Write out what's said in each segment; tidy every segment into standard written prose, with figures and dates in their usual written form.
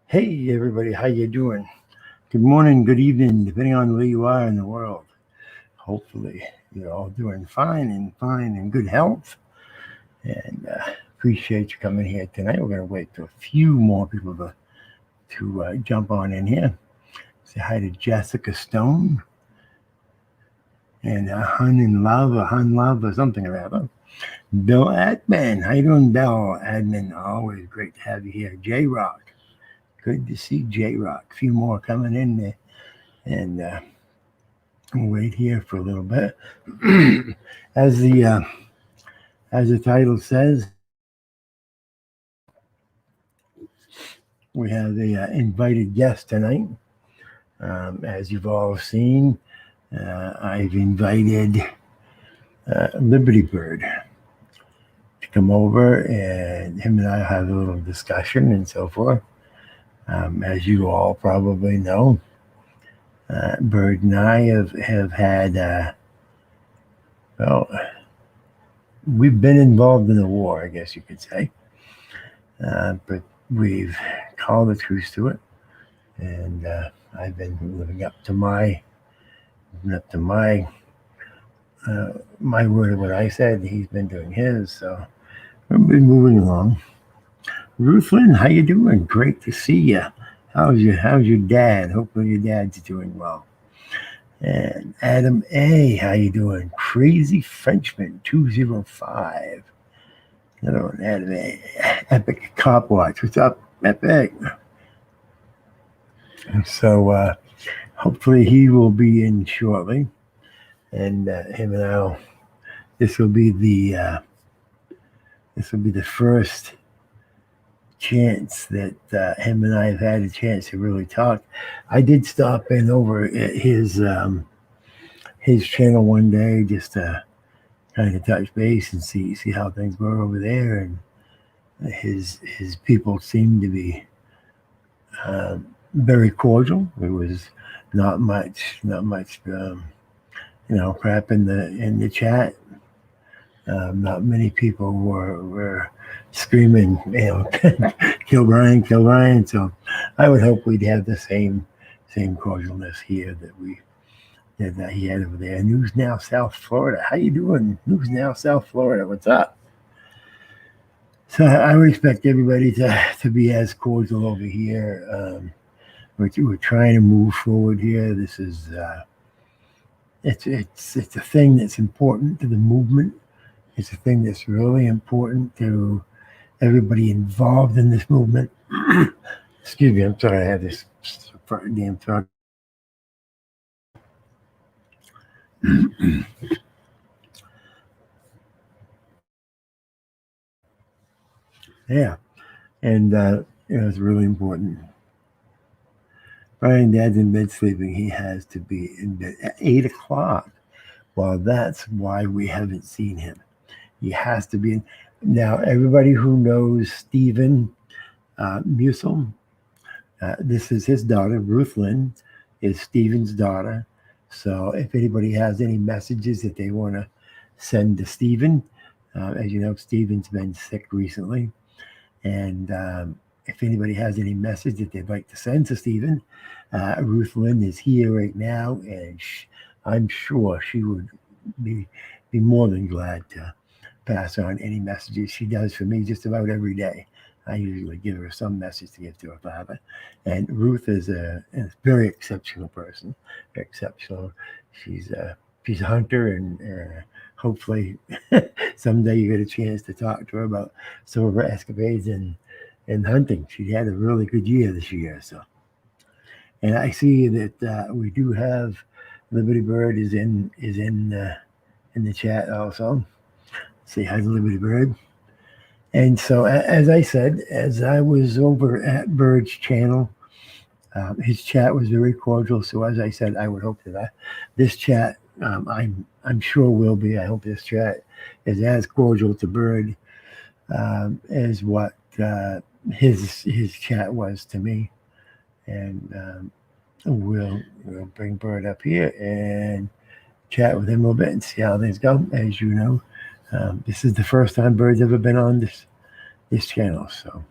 Hey everybody, how you doing? Good morning, good evening, depending on where you are in the world. Hopefully you're all doing fine and good health. And appreciate you coming here tonight. We're going to wait for a few more people to jump on in here. Say hi to Jessica Stone and Hun Love or something or other. Bill Admin, how you doing, Bill Admin? Always great to have you here. J Rock, good to see J Rock. A few more coming in there, and we'll wait here for a little bit. as the title says, we have a invited guest tonight. As you've all seen, I've invited Liberty Bird to come over, and him and I have a little discussion and so forth. As you all probably know, Bird and I have had, we've been involved in the war, I guess you could say. But we've called a truce to it, and I've been living up to my word of what I said. He's been doing his, so we've been moving along. Ruthlin, how you doing? Great to see you. How's your dad? Hopefully your dad's doing well. And Adam A, how you doing? Crazy Frenchman 205. Another one, Adam A. Epic Cop Watch. What's up, Epic? And so hopefully he will be in shortly. And him and I, this will be the first chance that him and I have had a chance to really talk. I did stop in over at his channel one day just to kind of touch base and see how things were over there, and his people seemed to be very cordial. There was not much crap in the chat. Not many people were screaming, kill Brian. So I would hope we'd have the same cordialness here that he had over there. News Now South Florida. How you doing? News Now South Florida. What's up? So I would expect everybody to be as cordial over here. We're trying to move forward here. This is it's a thing that's important to the movement. It's a thing that's really important to everybody involved in this movement. Excuse me, I'm sorry, I have this damn throat. Yeah, and it's really important. Brian, Dad's in bed sleeping. He has to be in bed at 8 o'clock. Well, that's why we haven't seen him. He has to be in. Now, everybody who knows Stephen Musil, this is his daughter. Ruth Lynn is Stephen's daughter. So if anybody has any messages that they want to send to Stephen, as you know, Stephen's been sick recently. And if anybody has any message that they'd like to send to Stephen, Ruth Lynn is here right now, and I'm sure she would be more than glad to pass on any messages. She does for me just about every day. I usually give her some message to give to her father. And Ruth is a very exceptional person. Exceptional. She's a hunter, and hopefully someday you get a chance to talk to her about some of her escapades in hunting. She had a really good year this year. So, and I see that we do have Liberty Bird is in the chat also. Say hi to Liberty Bird. And so, as I said, as I was over at Bird's channel, his chat was very cordial. So, as I said, I would hope that this chat, I'm sure will be. I hope this chat is as cordial to Bird as what his chat was to me. And we'll bring Bird up here and chat with him a little bit and see how things go. As you know, this is the first time Bird's ever been on this channel. So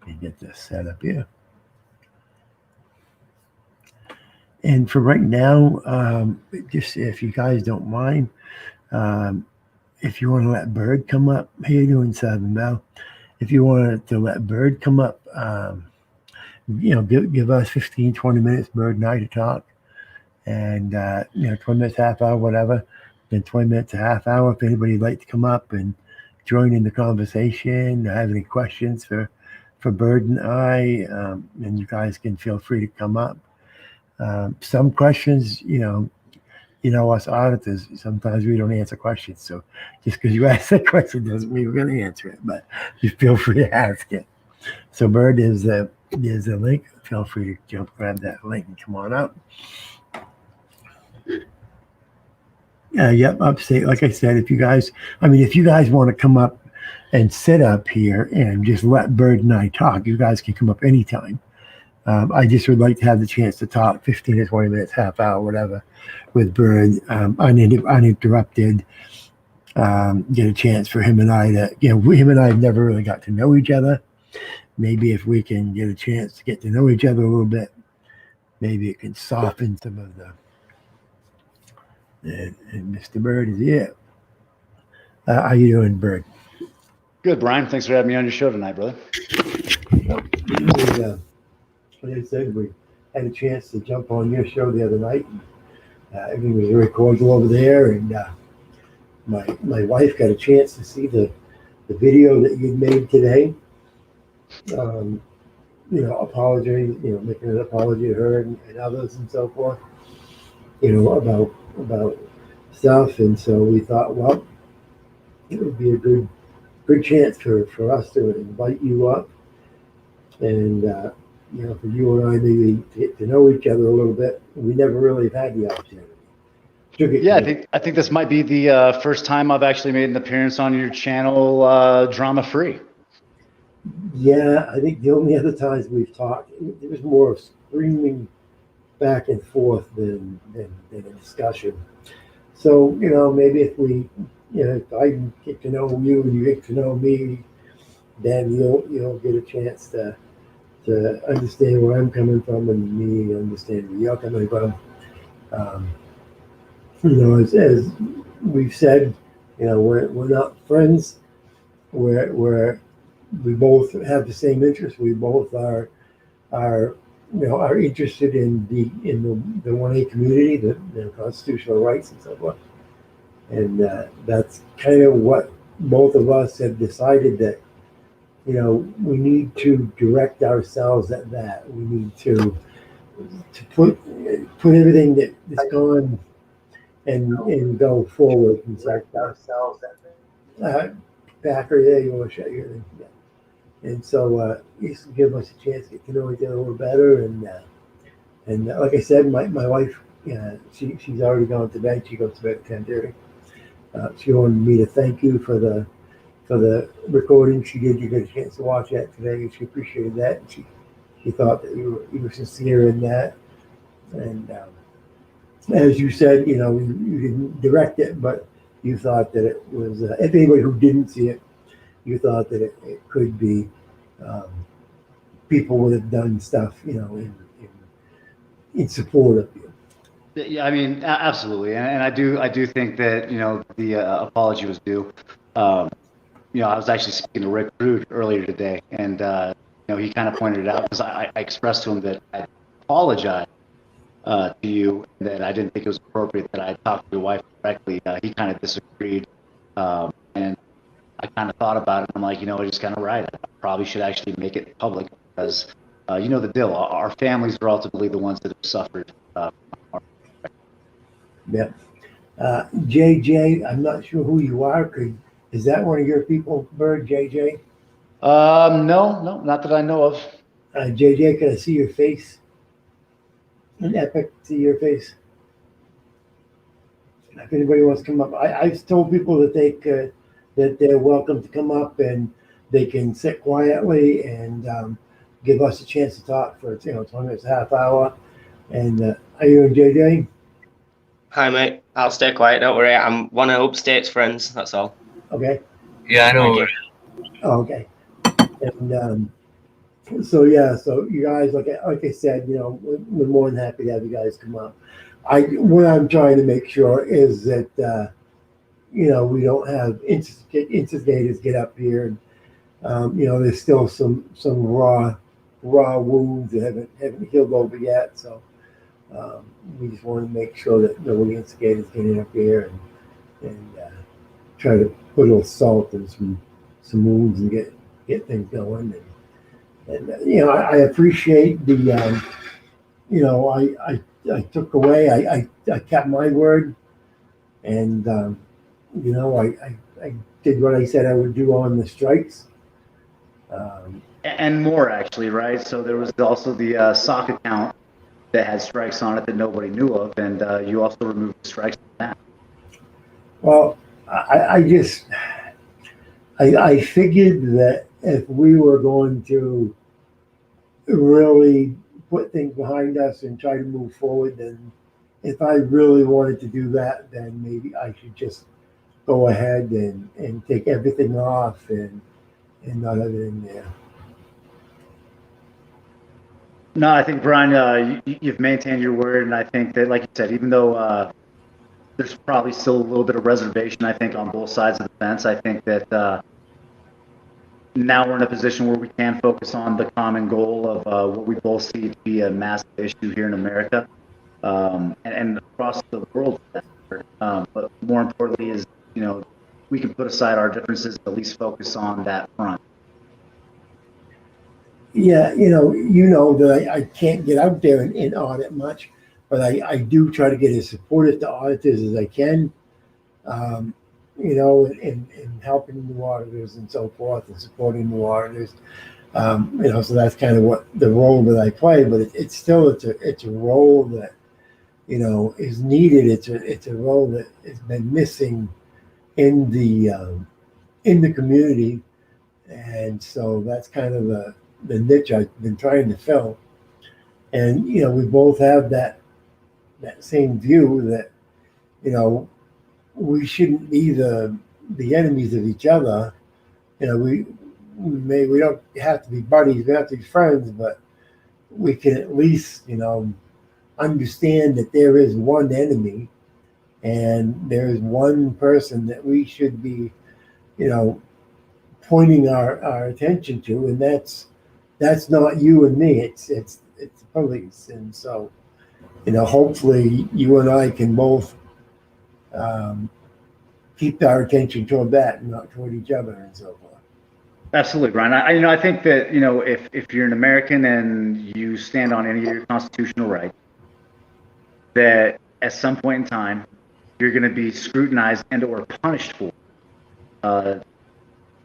and get this set up here. And for right now, just if you guys don't mind, if you want to let Bird come up, how you doing, Seven Bell? If you want to let Bird come up, give us 15, 20 minutes, Bird and I, to talk. And, 20 minutes, half hour, whatever. Then 20 minutes, a half hour, if anybody'd like to come up and join in the conversation, or have any questions for Bird and I, then you guys can feel free to come up. Some questions, us auditors, sometimes we don't answer questions. So just because you ask that question doesn't mean we're going to answer it, but you feel free to ask it. So Bird, there's a link. Feel free to grab that link and come on up. Yep, upstate. Like I said, if you guys want to come up and sit up here and just let Bird and I talk, you guys can come up anytime. I just would like to have the chance to talk 15 to 20 minutes, half hour, whatever, with Bird, uninterrupted. Get a chance for him and I to, him and I have never really got to know each other. Maybe if we can get a chance to get to know each other a little bit, maybe it can soften some of the. And Mr. Bird is here. How you doing, Bird? Good, Brian. Thanks for having me on your show tonight, brother. Like I said, we had a chance to jump on your show the other night. Everything was very cordial over there, and my wife got a chance to see the video that you'd made today. Apologizing, making an apology to her and others and so forth. About stuff, and so we thought, well, it would be a good chance for us to invite you up, and for you and I maybe to get to know each other a little bit. We never really had the opportunity. I think this might be the first time I've actually made an appearance on your channel, drama free. Yeah, I think the only other times we've talked, it was more of screaming back and forth than a discussion. So, maybe if we, if I get to know you and you get to know me, then you'll get a chance to understand where I'm coming from and me understand where you're coming from. As we've said, we're not friends. We both have the same interests. We both are interested in the 1A community, the constitutional rights and so forth. And that's kind of what both of us have decided, that we need to direct ourselves at that. We need to put everything that's gone and go forward and direct ourselves at that. Backer, yeah, you want to shut your thing. Yeah. And so this will give us a chance to get to know each other a little better. And like I said, my wife, she's already gone to bed. She goes to bed at 10:30. She wanted me to thank you for the recording she did. You got a chance to watch that today, and she appreciated that. And she thought that you were sincere in that. And as you said, you didn't direct it, but you thought that it was. If anybody who didn't see it, you thought that it could be people would have done stuff, in support of you. Yeah, I mean, absolutely, and I do think that the apology was due. I was actually speaking to Rick Rude earlier today, and he kind of pointed it out, because I expressed to him that I apologize to you, and that I didn't think it was appropriate that I talked to your wife directly. He kind of disagreed, and I kind of thought about it. I'm like, he's kind of right. I probably should actually make it public, because the deal. Our families are ultimately the ones that have suffered. Yeah. JJ, I'm not sure who you are. Is that one of your people, Bird, JJ? No, not that I know of. JJ, can I see your face? An Epic, see your face. If anybody wants to come up, I've told people that that they're welcome to come up, and they can sit quietly and give us a chance to talk for 20 minutes, half hour. And are you and JJ? Hi, mate. I'll stay quiet. Don't worry. I'm one of Upstate's friends. That's all. Okay. Yeah, I know. Oh, okay. And So yeah, so you guys, like I said, we're more than happy to have you guys come up. What I'm trying to make sure is that we don't have instigators get up here. And, there's still some raw wounds that haven't healed over yet. So we just want to make sure that no instigators getting up here and try to put a little salt in some wounds and get things going. And I appreciate the I took away. I kept my word, and I did what I said I would do on the strikes. And more actually, right? So there was also the sock account that had strikes on it that nobody knew of, and you also removed the strikes from that. Well, I figured that if we were going to really put things behind us and try to move forward, then if I really wanted to do that, then maybe I should just go ahead and take everything off and not have it in there. No, I think Brian, you've maintained your word, and I think that, like you said, even though there's probably still a little bit of reservation, I think, on both sides of the fence, I think that now we're in a position where we can focus on the common goal of what we both see to be a massive issue here in America and across the world. But more importantly is, we can put aside our differences, at least focus on that front. Yeah, that I can't get out there and audit much, but I do try to get as supportive to auditors as I can, and helping new auditors and so forth and supporting new auditors. So that's kind of what the role that I play, but it's still it's a role that is needed. It's a role that has been missing in the community, and so that's kind of the niche I've been trying to fill. And we both have that same view that we shouldn't be the enemies of each other. We don't have to be buddies, we have to be friends, but we can at least understand that there is one enemy and there is one person that we should be pointing our attention to, and that's not you and me. It's the police. And so hopefully you and I can both keep our attention toward that and not toward each other and so forth. Absolutely, Brian. I think that if you're an American and you stand on any of your constitutional rights, that at some point in time you're going to be scrutinized and or punished for.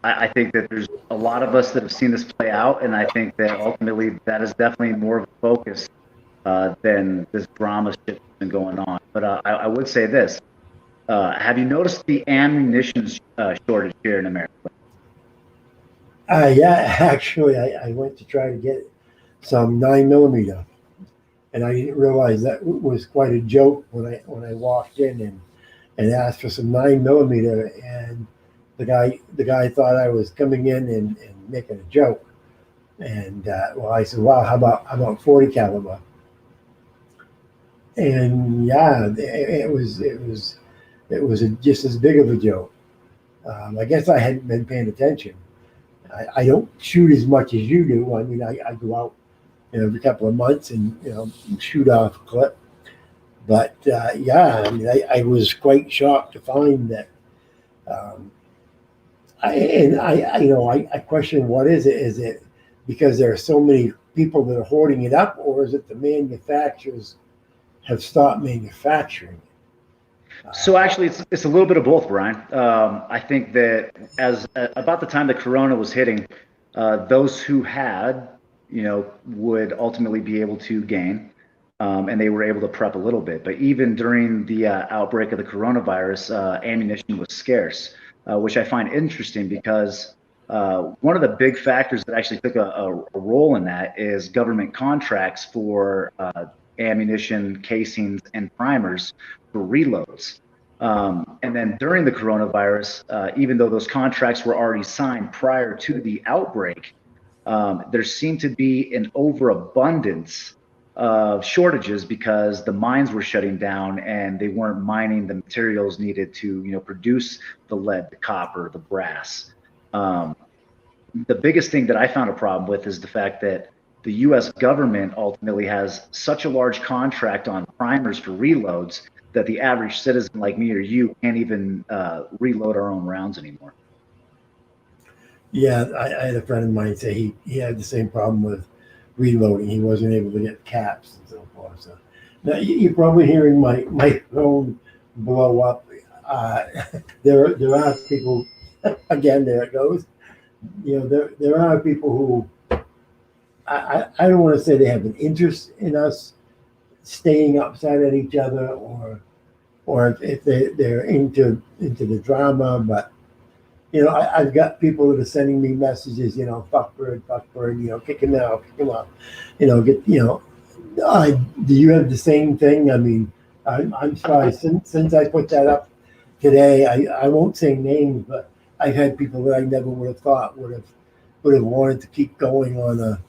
I think that there's a lot of us that have seen this play out, and I think that ultimately that is definitely more of a focus than this drama shit that's been going on. But I would say this: have you noticed the ammunition shortage here in America? Yeah, actually, I went to try to get some 9mm, and I didn't realize that was quite a joke when I walked in and asked for some 9mm, and the guy thought I was coming in and making a joke. And I said, "Wow, how about 40 caliber?" And yeah, it was just as big of a joke. I guess I hadn't been paying attention. I don't shoot as much as you do. I mean, I go out every couple of months and shoot off a clip. But yeah, I mean, I was quite shocked to find that. I question, what is it? Is it because there are so many people that are hoarding it up, or is it the manufacturers have stopped manufacturing it? So actually, it's a little bit of both, Brian. I think that about the time the corona was hitting, those who had, would ultimately be able to gain, and they were able to prep a little bit. But even during the outbreak of the coronavirus, ammunition was scarce, which I find interesting because one of the big factors that actually took a role in that is government contracts for ammunition, casings, and primers for reloads. And then during the coronavirus, even though those contracts were already signed prior to the outbreak, there seemed to be an overabundance of shortages because the mines were shutting down and they weren't mining the materials needed to, produce the lead, the copper, the brass. The biggest thing that I found a problem with is the fact that the US government ultimately has such a large contract on primers for reloads that the average citizen like me or you can't even reload our own rounds anymore. Yeah, I had a friend of mine say he had the same problem with reloading. He wasn't able to get caps and so forth. So now you're probably hearing my phone blow up. Uh, there are people again. There it goes. There are people who I don't want to say they have an interest in us staying upset at each other, or if they're into the drama, but I've got people that are sending me messages, fuck Bird, kick him out, do you have the same thing? I mean, I'm sorry, since I put that up today, I won't say names, but I've had people that I never would have thought would have wanted to keep going on a.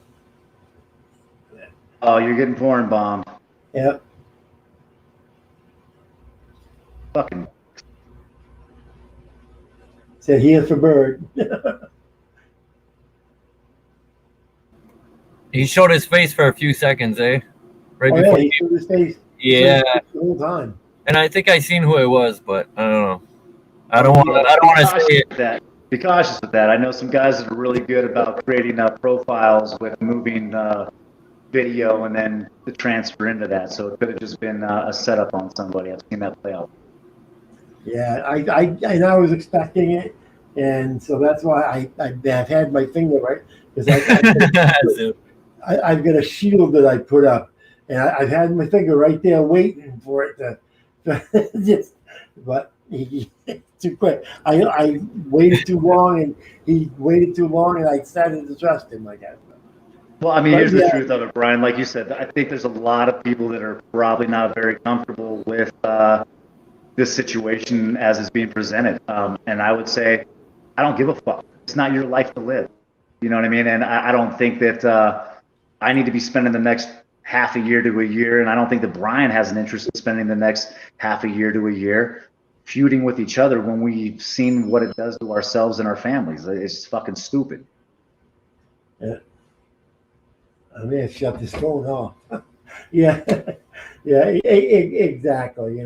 Oh, you're getting porn bombed. Yeah. Fucking. Said here for Bird. He showed his face for a few seconds, eh? Right Oh before. yeah, he showed his face. Yeah. The whole time. And I think I seen who it was, but I don't know. I don't want to say it. Be cautious with that. I know some guys that are really good about creating profiles with moving video and then the transfer into that. So it could have just been a setup on somebody. I've seen that play out. Yeah, I was expecting it, and so that's why I've had my finger right because I've got a shield that I put up, and I've had my finger right there waiting for it to just, but he too quick. I waited too long, and he waited too long, and I started to trust him, I guess. Well, I mean, here's the truth of it, Brian. Like you said, I think there's a lot of people that are probably not very comfortable with this situation as it's being presented. And I would say, I don't give a fuck. It's not your life to live. You know what I mean? And I don't think that I need to be spending the next half a year to a year. And I don't think that Brian has an interest in spending the next half a year to a year feuding with each other when we've seen what it does to ourselves and our families. It's fucking stupid. Yeah. I may have shut this phone off. Yeah. Yeah, exactly.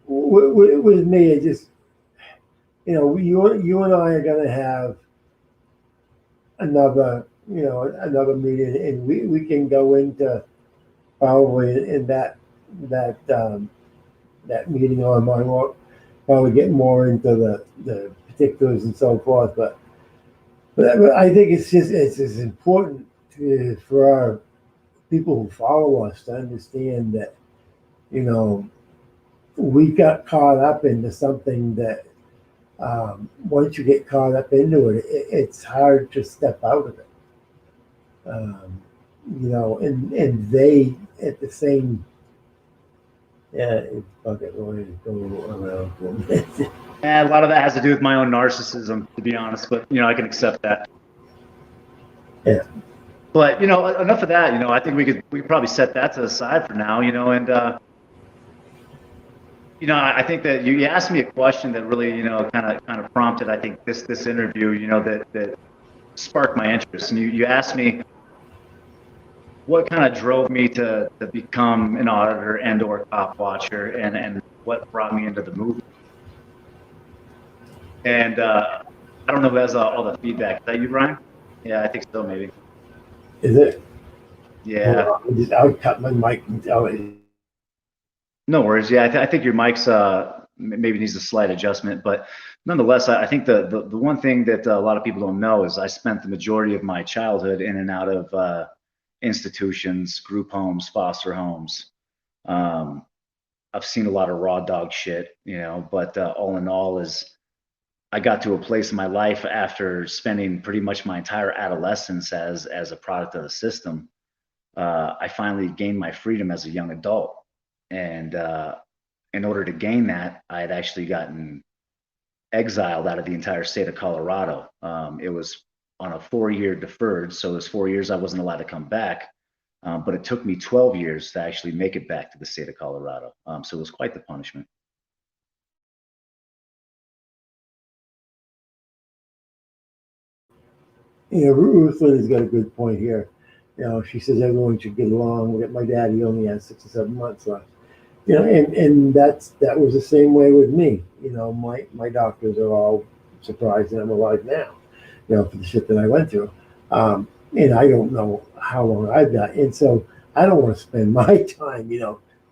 With me, it just, you and I are going to have another meeting, and we can go into probably in that meeting on my walk, probably get more into the particulars and so forth, but I think it's important for our people who follow us to understand that, we got caught up into something that once you get caught up into it, it's hard to step out of it. And they at the same, it's fucking going around. And a lot of that has to do with my own narcissism, to be honest, but I can accept that. Yeah. But enough of that. I think we could probably set that to the side for now. And I think that you asked me a question that really kind of prompted, I think, this interview. That sparked my interest, and you asked me what kind of drove me to become an auditor and/or cop watcher, and what brought me into the movie. And I don't know who has all the feedback. Is that you, Brian? Yeah, I think so, maybe. Is it? Yeah. I'll cut my mic and tell you. No worries. Yeah, I think your mic's maybe needs a slight adjustment, but nonetheless, I think the one thing that a lot of people don't know is I spent the majority of my childhood in and out of institutions, group homes, foster homes. I've seen a lot of raw dog shit, but all in all I got to a place in my life after spending pretty much my entire adolescence as a product of the system. I finally gained my freedom as a young adult. And in order to gain that, I had actually gotten exiled out of the entire state of Colorado. It was on a 4-year deferred. So it was 4 years I wasn't allowed to come back. But it took me 12 years to actually make it back to the state of Colorado. So it was quite the punishment. Ruth Lynn's got a good point here. She says everyone should get along. My daddy only has 6 or 7 months left. And that was the same way with me. My doctors are all surprised that I'm alive now. For the shit that I went through. And I don't know how long I've got. And so I don't want to spend my time,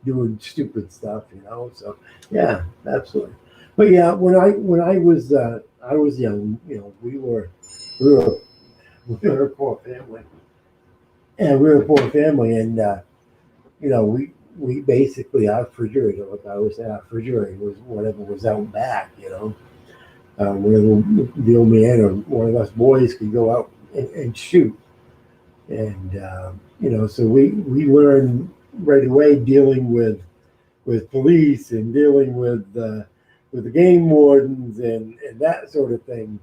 doing stupid stuff, So yeah, absolutely. But yeah, when I was young, we were a poor family, and we basically, our refrigerator, like I always say, our refrigerator was whatever was out back, where the old man or one of us boys could go out and shoot. And so we learned right away dealing with police and dealing with the game wardens and that sort of thing.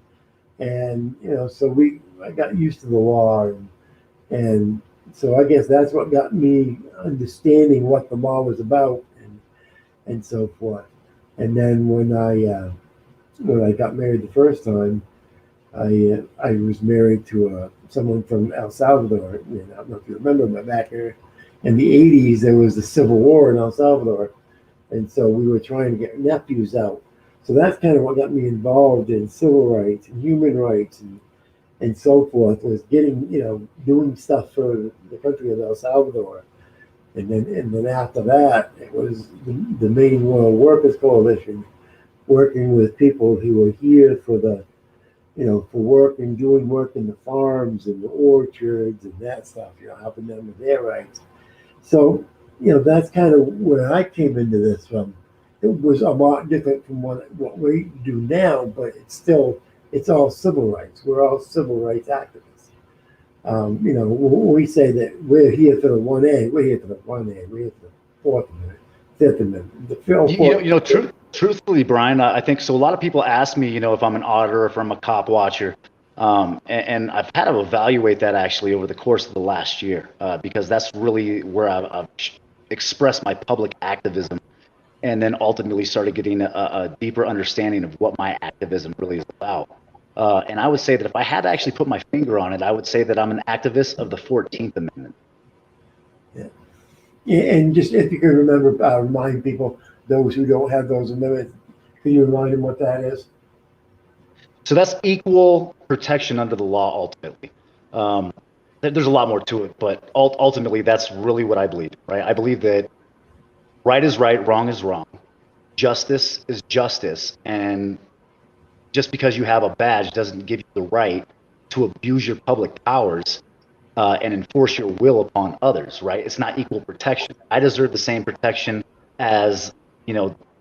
And so I got used to the law, and so I guess that's what got me understanding what the law was about and so forth. And then when I got married the first time, I was married to someone from El Salvador. I don't know if you remember, but back here in the 80s, there was the Civil War in El Salvador. And so we were trying to get nephews out. So that's kind of what got me involved in civil rights and human rights and so forth, was getting, doing stuff for the country of El Salvador. And then after that, it was the Maine World Workers Coalition, working with people who were here for for work and doing work in the farms and the orchards and that stuff, helping them with their rights. So, that's kind of where I came into this from. It was a lot different from what we do now, but it's all civil rights. We're all civil rights activists. When we say that we're here for the 1A, we're here for the 1A, we're here for the Fourth Amendment, Fifth Amendment, the Fifth. Truthfully, Brian, I think so. A lot of people ask me, if I'm an auditor, if I'm a cop watcher, and I've had to evaluate that actually over the course of the last year, because that's really where I've expressed my public activism, and then ultimately started getting a deeper understanding of what my activism really is about. And I would say that if I had to actually put my finger on it, I would say that I'm an activist of the 14th Amendment. Yeah, and just if you can remember, remind people, those who don't have those amendments, can you remind them what that is? So that's equal protection under the law, ultimately. There's a lot more to it, but ultimately that's really what I believe, right? I believe that right is right, wrong is wrong. Justice is justice. And just because you have a badge doesn't give you the right to abuse your public powers and enforce your will upon others, right? It's not equal protection. I deserve the same protection as,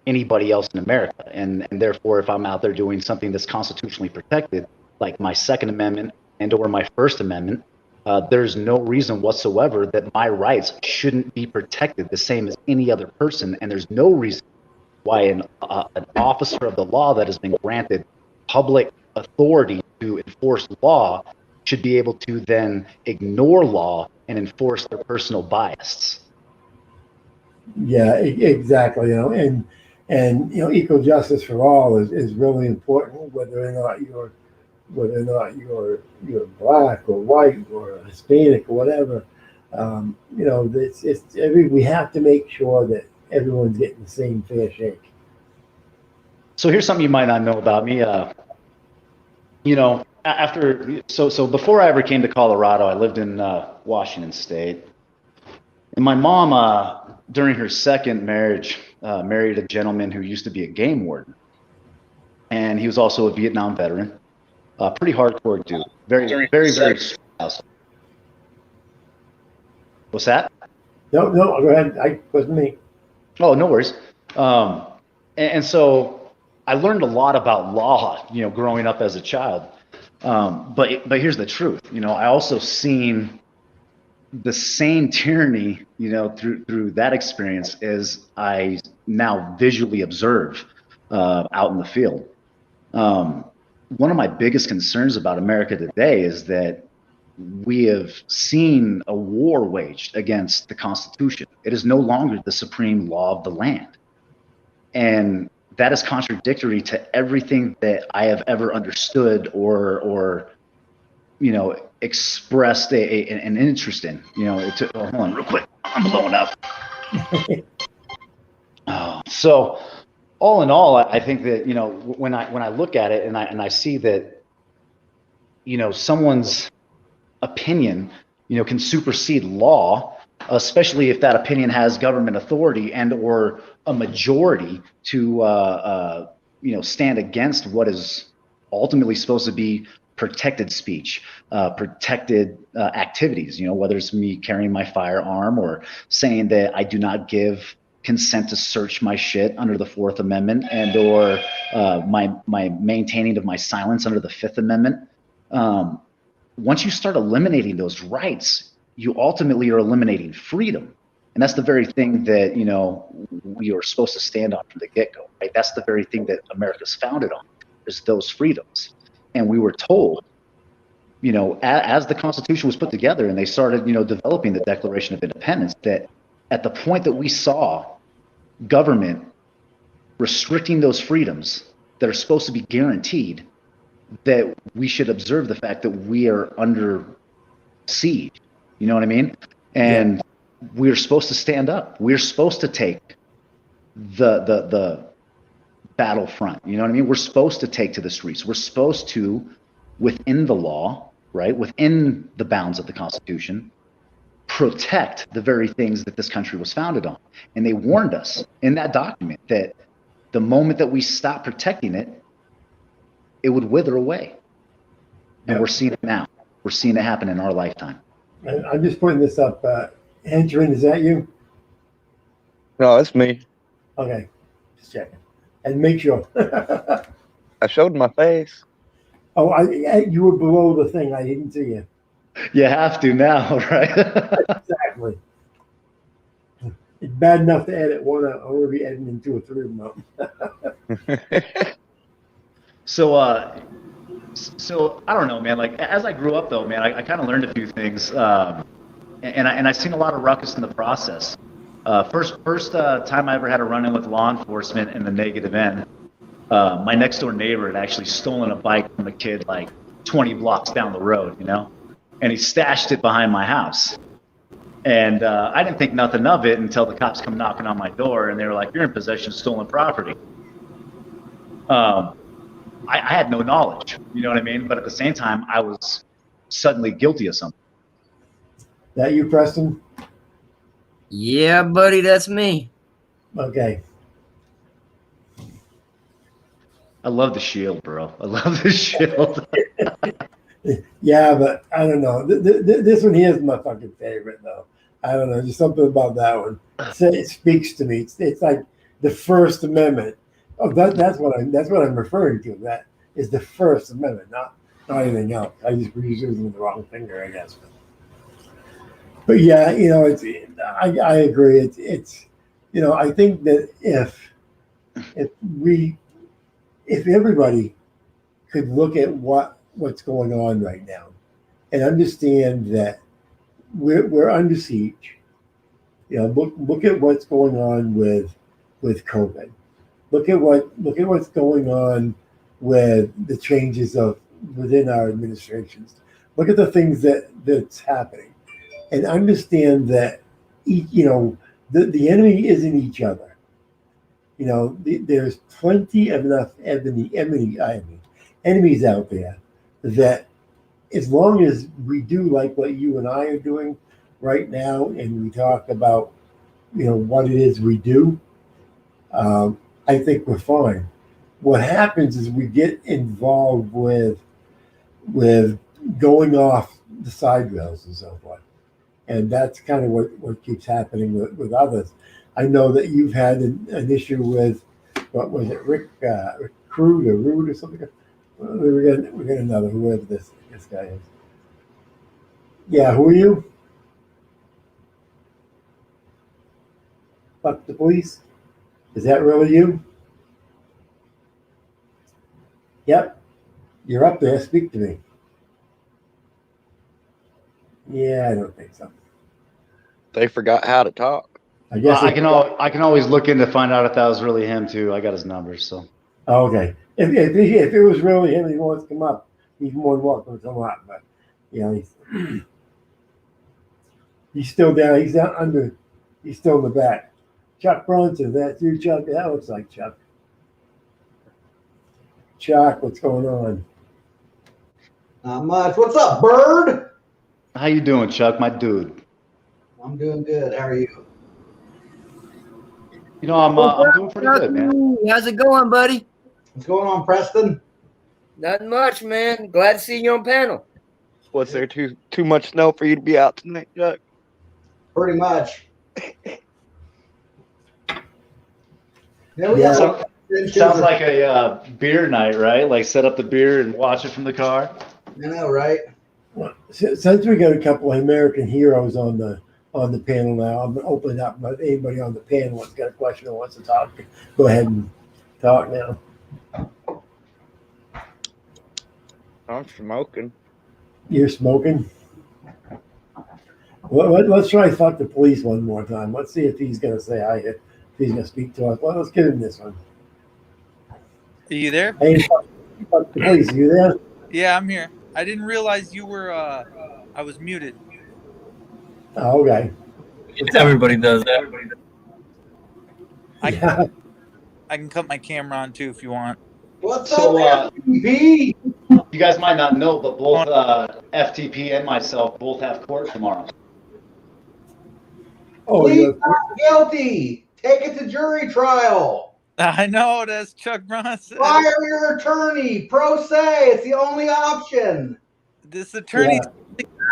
anybody else in America. And therefore, if I'm out there doing something that's constitutionally protected, like my Second Amendment and or my First Amendment, there's no reason whatsoever that my rights shouldn't be protected the same as any other person. And there's no reason why an officer of the law that has been granted public authority to enforce law should be able to then ignore law and enforce their personal bias. Yeah, exactly. And equal justice for all is really important, whether or not you're black or white or Hispanic or whatever. We have to make sure that everyone's getting the same fair shake. So here's something you might not know about me. So before I ever came to Colorado, I lived in Washington State. And my mom, during her second marriage, married a gentleman who used to be a game warden. And he was also a Vietnam veteran. Pretty hardcore dude. Very, very, very house. What's that? No, go ahead. It wasn't me. Oh, no worries. And so I learned a lot about law, growing up as a child. But here's the truth. I also seen the same tyranny, through that experience as I now visually observe out in the field. one of my biggest concerns about America today is that we have seen a war waged against the Constitution. It is no longer the supreme law of the land. And that is contradictory to everything that I have ever understood or expressed an interest in. Hold on real quick. I'm blowing up. So all in all, I think that, when I look at it and I see that, someone's opinion, can supersede law, especially if that opinion has government authority and or a majority to, stand against what is ultimately supposed to be protected speech, protected activities, whether it's me carrying my firearm or saying that I do not give consent to search my shit under the Fourth Amendment and or my maintaining of my silence under the Fifth Amendment. Once you start eliminating those rights, you ultimately are eliminating freedom. And that's the very thing that, we are supposed to stand on from the get-go, right? That's the very thing that America's founded on, is those freedoms. And we were told, as the Constitution was put together and they started, developing the Declaration of Independence, that at the point that we saw government restricting those freedoms that are supposed to be guaranteed, that we should observe the fact that we are under siege. You know what I mean? And we're supposed to stand up. We're supposed to take the battlefront. You know what I mean? We're supposed to take to the streets. We're supposed to, within the law, right, within the bounds of the Constitution, protect the very things that this country was founded on. And they warned us in that document that the moment that we stop protecting it, it would wither away. And we're seeing it now. We're seeing it happen in our lifetime. I'm just putting this up. Henchman, is that you? No, it's me. Okay, just checking. And make sure. I showed my face. Oh, you were below the thing. I didn't see you. You have to now, right? Exactly. It's bad enough to edit one out. I'm going to be editing 2 or 3 of them. So I don't know, man. Like, as I grew up, though, man, I kind of learned a few things, and I seen a lot of ruckus in the process. First time I ever had a run-in with law enforcement in the negative end, my next door neighbor had actually stolen a bike from a kid like 20 blocks down the road, and he stashed it behind my house. And I didn't think nothing of it until the cops come knocking on my door, and they were like, "You're in possession of stolen property." I had no knowledge, you know what I mean? But at the same time, I was suddenly guilty of something. That you, Preston? Yeah, buddy, that's me. Okay. I love the shield, bro. I love the shield. Yeah, but I don't know. This one here is my fucking favorite, though. I don't know. Just something about that one. It speaks to me. It's like the First Amendment. Oh, that's what I'm referring to. That is the First Amendment, not anything else. I just was using the wrong finger, I guess. But yeah, I agree. It's I think that if everybody could look at what's going on right now and understand that we're under siege. Look at what's going on with COVID. Look at what's going on with the changes within our administrations. Look at the things that's happening, and understand that the enemy isn't each other. There's plenty of enough enemies out there that, as long as we do like what you and I are doing right now, and we talk about what it is we do, I think we're fine. What happens is we get involved with going off the side rails and so forth, and that's kind of what keeps happening with others. I know that you've had an issue with, what was it, Rick Crude or Rude or something. We got another, whoever this guy is. Yeah, who are you? Fuck the police? Is that really you? Yep. You're up there. Speak to me. Yeah, I don't think so. They forgot how to talk. I guess I can always look in to find out if that was really him too. I got his number, so. Oh, okay. If it was really him, he wants to come up. He's more than welcome to come up. But you know, he's still down. He's down under. He's still in the back. Chuck Bronson, that's you, Chuck. That looks like Chuck. Chuck, what's going on? Not much. What's up, Bird? How you doing, Chuck, my dude? I'm doing good. How are you? You know, I'm doing pretty good, man. How's it going, buddy? What's going on, Preston? Nothing much, man. Glad to see you on panel. Was there too much snow for you to be out tonight, Chuck? Pretty much. Yeah. Sounds like a beer night, right? Like set up the beer and watch it from the car. I know, right? Well, since we got a couple of American heroes on the panel now, I'm gonna open it up. But anybody on the panel that's got a question or wants to talk, go ahead and talk now. I'm smoking. You're smoking. Well, let's try fuck the police one more time. Let's see if he's gonna say hi. If he's gonna speak to us. Well, let's give him this one. Are you there? Hey, fuck the police. Are you there? Yeah, I'm here. I didn't realize you were. I was muted. Oh, okay. Everybody does that. I can cut my camera on too if you want. What's So, up, FTP? You guys might not know, but both FTP and myself both have court tomorrow. Oh, Plead you're not guilty. Take it to jury trial. I know that's Chuck Bronson. Fire your attorney. Pro se. It's the only option. This attorney.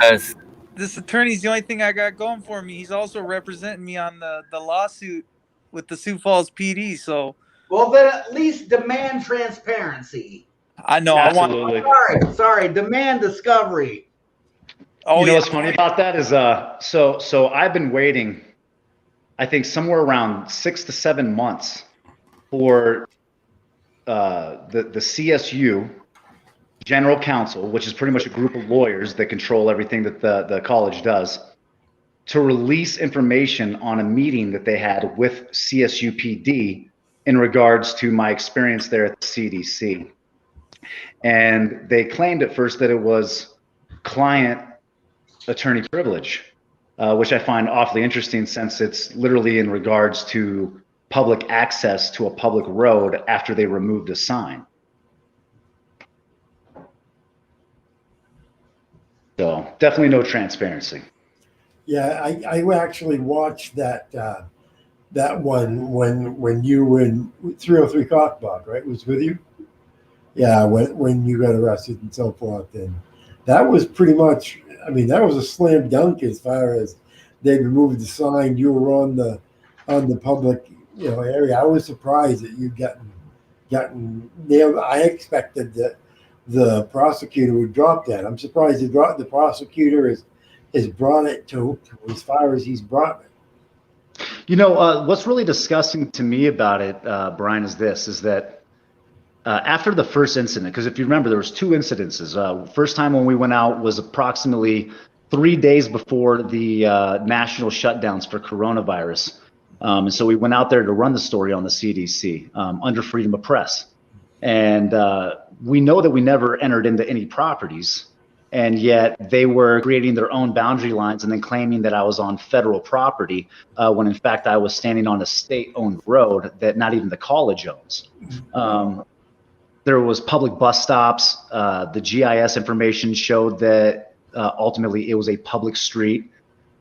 Yes. This attorney's the only thing I got going for me. He's also representing me on the lawsuit with the Sioux Falls PD. So, Well, then at least demand transparency. I know. Absolutely. Sorry. Demand discovery. Oh, You know yeah. what's funny about that is so I've been waiting, I think somewhere around 6 to 7 months for the CSU general counsel, which is pretty much a group of lawyers that control everything that the college does, to release information on a meeting that they had with CSU PD in regards to my experience there at the CDC. And they claimed at first that it was client attorney privilege, which I find awfully interesting since it's literally in regards to public access to a public road after they removed a sign. So definitely no transparency. Yeah, I actually watched that one when you were in 303 Cockblock, right? It was with you. Yeah, when you got arrested and so forth, and that was pretty much. I mean, that was a slam dunk as far as they removed the sign. You were on the public area. I was surprised that you gotten nailed. I expected that the prosecutor would drop that. I'm surprised the prosecutor has brought it to as far as he's brought it. You know, what's really disgusting to me about it, Brian, is that after the first incident, because if you remember, there was 2 incidences. First time when we went out was approximately 3 days before the national shutdowns for coronavirus. And so we went out there to run the story on the CDC under freedom of press. And we know that we never entered into any properties, and yet they were creating their own boundary lines and then claiming that I was on federal property when in fact I was standing on a state-owned road that not even the college owns. There was public bus stops. The GIS information showed that ultimately it was a public street.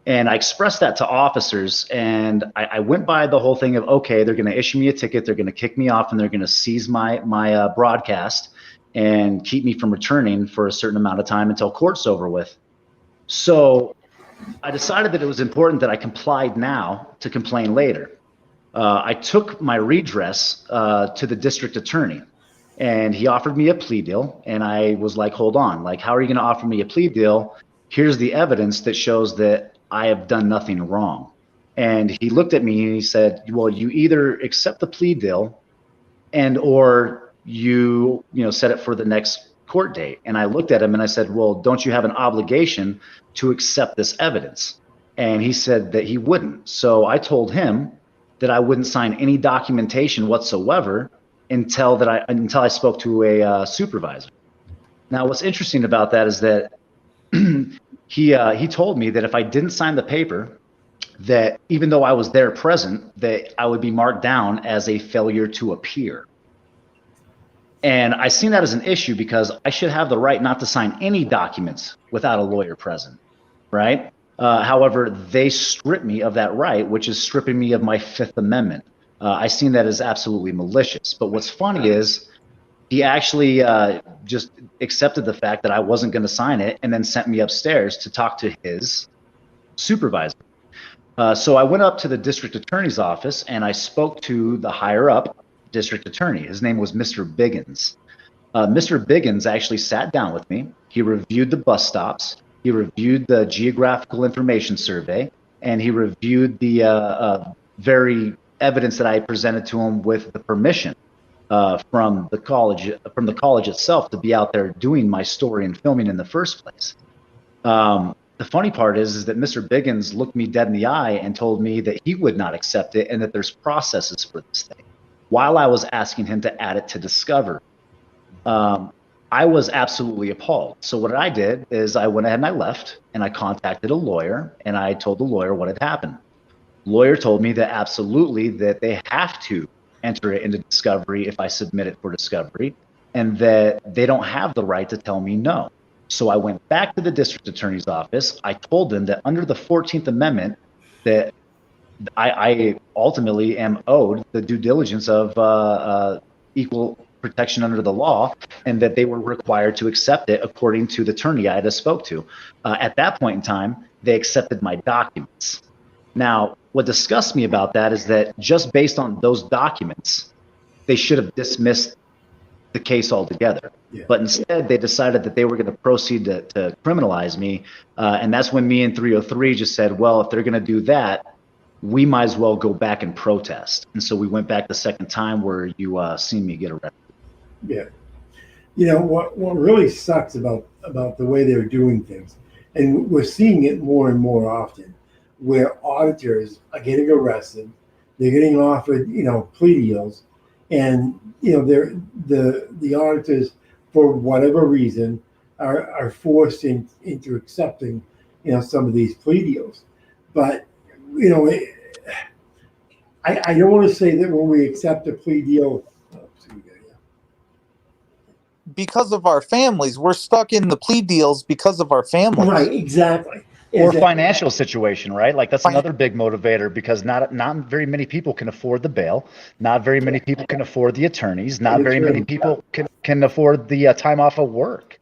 And I expressed that to officers, and I went by the whole thing of, okay, they're going to issue me a ticket, they're going to kick me off, and they're going to seize my broadcast and keep me from returning for a certain amount of time until court's over with. So I decided that it was important that I complied now to complain later. I took my redress to the district attorney, and he offered me a plea deal. And I was like, hold on, like, how are you going to offer me a plea deal? Here's the evidence that shows that I have done nothing wrong. And he looked at me and he said, well, you either accept the plea deal and or you set it for the next court date. And I looked at him and I said, well, don't you have an obligation to accept this evidence? And he said that he wouldn't. So I told him that I wouldn't sign any documentation whatsoever until I spoke to a supervisor. Now, what's interesting about that is that he told me that if I didn't sign the paper, that even though I was there present, that I would be marked down as a failure to appear. And I seen that as an issue because I should have the right not to sign any documents without a lawyer present, right? However, they stripped me of that right, which is stripping me of my Fifth Amendment. I seen that as absolutely malicious. But what's funny is he actually just accepted the fact that I wasn't going to sign it and then sent me upstairs to talk to his supervisor. So I went up to the district attorney's office and I spoke to the higher up district attorney. His name was Mr. Biggins. Mr. Biggins actually sat down with me. He reviewed the bus stops. He reviewed the geographical information survey, and he reviewed the very evidence that I presented to him with the permission from the college itself to be out there doing my story and filming in the first place. The funny part is that Mr. Biggins looked me dead in the eye and told me that he would not accept it and that there's processes for this thing, while I was asking him to add it to Discover. I was absolutely appalled. So what I did is I went ahead and I left and I contacted a lawyer and I told the lawyer what had happened. Lawyer told me that absolutely that they have to enter it into Discovery if I submit it for Discovery, and that they don't have the right to tell me no. So I went back to the district attorney's office. I told them that under the 14th Amendment that I ultimately am owed the due diligence of equal protection under the law, and that they were required to accept it according to the attorney I had spoke to. At that point in time, they accepted my documents. Now, what disgusts me about that is that just based on those documents, they should have dismissed the case altogether. Yeah. But instead, they decided that they were going to proceed to criminalize me. And that's when me and 303 just said, well, if they're going to do that, we might as well go back and protest. And so we went back the second time where you seen me get arrested. Yeah. You know, what really sucks about the way they're doing things, and we're seeing it more and more often, where auditors are getting arrested, they're getting offered, plea deals, and, the auditors, for whatever reason, are forced into accepting, some of these plea deals. But, I don't want to say that when we accept a plea deal, because of our families, we're stuck in the plea deals because of our families. Right, exactly. Or financial situation, right? Like that's another big motivator, because not very many people can afford the bail. Not very many people can afford the attorneys. Not very many people can afford the time off of work.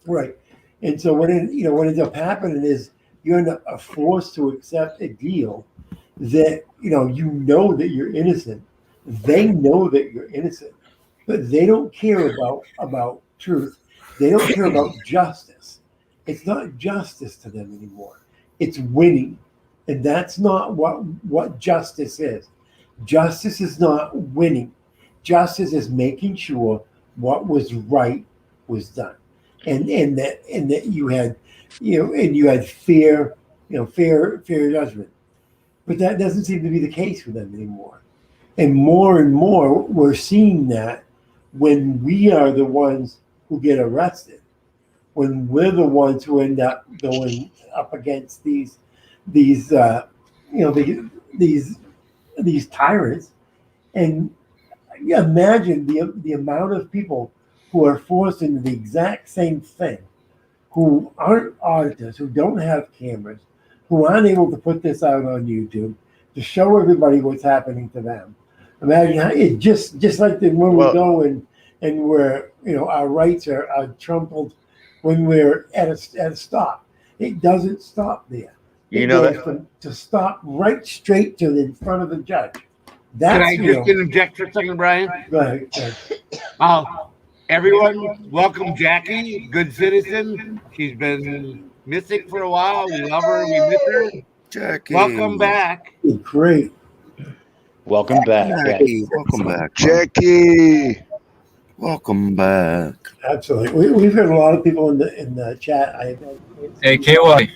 Right. And so what ends up happening is you end up forced to accept a deal that, that you're innocent. They know that you're innocent, but they don't care about truth. They don't care about justice. It's not justice to them anymore. It's winning. And that's not what justice is. Justice is not winning. Justice is making sure what was right was done. And that you had, and you had fair judgment. But that doesn't seem to be the case for them anymore. And more we're seeing that when we are the ones who get arrested, when we're the ones who end up going up against these tyrants. And imagine the amount of people who are forced into the exact same thing, who aren't auditors, who don't have cameras, who aren't able to put this out on YouTube to show everybody what's happening to them. Imagine how it just like when we go and we're, our rights are trampled when we're at a stop. It doesn't stop there. It goes to stop right straight to the front of the judge. That's, Can I just interject for a second, Brian? Go ahead. Everyone, welcome Jackie, good citizen. She's been missing for a while. We love her. We miss her. Jackie. Welcome back. Great. Welcome back, Jackie. Welcome back, Jackie. Welcome back. Absolutely. We've heard a lot of people in the chat. Hey, KY.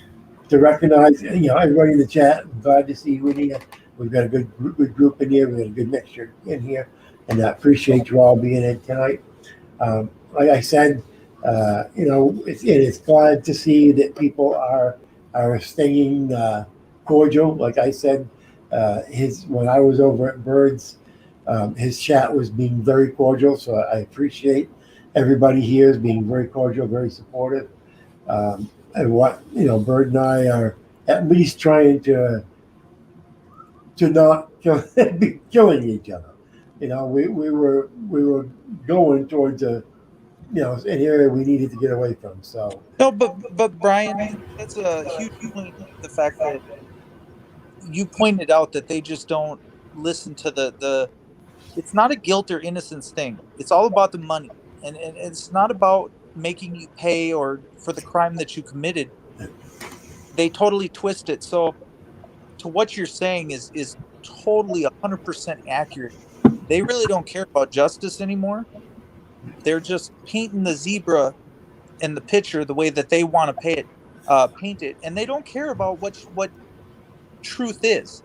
To recognize, everybody in the chat. I'm glad to see you in here. We've got a good group in here. We've got a good mixture in here, and I appreciate you all being in tonight. Like I said, it's glad to see that people are staying cordial. Like I said, when I was over at Birds, his chat was being very cordial. So I appreciate everybody here is being very cordial, very supportive. And Bird and I are at least trying to not be killing each other. We were going towards an area we needed to get away from. So No, but Brian, that's a huge point. The fact that you pointed out that they just don't listen to the. It's not a guilt or innocence thing. It's all about the money, and it's not about making you pay or for the crime that you committed. They totally twist it. So, to what you're saying is totally 100% accurate. They really don't care about justice anymore. They're just painting the zebra and the picture the way that they want to paint it, and they don't care about what truth is.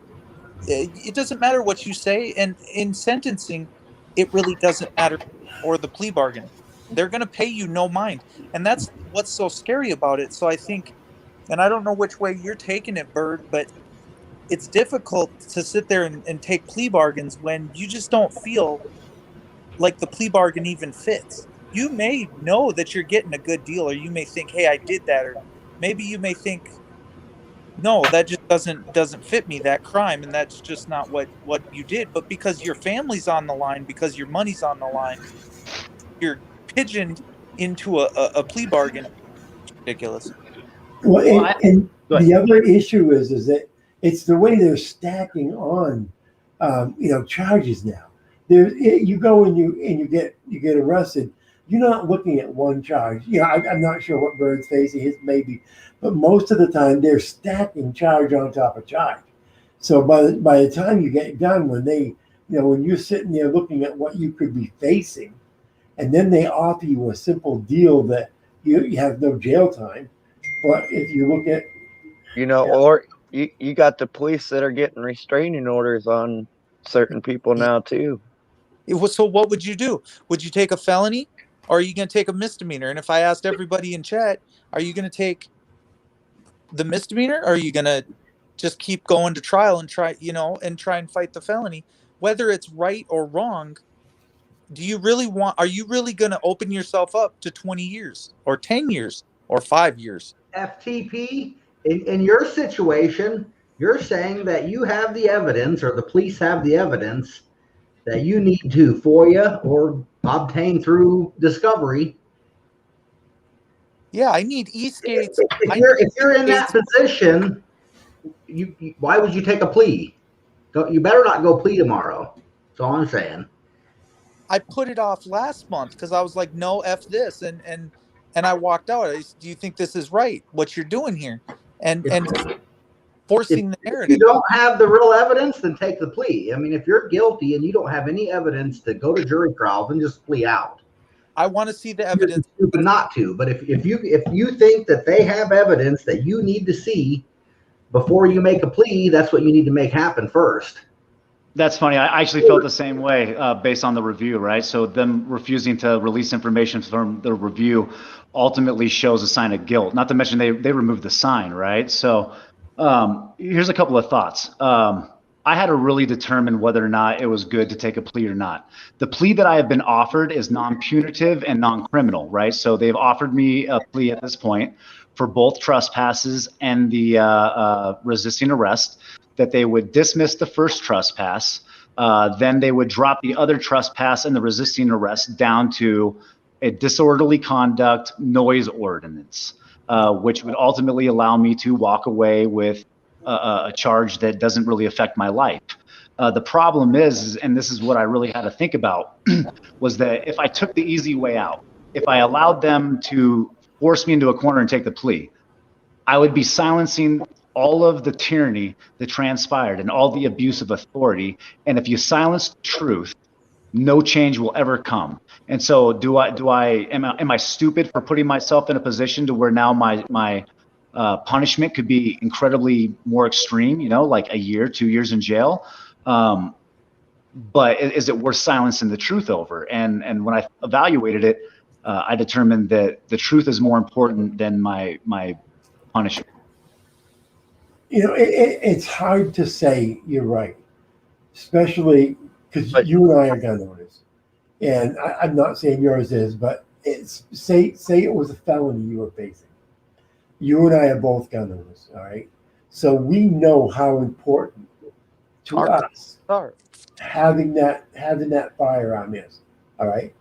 It doesn't matter what you say, and in sentencing, it really doesn't matter, or the plea bargain. They're going to pay you no mind, and that's what's so scary about it. So I think, and I don't know which way you're taking it, Bird, but it's difficult to sit there and take plea bargains when you just don't feel like the plea bargain even fits. You may know that you're getting a good deal, or you may think, hey, I did that, or maybe you may think, no, that just doesn't fit me, that crime, and that's just not what you did. But because your family's on the line, because your money's on the line, you're pigeoned into a plea bargain. It's ridiculous. Well, and the other issue is that it's the way they're stacking on, charges now. You go and you get arrested. You're not looking at one charge. I'm not sure what Bird's facing. His maybe, but most of the time they're stacking charge on top of charge. So by the time you get done, when you're sitting there looking at what you could be facing, and then they offer you a simple deal that you have no jail time. But if you look at, or you got the police that are getting restraining orders on certain people now too. So what would you do? Would you take a felony, or are you going to take a misdemeanor? And if I asked everybody in chat, are you going to take the misdemeanor, or are you going to just keep going to trial and try and fight the felony? Whether it's right or wrong, are you really going to open yourself up to 20 years or 10 years or 5 years? FTP, in your situation, you're saying that you have the evidence, or the police have the evidence, that you need to FOIA or obtain through discovery. Yeah, I need e-skates. If you're in that position, why would you take a plea? You better not go plea tomorrow. That's all I'm saying. I put it off last month because I was like, no, F this. And I walked out. Do you think this is right, what you're doing here? And forcing the narrative. If you don't have the real evidence, then take the plea. I mean, if you're guilty and you don't have any evidence to go to jury trial, then just plea out. I want to see the evidence. You're stupid not to. But if you think that they have evidence that you need to see before you make a plea, that's what you need to make happen first. That's funny. I actually felt the same way based on the review, right? So them refusing to release information from the review ultimately shows a sign of guilt. Not to mention they removed the sign, right? So here's a couple of thoughts. I had to really determine whether or not it was good to take a plea or not. The plea that I have been offered is non-punitive and non-criminal, right? So they've offered me a plea at this point for both trespasses and the resisting arrest, that they would dismiss the first trespass, then they would drop the other trespass and the resisting arrest down to a disorderly conduct noise ordinance, which would ultimately allow me to walk away with a charge that doesn't really affect my life. The problem is, and this is what I really had to think about, was that if I took the easy way out, if I allowed them to force me into a corner and take the plea, I would be silencing all of the tyranny that transpired and all the abuse of authority. And if you silence the truth, no change will ever come. And so am I stupid for putting myself in a position to where now my punishment could be incredibly more extreme, like a year, 2 years in jail? But is it worth silencing the truth over? And when I evaluated it, I determined that the truth is more important than my punishment. It's hard to say you're right, especially because you and I are gun owners, and I'm not saying yours is, but say it was a felony you were facing. You and I are both gun owners, all right? So we know how important to us having that firearm is, all right?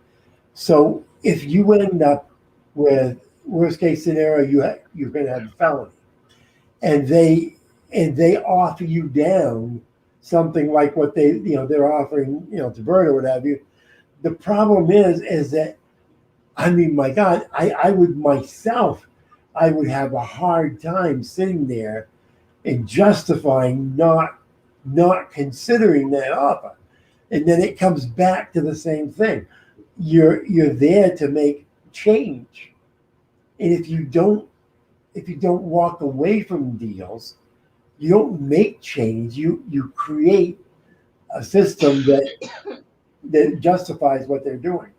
So if you end up with worst case scenario, you're going to have a felony, and they offer you down something like what they're offering to Bird or what have you. The problem is that, I mean, my God, I would have a hard time sitting there and justifying not considering that offer. And then it comes back to the same thing. You're there to make change. And if you don't walk away from deals, you don't make change. You create a system that justifies what they're doing.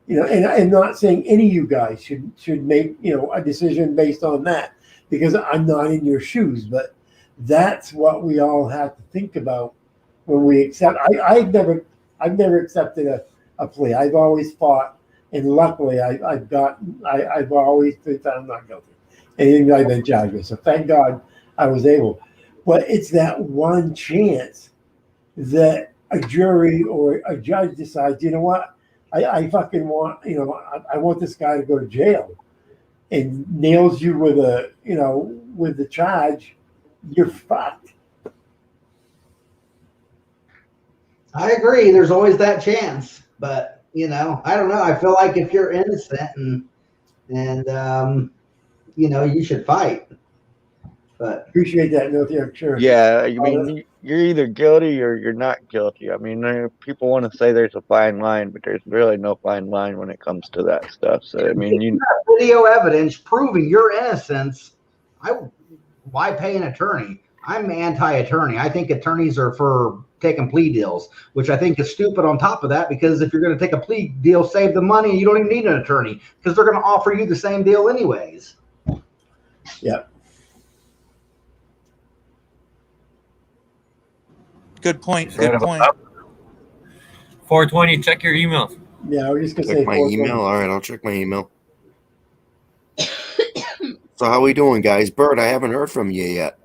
And I'm not saying any of you guys should make a decision based on that, because I'm not in your shoes. But that's what we all have to think about when we accept. I've never accepted a plea. I've always fought, and luckily I've always been found not guilty. Anything I've been charged with. So thank God I was able. But it's that one chance that a jury or a judge decides, you know what, I fucking want, I want this guy to go to jail, and nails you with with the charge, you're fucked. I agree. There's always that chance, but I don't know. I feel like if you're innocent and you should fight. But appreciate that. No, sure. Yeah, I mean, you're either guilty or you're not guilty. I mean, people want to say there's a fine line, but there's really no fine line when it comes to that stuff. So, I mean, you have video evidence proving your innocence. Why pay an attorney? I'm anti-attorney. I think attorneys are for taking plea deals, which I think is stupid on top of that, because if you're going to take a plea deal, save the money, and you don't even need an attorney because they're going to offer you the same deal anyways. Yeah. Good point. Good point. 420, check your emails. Yeah, I was just going to Check say my email. All right, I'll check my email. So how we doing, guys? Bird, I haven't heard from you yet.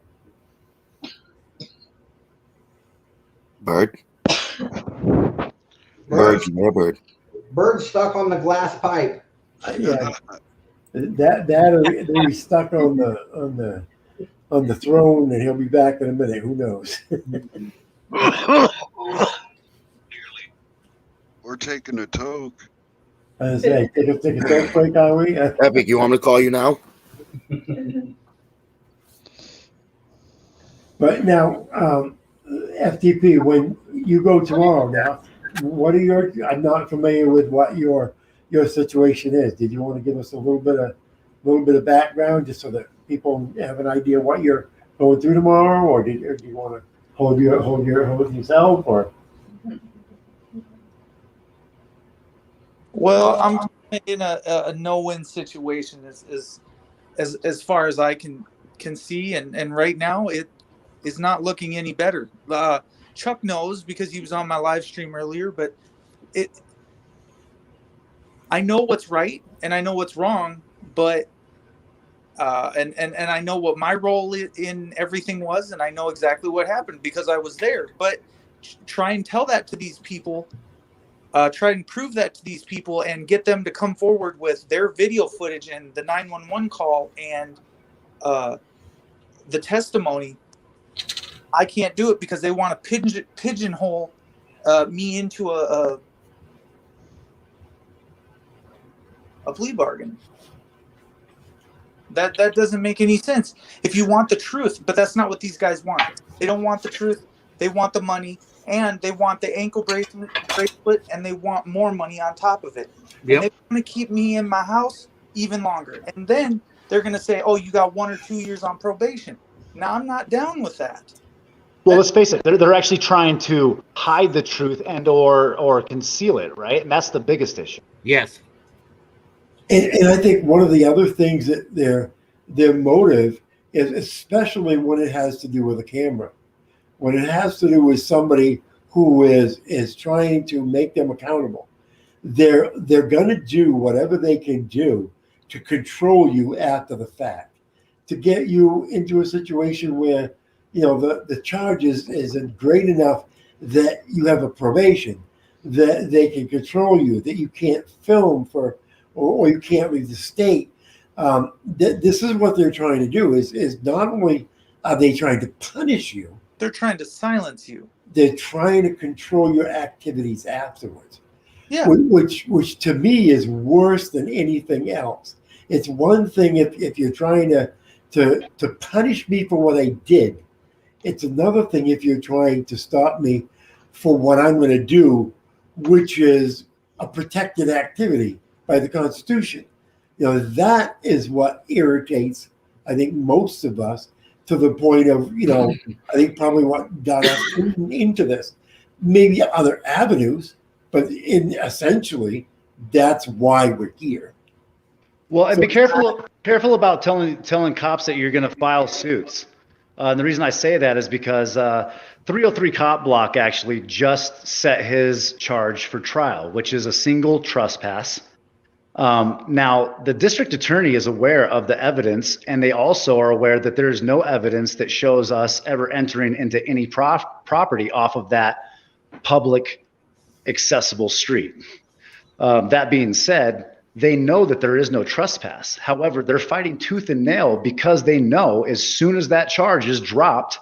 Bird? Bird, yeah, Bird. Bird's stuck on the glass pipe. Yeah. Or he's stuck on the throne, and he'll be back in a minute. Who knows? We're taking a toke. I say, take a toke break, are we? Epic, you want me to call you now? But now, FTP, when you go tomorrow now, what are I'm not familiar with what your situation is. Did you want to give us a little bit of background, just so that people have an idea what you're going through tomorrow, or do you want to hold yourself, or? Well, I'm in a no-win situation as far as I can see, and right now it is not looking any better. Chuck knows because he was on my live stream earlier, but I know what's right and I know what's wrong, but and I know what my role in everything was, and I know exactly what happened because I was there. But try and tell that to these people, try and prove that to these people, and get them to come forward with their video footage and the 911 call and the testimony. I can't do it because they want to pigeonhole me into a plea bargain. That doesn't make any sense. If you want the truth, but that's not what these guys want. They don't want the truth. They want the money, and they want the ankle bracelet, and they want more money on top of it. Yep. And they want to keep me in my house even longer. And then they're going to say, oh, you got 1 or 2 years on probation. Now, I'm not down with that. Well, let's face it, they're actually trying to hide the truth and or conceal it, right? And that's the biggest issue. Yes. And I think one of the other things that their motive is, especially when it has to do with a camera, when it has to do with somebody who is trying to make them accountable, they're going to do whatever they can do to control you after the fact, to get you into a situation where, you know, the charges isn't great enough that you have a probation, that they can control you, that you can't film or you can't leave the state. This is what they're trying to do is not only are they trying to punish you, they're trying to silence you. They're trying to control your activities afterwards. Yeah. Which to me is worse than anything else. It's one thing if you're trying to punish me for what I did. It's another thing if you're trying to stop me for what I'm going to do, which is a protected activity by the Constitution. You know, that is what irritates, I think, most of us, to the point of, you know, I think probably what got us into this. Maybe other avenues, but essentially, that's why we're here. Well, and be careful about telling cops that you're going to file suits. And the reason I say that is because 303 Cop Block actually just set his charge for trial, which is a single trespass. Now, the district attorney is aware of the evidence, and they also are aware that there is no evidence that shows us ever entering into any property off of that public accessible street. That being said, they know that there is no trespass. However, they're fighting tooth and nail because they know as soon as that charge is dropped,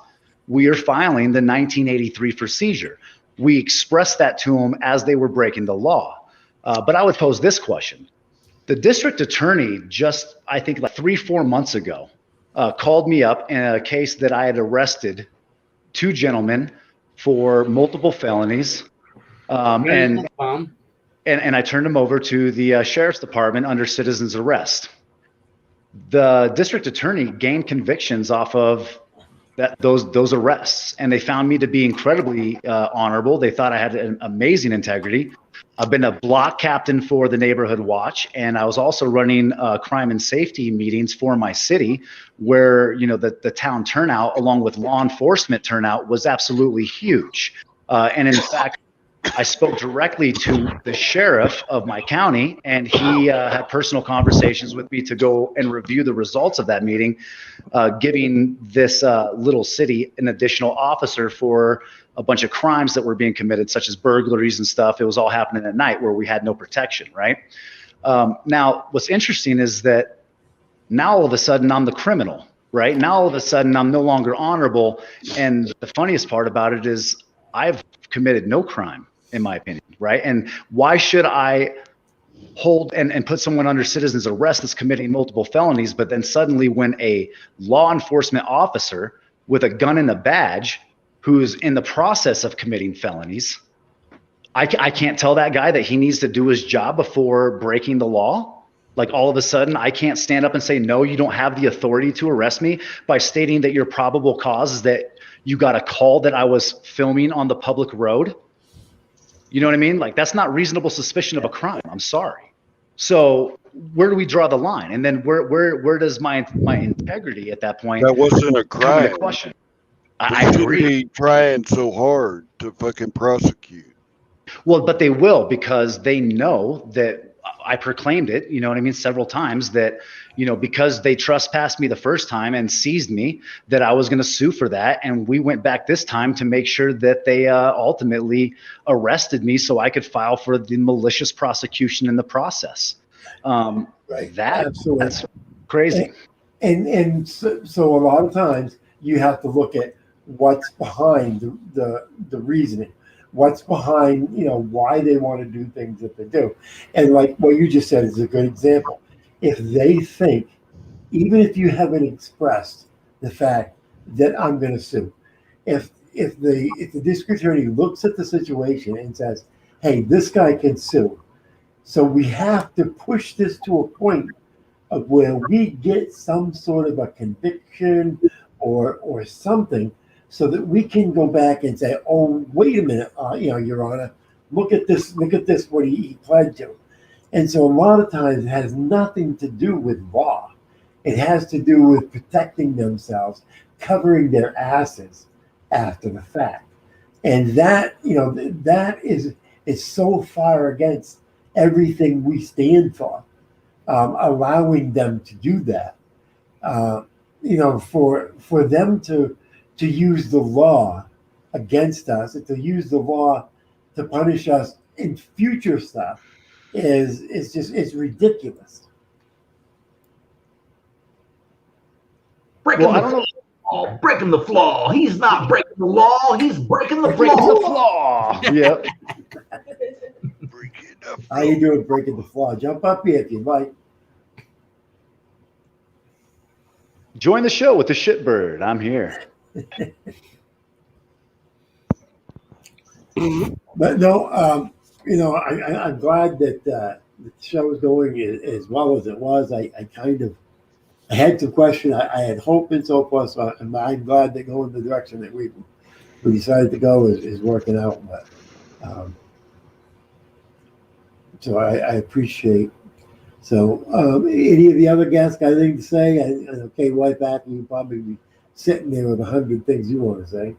we are filing the 1983 for seizure. We expressed that to them as they were breaking the law. But I would pose this question. The district attorney just, I think like 3-4 months ago, called me up in a case that I had arrested 2 gentlemen for multiple felonies. And I turned them over to the sheriff's department under citizen's arrest. The district attorney gained convictions off of those arrests, and they found me to be incredibly honorable. They thought I had an amazing integrity. I've been a block captain for the neighborhood watch, and I was also running crime and safety meetings for my city, where, you know, the town turnout along with law enforcement turnout was absolutely huge. And in fact, I spoke directly to the sheriff of my county, and he had personal conversations with me to go and review the results of that meeting, giving this little city an additional officer for a bunch of crimes that were being committed, such as burglaries and stuff. It was all happening at night where we had no protection, right? Now, what's interesting is that now all of a sudden I'm the criminal, right? Now all of a sudden I'm no longer honorable. And the funniest part about it is I've committed no crime, in my opinion, right? And why should I hold and put someone under citizen's arrest that's committing multiple felonies, but then suddenly when a law enforcement officer with a gun and a badge who's in the process of committing felonies, I can't tell that guy that he needs to do his job before breaking the law? Like all of a sudden I can't stand up and say, no, you don't have the authority to arrest me, by stating that your probable cause is that you got a call that I was filming on the public road? You know what I mean? Like, that's not reasonable suspicion of a crime. I'm sorry. So where do we draw the line? And then where does my integrity at that point? That wasn't a come into crime. question? I agree. Trying so hard to fucking prosecute. Well, but they will, because they know that I proclaimed it, you know what I mean, several times, that, you know, because they trespassed me the first time and seized me, that I was going to sue for that. And we went back this time to make sure that they ultimately arrested me so I could file for the malicious prosecution in the process. Right. Absolutely. That's crazy. And so a lot of times you have to look at what's behind the reasoning. What's behind, you know, why they want to do things that they do. And like what you just said is a good example. If they think, even if you haven't expressed the fact that I'm going to sue, if if the district attorney looks at the situation and says, "Hey, this guy can sue," so we have to push this to a point of where we get some sort of a conviction or something, so that we can go back and say, "Oh, wait a minute, Your Honor, look at this, what he pled to." And so a lot of times it has nothing to do with law. It has to do with protecting themselves, covering their asses after the fact. And that, that is so far against everything we stand for, allowing them to do that. For them to use the law against us, and to use the law to punish us in future stuff is ridiculous. Breaking the flaw. Breaking the flaw. He's not breaking the law. He's breaking the flaw. Yep. How you doing, breaking the flaw? Jump up here if you'd like. Join the show with the shitbird. I'm here. But no, I'm glad that the show is going as well as it was. I had some question. I had hope and so forth. So I'm glad that going the direction that we decided to go is working out. But so I appreciate. So any of the other guests got anything to say? Okay, White back, you probably be sitting there with 100 things you want to say.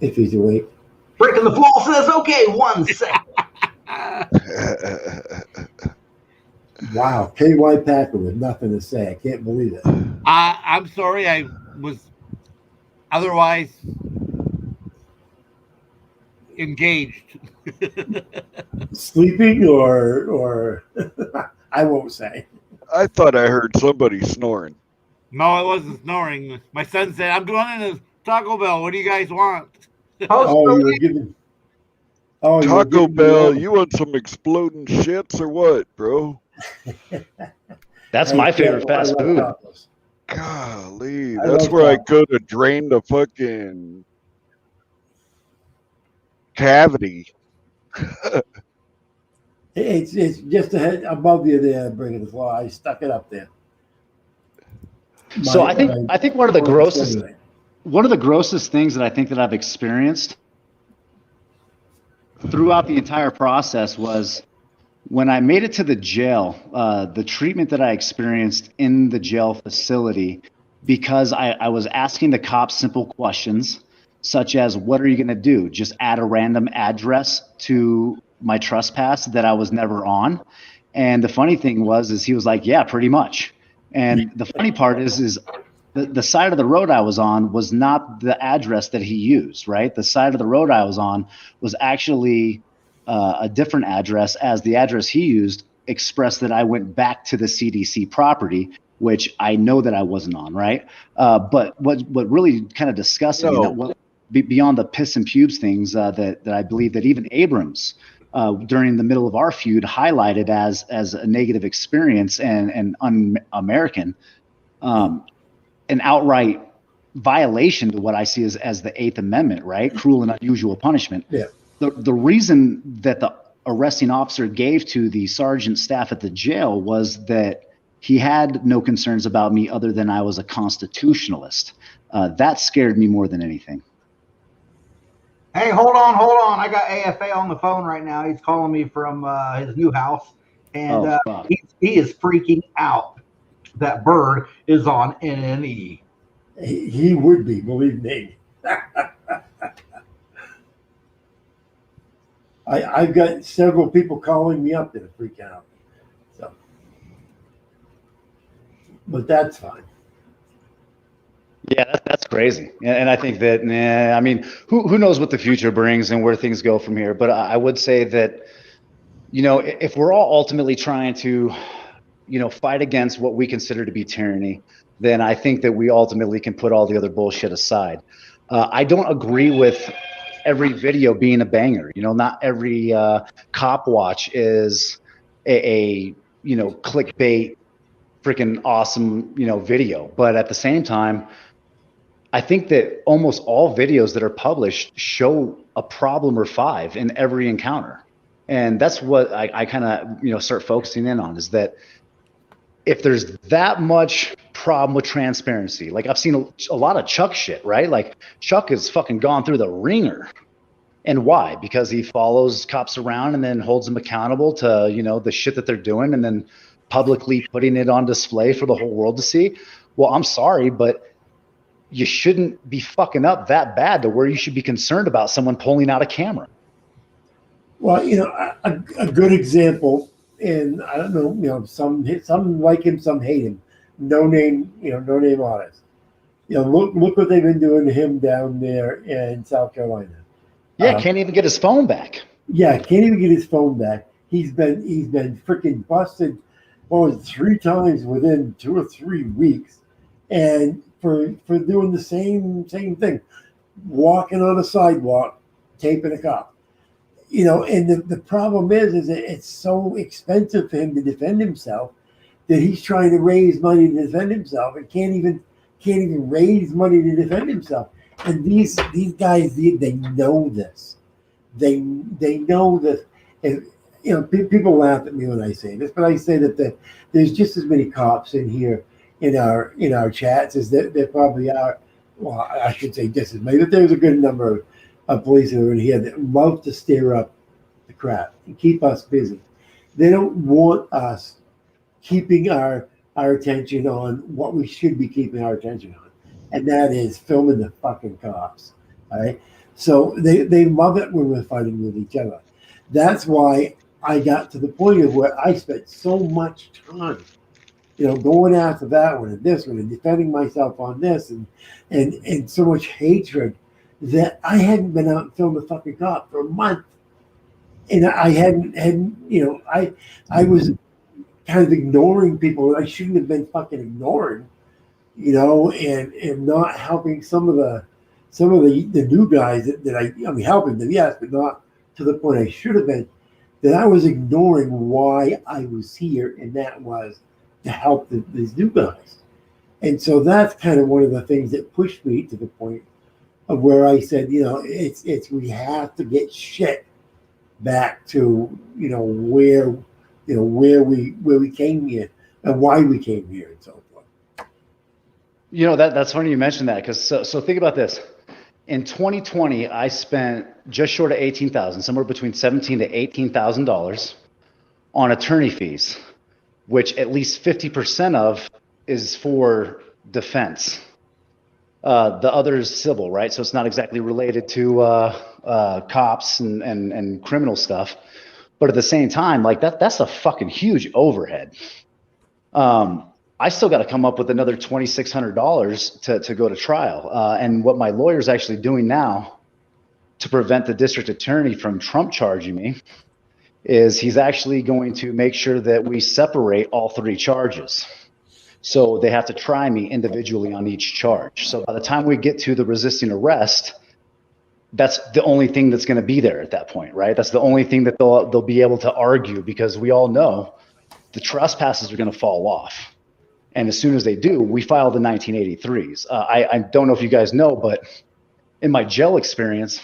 If he's awake. Breaking the flaw says, okay, 1 second. Wow, KY Packer with nothing to say. I can't believe it. I'm sorry, I was otherwise engaged. Sleeping or I won't say. I thought I heard somebody snoring. No, I wasn't snoring. My son said, "I'm going into Taco Bell. What do you guys want?" Oh, you were giving. Oh, Taco Bell, you want some exploding shits or what, bro? That's my favorite fast food. Golly, that's where I go to drain the fucking cavity. It's just above you there, bringing the flaw. I stuck it up there. So I think one of the grossest things that I think that I've experienced throughout the entire process was when I made it to the jail, the treatment that I experienced in the jail facility, because I was asking the cops simple questions such as, what are you going to do? Just add a random address to my trespass that I was never on. And the funny thing is he was like, yeah, pretty much. And the funny part is the side of the road I was on was not the address that he used, right? The side of the road I was on was actually a different address, as the address he used expressed that I went back to the CDC property, which I know that I wasn't on, right? But what really kind of disgusted me, beyond the piss and pubes things that I believe that even Abrams, during the middle of our feud, highlighted as a negative experience and un-American, an outright violation to what I see as the Eighth Amendment, right? Cruel and unusual punishment. Yeah. The reason that the arresting officer gave to the sergeant staff at the jail was that he had no concerns about me other than I was a constitutionalist. That scared me more than anything. Hey, hold on. I got AFA on the phone right now. He's calling me from his new house, and he is freaking out that Bird is on NNE. He would be, believe me. I've got several people calling me up that are freaking out. So, but that's fine. Yeah, that's crazy. And I think that, I mean, who knows what the future brings and where things go from here. But I would say that, if we're all ultimately trying to, fight against what we consider to be tyranny, then I think that we ultimately can put all the other bullshit aside. I don't agree with every video being a banger. Not every cop watch is a clickbait, freaking awesome, video. But at the same time, I think that almost all videos that are published show a problem or 5 in every encounter. And that's what I kind of, start focusing in on, is that if there's that much problem with transparency, like I've seen a lot of Chuck shit, right? Like Chuck has fucking gone through the ringer. And why? Because he follows cops around and then holds them accountable to, the shit that they're doing, and then publicly putting it on display for the whole world to see. Well, I'm sorry, but you shouldn't be fucking up that bad to where you should be concerned about someone pulling out a camera. Well, a good example, and I don't know, some like him, some hate him. No name artist. Look what they've been doing to him down there in South Carolina. Yeah, can't even get his phone back. Yeah, can't even get his phone back. He's been freaking busted, 3 times within 2 or 3 weeks, and for doing the same thing, walking on a sidewalk, taping a cop. And the problem is that it's so expensive for him to defend himself that he's trying to raise money to defend himself and can't even raise money to defend himself. And these guys, they know this. They know that. And, people laugh at me when I say this, but I say that there's just as many cops in here in our chats as there probably are. Well, I should say just as many, but there's a good number of police who are in here that love to stir up the crap and keep us busy. They don't want us keeping our attention on what we should be keeping our attention on, and that is filming the fucking cops. All right, so they love it when we're fighting with each other. That's why I got to the point of where I spent so much time, going after that one and this one and defending myself on this and so much hatred that I hadn't been out and filmed a fucking cop for a month, and I hadn't I was kind of ignoring people that I shouldn't have been fucking ignoring, and not helping some of the new guys that I mean, helping them, yes, but not to the point I should have been, that I was ignoring why I was here, and that was to help these new guys. And so that's kind of one of the things that pushed me to the point of where I said, it's we have to get shit back to, where we came here and why we came here and so forth. That's funny you mentioned that, because so think about this. In 2020, I spent just short of $18,000, somewhere between $17,000 to $18,000 on attorney fees, which at least 50% of is for defense. The other is civil, right? So it's not exactly related to cops and criminal stuff, but at the same time, like that's a fucking huge overhead. I still got to come up with another $2,600 to go to trial. And what my lawyer's actually doing now to prevent the district attorney from Trump charging me is he's actually going to make sure that we separate all 3 charges. So they have to try me individually on each charge. So by the time we get to the resisting arrest, that's the only thing that's going to be there at that point, right? That's the only thing that they'll be able to argue, because we all know the trespasses are going to fall off. And as soon as they do, we file the 1983s. I don't know if you guys know, but in my jail experience,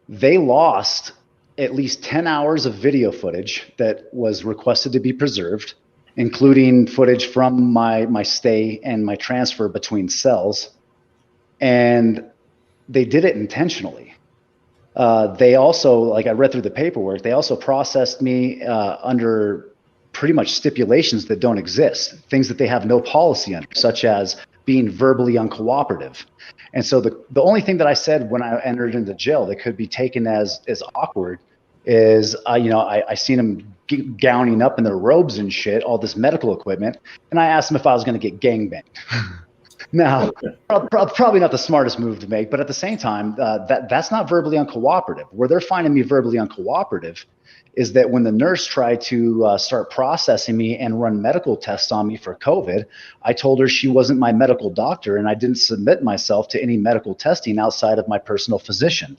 they lost at least 10 hours of video footage that was requested to be preserved, including footage from my stay and my transfer between cells. And they did it intentionally. They also, like I read through the paperwork, they also processed me under pretty much stipulations that don't exist, things that they have no policy under, such as being verbally uncooperative. And so the only thing that I said when I entered into jail that could be taken as awkward is, I seen them gowning up in their robes and shit, all this medical equipment, and I asked them if I was going to get gangbanged. Now, probably not the smartest move to make, but at the same time, that's not verbally uncooperative. Where they're finding me verbally uncooperative is that when the nurse tried to start processing me and run medical tests on me for COVID, I told her she wasn't my medical doctor, and I didn't submit myself to any medical testing outside of my personal physician.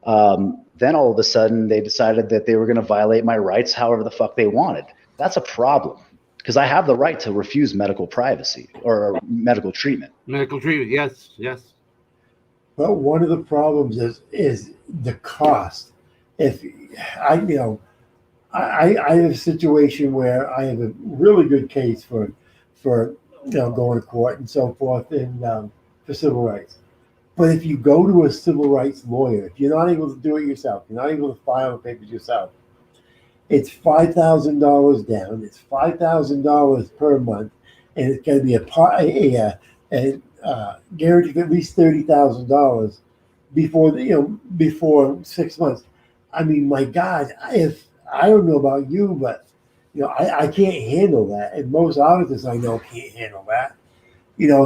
Then all of a sudden, they decided that they were going to violate my rights however the fuck they wanted. That's a problem, because I have the right to refuse medical privacy or medical treatment. Medical treatment, yes. But one of the problems is the cost. If I have a situation where I have a really good case for going to court and so forth in for civil rights. But if you go to a civil rights lawyer, if you're not able to do it yourself, you're not able to file the papers yourself, it's $5,000 down. It's $5,000 per month, and it's going to be a guarantee of at least $30,000 before 6 months. I mean, my God, if I don't know about you, but I can't handle that, and most auditors I know can't handle that.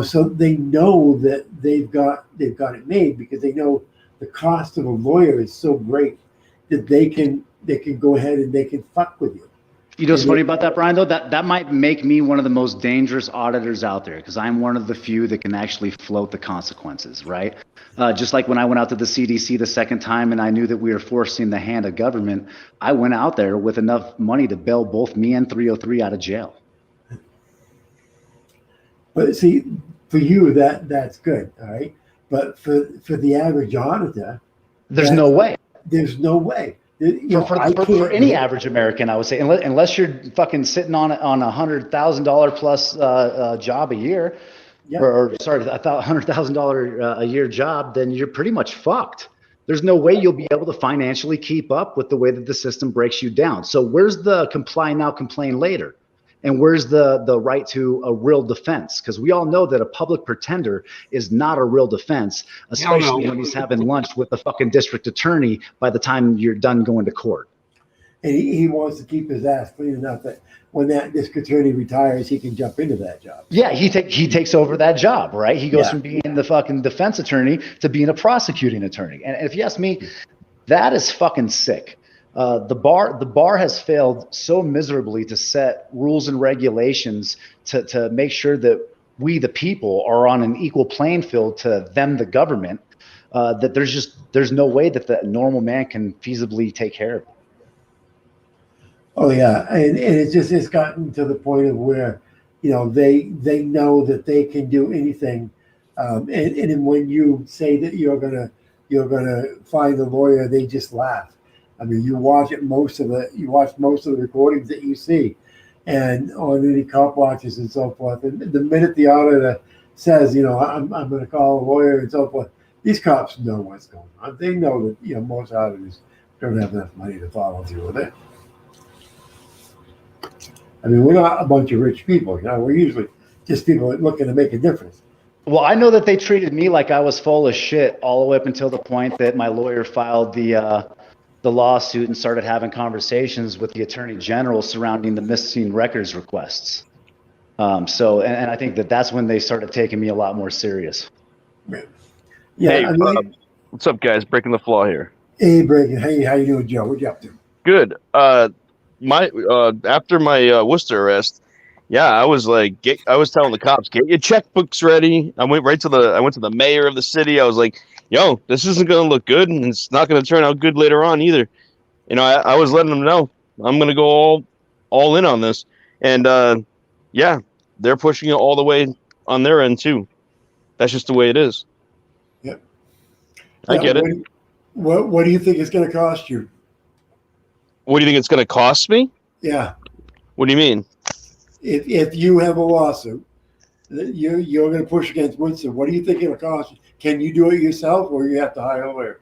So they know that they've got it made because they know the cost of a lawyer is so great that they can go ahead and they can fuck with you. You know what's funny about that, Brian, though? That might make me one of the most dangerous auditors out there because I'm one of the few that can actually float the consequences, right? Just like when I went out to the CDC the second time and I knew that we were forcing the hand of government, I went out there with enough money to bail both me and 303 out of jail. But see, for you, that's good, all right? But for the average auditor, there's no way. There's no way. For any average American, I would say, unless you're fucking sitting on $100,000 plus job a year, or sorry, $100,000 a year job, then you're pretty much fucked. There's no way you'll be able to financially keep up with the way that the system breaks you down. So where's the comply now, complain later? And where's the right to a real defense? Because we all know that a public pretender is not a real defense, especially when he's having lunch with the fucking district attorney by the time you're done going to court. And he wants to keep his ass clean enough that when that district attorney retires, he can jump into that job. Yeah, he takes over that job, right? He goes from being the fucking defense attorney to being a prosecuting attorney. And if you ask me, that is fucking sick. The bar has failed so miserably to set rules and regulations to make sure that we, the people, are on an equal playing field to them, the government, that there's no way that the normal man can feasibly take care of it. Oh yeah, and it's gotten to the point of where, they know that they can do anything, and when you say that you're gonna find a lawyer, they just laugh. I mean, you watch most of the recordings that you see, and on any cop watches and so forth. And the minute the auditor says, I'm going to call a lawyer and so forth, these cops know what's going on. They know that most auditors don't have enough money to follow through with it. I mean, we're not a bunch of rich people. We're usually just people looking to make a difference. Well, I know that they treated me like I was full of shit all the way up until the point that my lawyer filed the lawsuit and started having conversations with the attorney general surrounding the missing records requests. And I think that's when they started taking me a lot more serious. Yeah. Hey, what's up, guys? Breaking the flaw here. Hey, Breaking. Hey, how you doing, Joe? What you up to? Good. After my Worcester arrest, I was telling the cops, get your checkbooks ready. I went to the mayor of the city. I was like, yo, this isn't going to look good, and it's not going to turn out good later on either. I was letting them know I'm going to go all in on this. And, they're pushing it all the way on their end, too. That's just the way it is. Yep. I get it. What do you think it's going to cost you? What do you think it's going to cost me? Yeah. What do you mean? If you have a lawsuit, you're going to push against Woodson, what do you think it'll cost you? Can you do it yourself, or you have to hire a lawyer?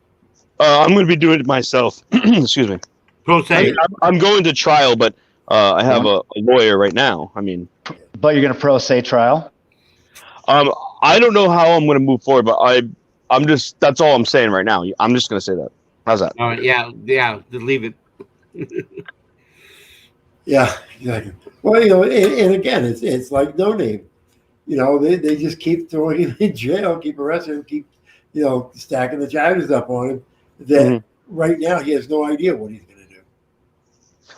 I'm going to be doing it myself. Excuse me. Pro se. I'm going to trial, but I have a lawyer right now. I mean, but you're going to pro se trial? I don't know how I'm going to move forward, but I'm just, that's all I'm saying right now. I'm just going to say that. How's that? All right. Yeah. Just leave it. Yeah, exactly. Well, and again, it's like No Name. They just keep throwing him in jail, keep arresting him, keep, stacking the charges up on him. That right now he has no idea what he's going to do.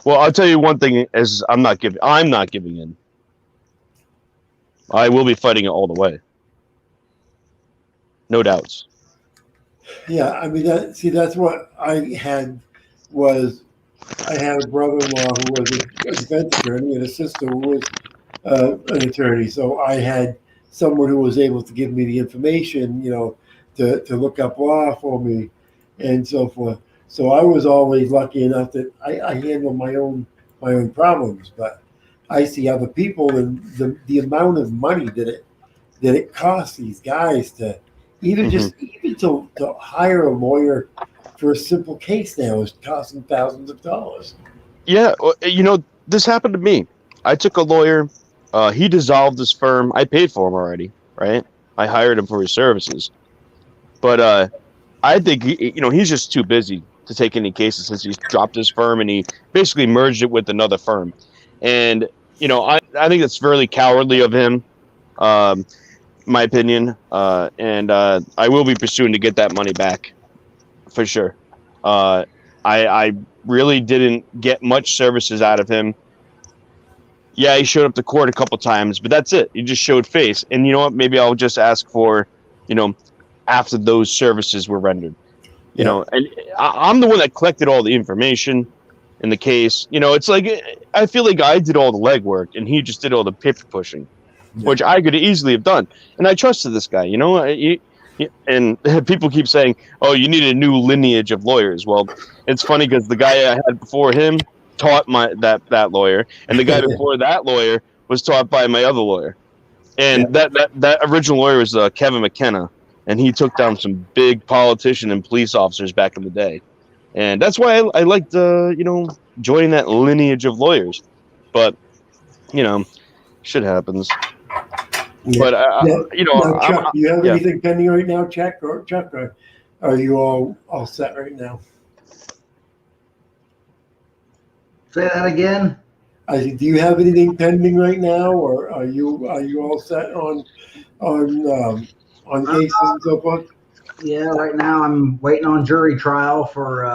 Well, I'll tell you one thing: is I'm not giving in. I will be fighting it all the way. No doubts. Yeah, I mean, that's what I had was. I had a brother-in-law who was a defense attorney and a sister who was an attorney. So I had someone who was able to give me the information, to look up law for me and so forth. So I was always lucky enough that I handled my own problems, but I see other people and the amount of money that it costs these guys to even to hire a lawyer for a simple case now is costing thousands of dollars. Yeah, this happened to me. I took a lawyer. He dissolved his firm. I paid for him already, right? I hired him for his services. But I think he's just too busy to take any cases since he's dropped his firm and he basically merged it with another firm. And I think that's fairly cowardly of him, my opinion. And I will be pursuing to get that money back for sure. I really didn't get much services out of him. Yeah, he showed up to court a couple times, but that's it. He just showed face. And you know what? Maybe I'll just ask for, after those services were rendered. And I'm the one that collected all the information in the case. It's like I feel like I did all the legwork and he just did all the paper pushing, which I could easily have done. And I trusted this guy, and people keep saying, oh, you need a new lineage of lawyers. Well, it's funny because the guy I had before him taught that lawyer, and the guy before that lawyer was taught by my other lawyer. And that original lawyer was Kevin McKenna, and he took down some big politician and police officers back in the day. And that's why I liked, joining that lineage of lawyers. But, shit happens. Yeah. But, Now, Chuck, do you have yeah. anything pending right now, Chuck, or are you all set right now? Say that again. Do you have anything pending right now, or are you all set on cases and so forth? Yeah, right now I'm waiting on jury trial for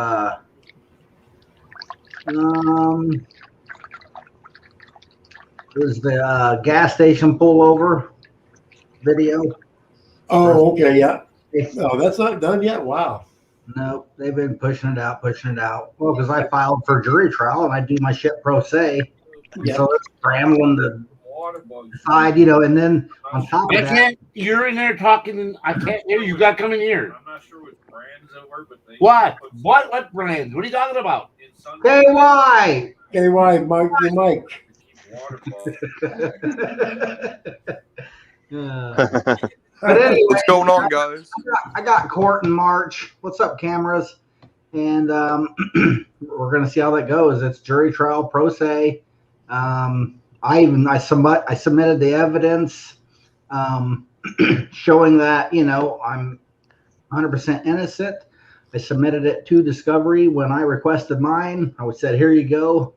it was the gas station pullover video. Oh, okay, yeah. Oh, that's not done yet. Wow. No, they've been pushing it out. Well, because I filed for jury trial and I do my shit pro se. Yeah. So it's scrambling to decide, and then on top of that. You're in there talking, and I can't hear you. You got to come in here. I'm not sure which brands they were, but they. What brands? What are you talking about? KY, Mike, your mic. But anyway, what's going on, guys? I got court in March. What's up, cameras? And we're gonna see how that goes. It's jury trial pro se. I submitted the evidence showing that I'm 100% innocent. I submitted it to discovery when I requested mine. I said, here you go,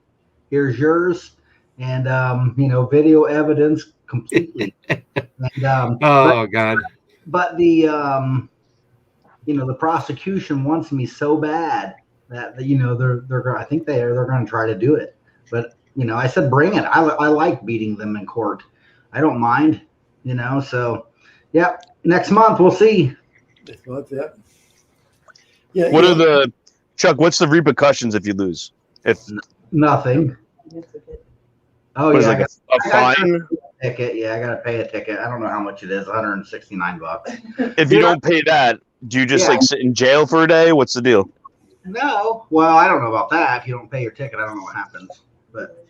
here's yours, and video evidence completely. And, God! But the the prosecution wants me so bad that they're I think they're going to try to do it. But I said bring it. I like beating them in court. I don't mind. So yeah, next month we'll see. Next month, yeah. Yeah. What are Chuck? What's the repercussions if you lose? Nothing. Oh what yeah, is a fine? Ticket. Yeah, I gotta pay a ticket. I don't know how much it is. $169. If you don't pay that, do you just sit in jail for a day? What's the deal? No. Well, I don't know about that. If you don't pay your ticket, I don't know what happens. But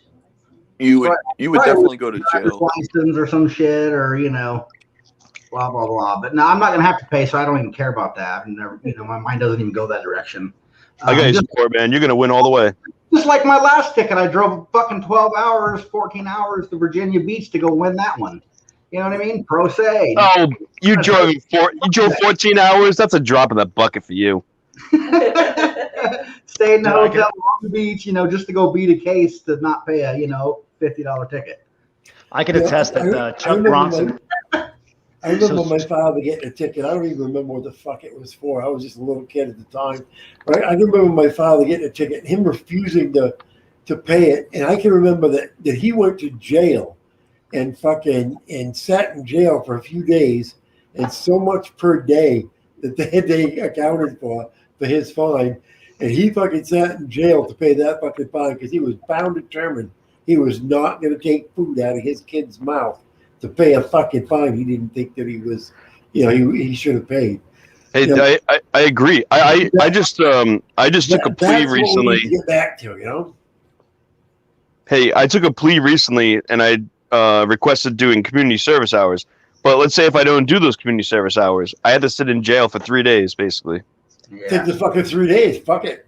you would definitely go to jail. License or some shit, or blah blah blah. But no, I'm not gonna have to pay, so I don't even care about that. And my mind doesn't even go that direction. I got your support, man. You're gonna win all the way. Just like my last ticket, I drove fucking 12 hours, 14 hours to Virginia Beach to go win that one. You know what I mean? Pro se. Oh, you drove 14 hours? That's a drop in the bucket for you. Stay in the hotel on the beach, just to go beat a case to not pay a, $50 ticket. I can attest that Chuck Bronson. I remember my father getting a ticket. I don't even remember what the fuck it was for. I was just a little kid at the time. Right? I remember my father getting a ticket and him refusing to pay it. And I can remember that he went to jail and sat in jail for a few days and so much per day that they accounted for his fine. And he fucking sat in jail to pay that fucking fine because he was bound determined he was not going to take food out of his kid's mouth to pay a fucking fine he didn't think that he was, he should have paid. Hey, Yeah. I agree. I just took a plea That's what we recently. need to get back to, you know? Hey, I took a plea recently, and I requested doing community service hours. But let's say if I don't do those community service hours, I had to sit in jail for 3 days, basically. Take the fucking 3 days. Fuck it.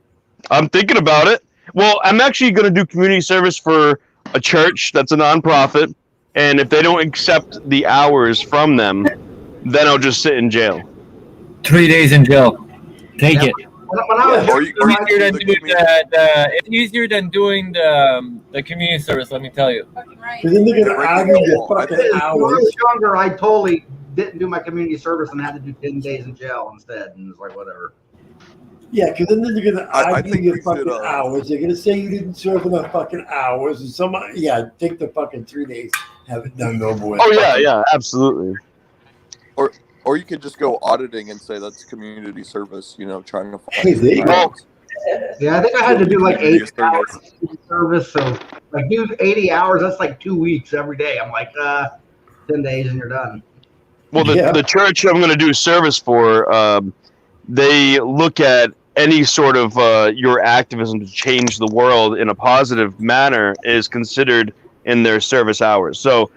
I'm thinking about it. Well, I'm actually going to do community service for a church that's a nonprofit, and if they don't accept the hours from them, then I'll just sit in jail. 3 days in jail. Take it. When I was It's easier than doing the community service. Let me tell you. Because then they're gonna argue your fucking when I hours. was younger, I totally didn't do my community service and had to do 10 days in jail instead, and it was like whatever. Yeah, because then they're gonna I argue think your we fucking should, hours. They're gonna say you didn't serve enough fucking hours, and take the fucking 3 days, have it done over with. Oh yeah, absolutely. Or you could just go auditing and say that's community service, you know, trying to find. Hey, there you go. Yeah, I think I had to do like 80 Community hours of service. So, like, do 80 hours, that's like 2 weeks every day. I'm like, 10 days and you're done. Well, the church I'm going to do service for, they look at any sort of your activism to change the world in a positive manner is considered in their service hours. So,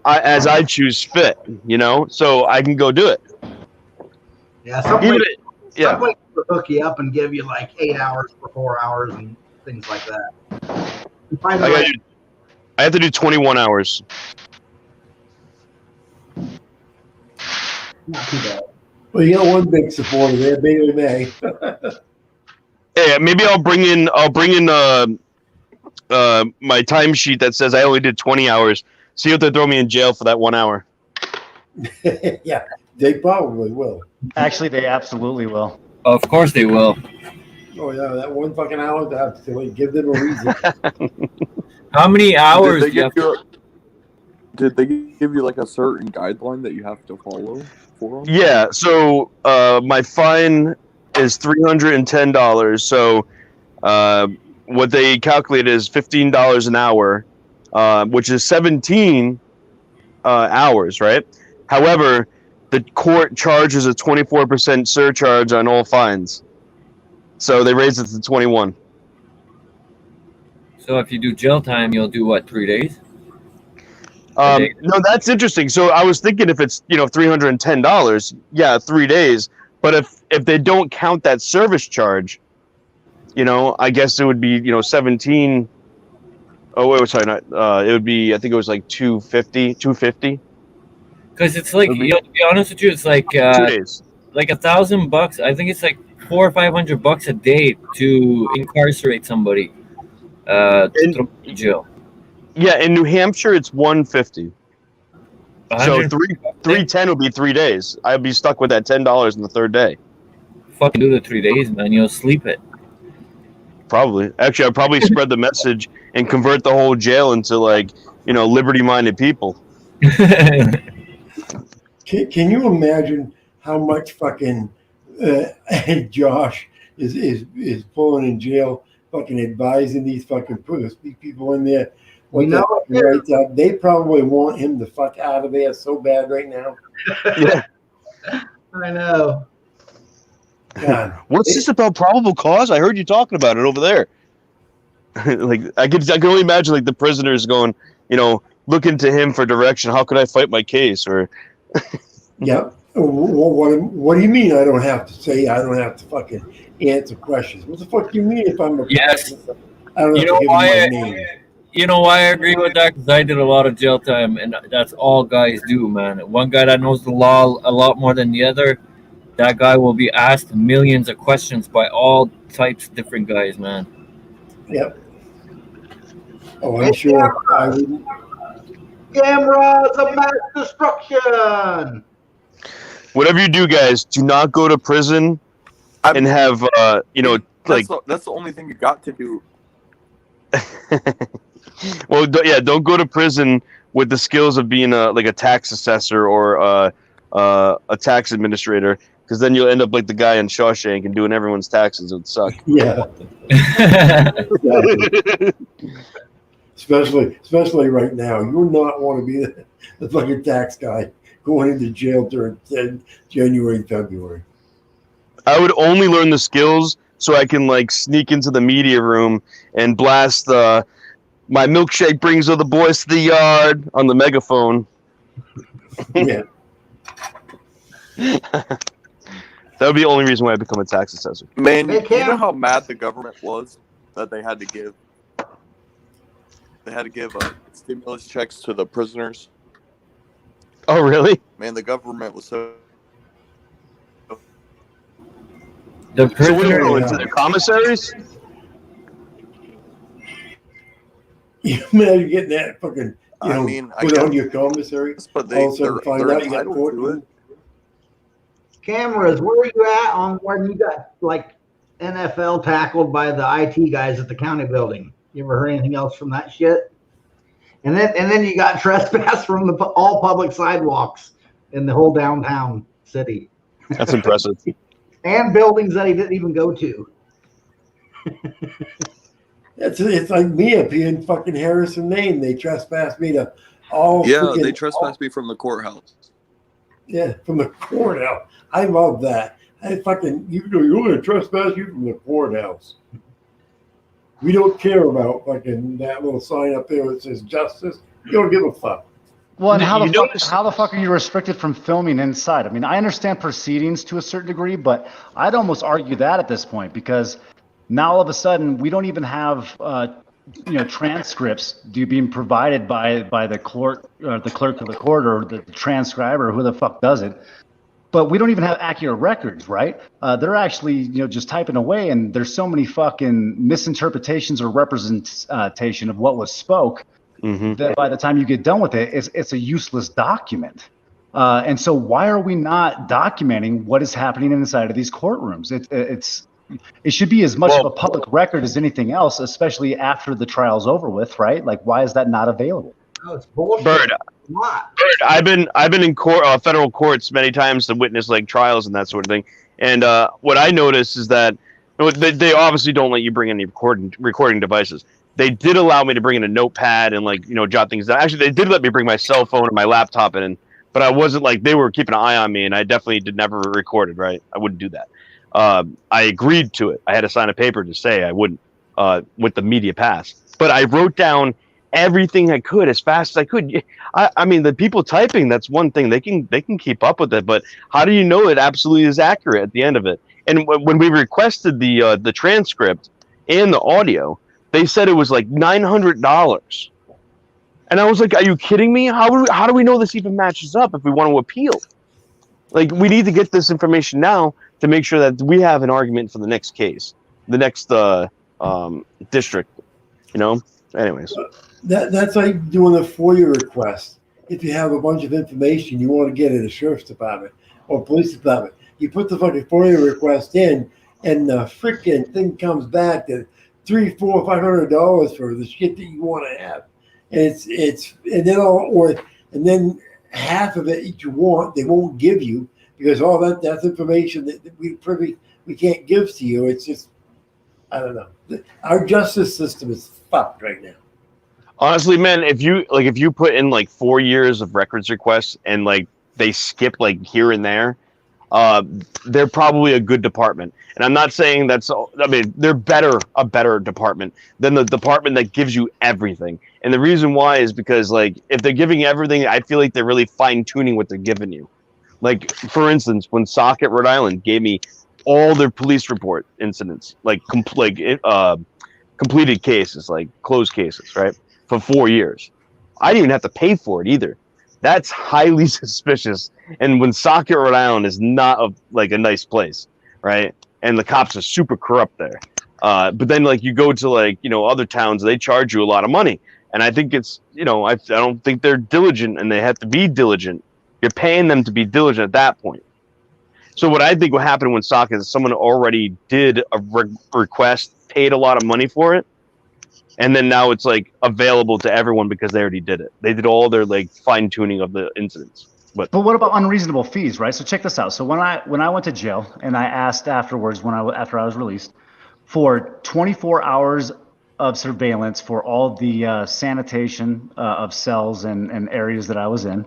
as I choose fit, you know, so I can go do it. Yeah, some Even places yeah. will hook you up and give you like 8 hours for 4 hours and things like that. You find the right- I have to do 21 hours. Not too bad. Well, you got one big supporter there, Bailey May. Hey, maybe I'll bring in my timesheet that says I only did 20 hours. See if they throw me in jail for that 1 hour. Yeah, they probably will. Actually, they absolutely will. Of course they will. Oh yeah, that 1 fucking hour to have to give them a reason. How many hours Did do you have to? Did they give you like a certain guideline that you have to follow for them? Yeah, so my fine is $310. So what they calculate is $15 an hour, which is 17 hours, right? However, the court charges a 24% surcharge on all fines. So they raised it to 21. So if you do jail time, you'll do what, 3 days? No, that's interesting. So I was thinking if it's, $310, yeah, 3 days. But if they don't count that service charge, I guess it would be, 17. Oh, wait, sorry, not. It would be, I think it was like 250. Because it's like, to be honest with you, it's like 2 days. Like $1,000. I think it's like $400 or $500 a day to incarcerate somebody to throw in jail. Yeah, in New Hampshire it's 150. So 310 would be 3 days. I'd be stuck with that $10 in the third day. Fucking do the 3 days, man. You'll sleep it. Probably. Actually, I'd probably spread the message and convert the whole jail into liberty-minded people. Can you imagine how much fucking Josh is pulling in jail, fucking advising these fucking people in there? They probably want him the fuck out of there so bad right now. Yeah. I know. God. What's this about probable cause? I heard you talking about it over there. I can only imagine the prisoners going, looking to him for direction. How could I fight my case? Or yeah. What do you mean I don't have to say? I don't have to fucking answer questions. What the fuck do you mean if I'm a yes? I don't have to give my name. You know why I agree with that? Because I did a lot of jail time, and that's all guys do, man. One guy that knows the law a lot more than the other, that guy will be asked millions of questions by all types of different guys, man. Yep. Oh, I'm sure I wouldn't. Cameras of mass destruction. Whatever you do, guys, do not go to prison and have, That's the only thing you got to do. Well, don't go to prison with the skills of being a tax assessor or a tax administrator, because then you'll end up like the guy in Shawshank and doing everyone's taxes. It would suck. Yeah. Especially right now, you would not want to be the fucking tax guy going into jail during January, February. I would only learn the skills so I can like sneak into the media room and blast my milkshake brings all the boys to the yard on the megaphone. Yeah. That would be the only reason why I become a tax assessor. Man, Hey, you Cam. know how mad the government was that they had to give stimulus checks to the prisoners. Oh, really? Man, the government was so. The So what do you prisoner. go into the commissaries? You imagine getting that fucking, I mean, I put on guess, your commissary, but all of a sudden find they're out you got entitled to 14. it. Cameras, where are you at on when you got like NFL tackled by the IT guys at the county building? You ever heard anything else from that shit? And then you got trespass from all public sidewalks in the whole downtown city. That's impressive. And buildings that he didn't even go to. It's like me up here in fucking Harrison, Maine. They trespassed me to all Yeah, they trespassed me from the courthouse. Yeah, from the courthouse. I love that. I fucking you're gonna trespass you from the courthouse. We don't care about fucking that little sign up there that says justice. You don't give a fuck. Well, and how You the fuck are you restricted from filming inside? I mean, I understand proceedings to a certain degree, but I'd almost argue that at this point because now all of a sudden we don't even have transcripts being provided by the court or the clerk of the court or the transcriber, who the fuck does it. But we don't even have accurate records, right? They're actually, just typing away, and there's so many fucking misinterpretations or representation of what was spoke that by the time you get done with it, it's a useless document. And so why are we not documenting what is happening inside of these courtrooms? It should be as much of a public record as anything else, especially after the trial's over with, right? Like, why is that not available? Oh, it's bullshit. Bird, What? I've been in court, federal courts many times to witness like trials and that sort of thing. And what I noticed is that they obviously don't let you bring any recording devices. They did allow me to bring in a notepad and jot things down. Actually, they did let me bring my cell phone and my laptop in, but I wasn't they were keeping an eye on me, and I definitely never recorded. Right, I wouldn't do that. I agreed to it. I had to sign a paper to say I wouldn't with the media pass, but I wrote down everything I could as fast as I could. I mean, the people typing, that's one thing. They can keep up with it, but how do you know it absolutely is accurate at the end of it? And when we requested the transcript and the audio, they said it was like $900. And I was like, are you kidding me? How do we know this even matches up if we want to appeal? Like, we need to get this information now to make sure that we have an argument for the next case, the next district, Anyways. That's like doing a FOIA request. If you have a bunch of information you want to get at a sheriff's department or police department, you put the fucking FOIA request in, and the freaking thing comes back to $300, $400, $500 for the shit that you want to have, and then half of it you want they won't give you because all that's information that we can't give to you. It's just, I don't know. Our justice system is fucked right now. Honestly, man, if you put in 4 years of records requests and they skip here and there, they're probably a good department. And I'm not saying they're a better department than the department that gives you everything. And the reason why is because if they're giving everything, I feel like they're really fine tuning what they're giving you. For instance, when Socket, Rhode Island gave me all their police report incidents, completed cases, closed cases, right? For 4 years. I didn't even have to pay for it either. That's highly suspicious. And when Socket, Rhode Island is not a nice place, right? And the cops are super corrupt there. But then you go to other towns, they charge you a lot of money. And I think it's, I don't think they're diligent, and they have to be diligent. You're paying them to be diligent at that point. So what I think will happen when Socket is someone already did a request, paid a lot of money for it, and then now it's available to everyone because they already did it. They did all their fine tuning of the incidents. But what about unreasonable fees, right? So check this out. So when I went to jail and I asked afterwards after I was released for 24 hours of surveillance for all the sanitation of cells and areas that I was in,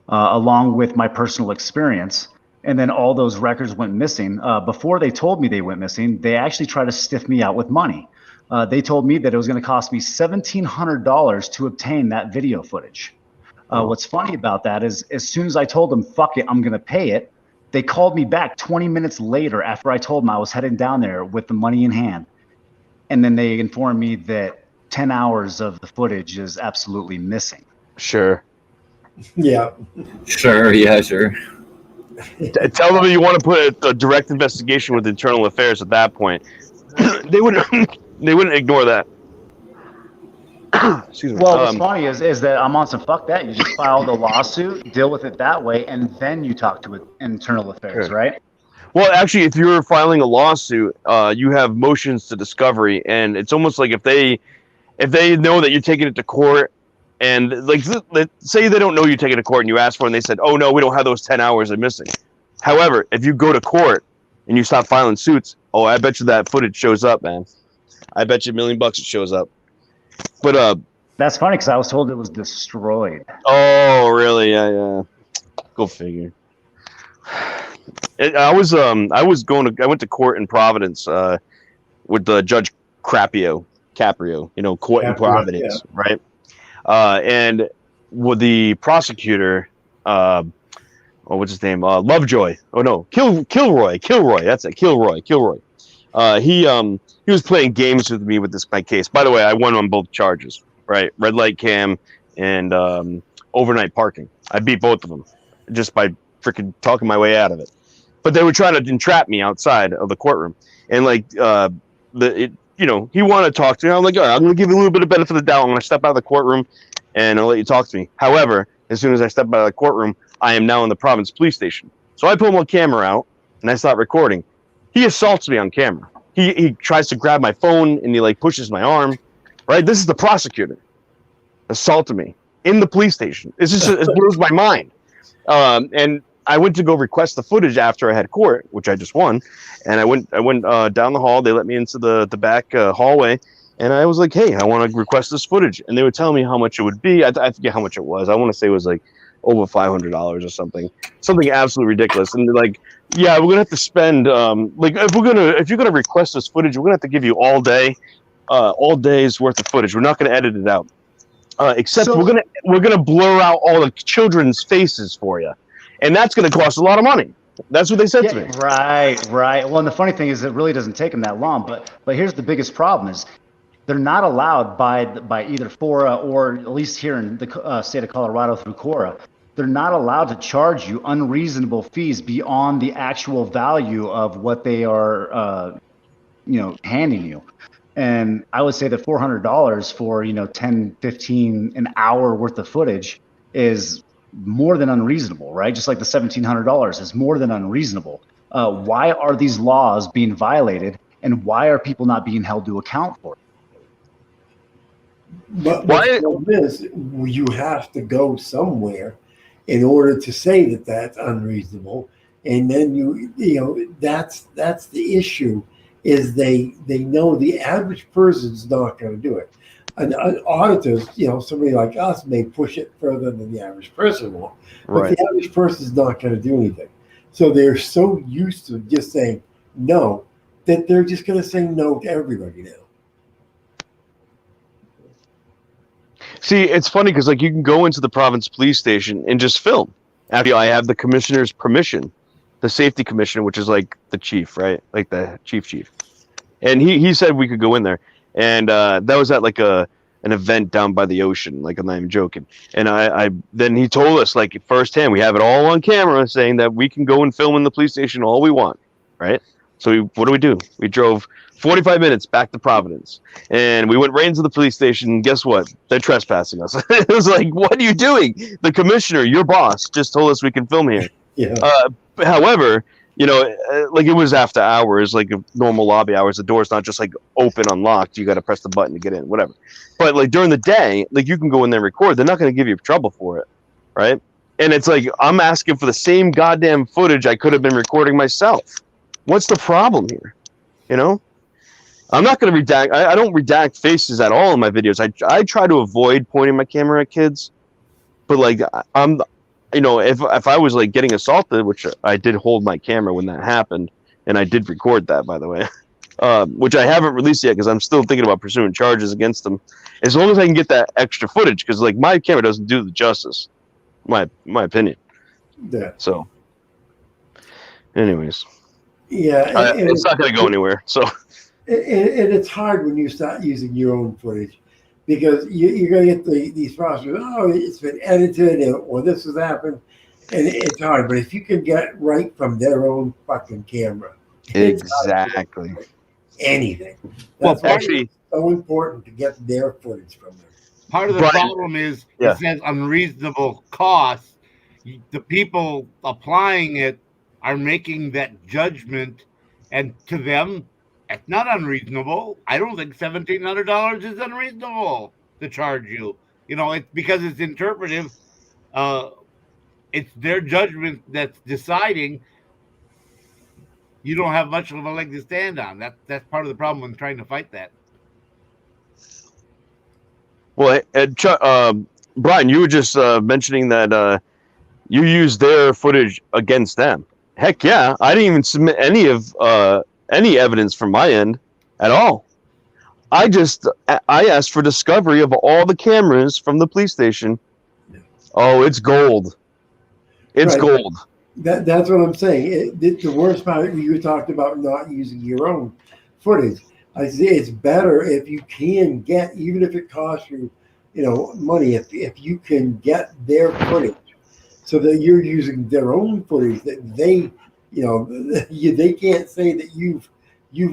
along with my personal experience. And then all those records went missing. Before they told me they went missing, they actually tried to stiff me out with money. They told me that it was going to cost me $1,700 to obtain that video footage. What's funny about that is as soon as I told them, fuck it, I'm going to pay it, they called me back 20 minutes later after I told them I was heading down there with the money in hand. And then they informed me that 10 hours of the footage is absolutely missing. Sure. Yeah. Sure. Yeah. Sure. Tell them you want to put a direct investigation with internal affairs at that point. They wouldn't ignore that. Excuse me. Well, what's funny is that I'm on some fuck that. You just file the lawsuit, deal with it that way, and then you talk to internal affairs, Sure. right? Well, actually, if you're filing a lawsuit, you have motions to discovery, and it's almost like if they know that you're taking it to court, and like say they don't know you're taking it to court, and you ask for it, and they said, "Oh no, we don't have those 10 hours are missing." However, if you go to court and you stop filing suits, oh, I bet you that footage shows up, man. I bet you $1 million it shows up. But that's funny because I was told it was destroyed. Oh, really? Yeah. Go figure. I went to court in Providence with Judge Caprio, court in Providence, yeah. Right? And with the prosecutor, what's his name? Lovejoy. Oh no, Kilroy. That's it. Kilroy. He was playing games with me with my case. By the way, I won on both charges, right? Red light cam and overnight parking. I beat both of them just by freaking talking my way out of it. But they were trying to entrap me outside of the courtroom, and he wanted to talk to me. I'm like, all right, I'm going to give you a little bit of benefit of the doubt. I'm going to step out of the courtroom, and I'll let you talk to me. However, as soon as I step out of the courtroom, I am now in the Providence police station. So I pull my camera out, and I start recording. He assaults me on camera. He tries to grab my phone, and he pushes my arm. Right? This is the prosecutor assaulted me in the police station. It blows my mind. And I went to go request the footage after I had court, which I just won. And I went down the hall. They let me into the back hallway. And I was like, hey, I want to request this footage. And they would tell me how much it would be. I forget how much it was. I want to say it was over $500 or something absolutely ridiculous. And they're like, yeah, we're gonna have to spend if you're gonna request this footage, we're gonna have to give you all day's worth of footage. We're not gonna edit it out, except we're gonna blur out all the children's faces for you, and that's gonna cost a lot of money. That's what they said to me. Right. Well, and the funny thing is, it really doesn't take them that long. But here's the biggest problem: is they're not allowed by either FORA or at least here in the state of Colorado through CORA. They're not allowed to charge you unreasonable fees beyond the actual value of what they are, handing you. And I would say that $400 for 10, 15 an hour worth of footage is more than unreasonable, right? Just like the $1,700 is more than unreasonable. Why are these laws being violated, and why are people not being held to account for it? But the problem is, you have to go somewhere in order to say that that's unreasonable, and then that's the issue. Is they know the average person's not going to do it. An auditor, somebody like us may push it further than the average person will, but Right. the average person's not going to do anything. So they're so used to just saying no that they're just going to say no to everybody now. See, it's funny because you can go into the Providence police station and just film. After I have the commissioner's permission, the safety commissioner, which is like the chief, right? Like the chief. And he said we could go in there. And that was at an event down by the ocean. I'm not even joking. And I then he told us firsthand, we have it all on camera saying that we can go and film in the police station all we want, right? So what do? We drove 45 minutes back to Providence, and we went right into the police station. And guess what? They're trespassing us. It was like, what are you doing? The commissioner, your boss, just told us we can film here. Yeah. However, it was after hours, normal lobby hours. The door's not just open, unlocked. You got to press the button to get in, whatever. But during the day, you can go in there and record. They're not going to give you trouble for it, right? And it's I'm asking for the same goddamn footage I could have been recording myself. What's the problem here? I'm not going to redact. I don't redact faces at all in my videos. I try to avoid pointing my camera at kids, but you know, if I was like getting assaulted, which I did hold my camera when that happened, and I did record that, by the way, which I haven't released yet because I'm still thinking about pursuing charges against them. As long as I can get that extra footage, because like my camera doesn't do the justice, my opinion. Yeah. So, anyways, Yeah, it's not going to go anywhere. So, and it's hard when you start using your own footage because you're going to get these prosecutors. Oh, it's been edited, or this has happened, and it's hard. But if you can get right from their own fucking camera, exactly. Anything. That's well, actually, it's so important to get their footage from them. Part of the problem is it says unreasonable costs. The people applying it are making that judgment, and to them, it's not unreasonable. I don't think $1,700 is unreasonable to charge you. You know, it's because it's interpretive. It's their judgment that's deciding. You don't have much of a leg to stand on. That's part of the problem when trying to fight that. Well, Brian, you were just mentioning that you used their footage against them. Heck yeah, I didn't even submit any evidence from my end at all. I asked for discovery of all the cameras from the police station. Oh, it's gold. It's gold. That's what I'm saying. The worst part, you talked about not using your own footage. I say it's better if you can get, even if it costs you, money, if you can get their footage so that you're using their own footage that they, they can't say that you've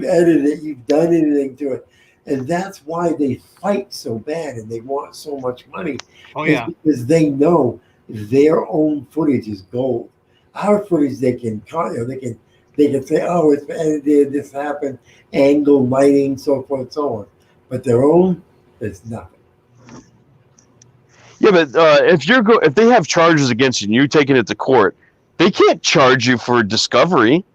edited it, you've done anything to it. And that's why they fight so bad and they want so much money. Oh, yeah. Because they know their own footage is gold. Our footage, they can say, oh, it's edited, this happened, angle, lighting, so forth, so on. But their own, it's nothing. Yeah, but if they have charges against you and you're taking it to court, they can't charge you for discovery.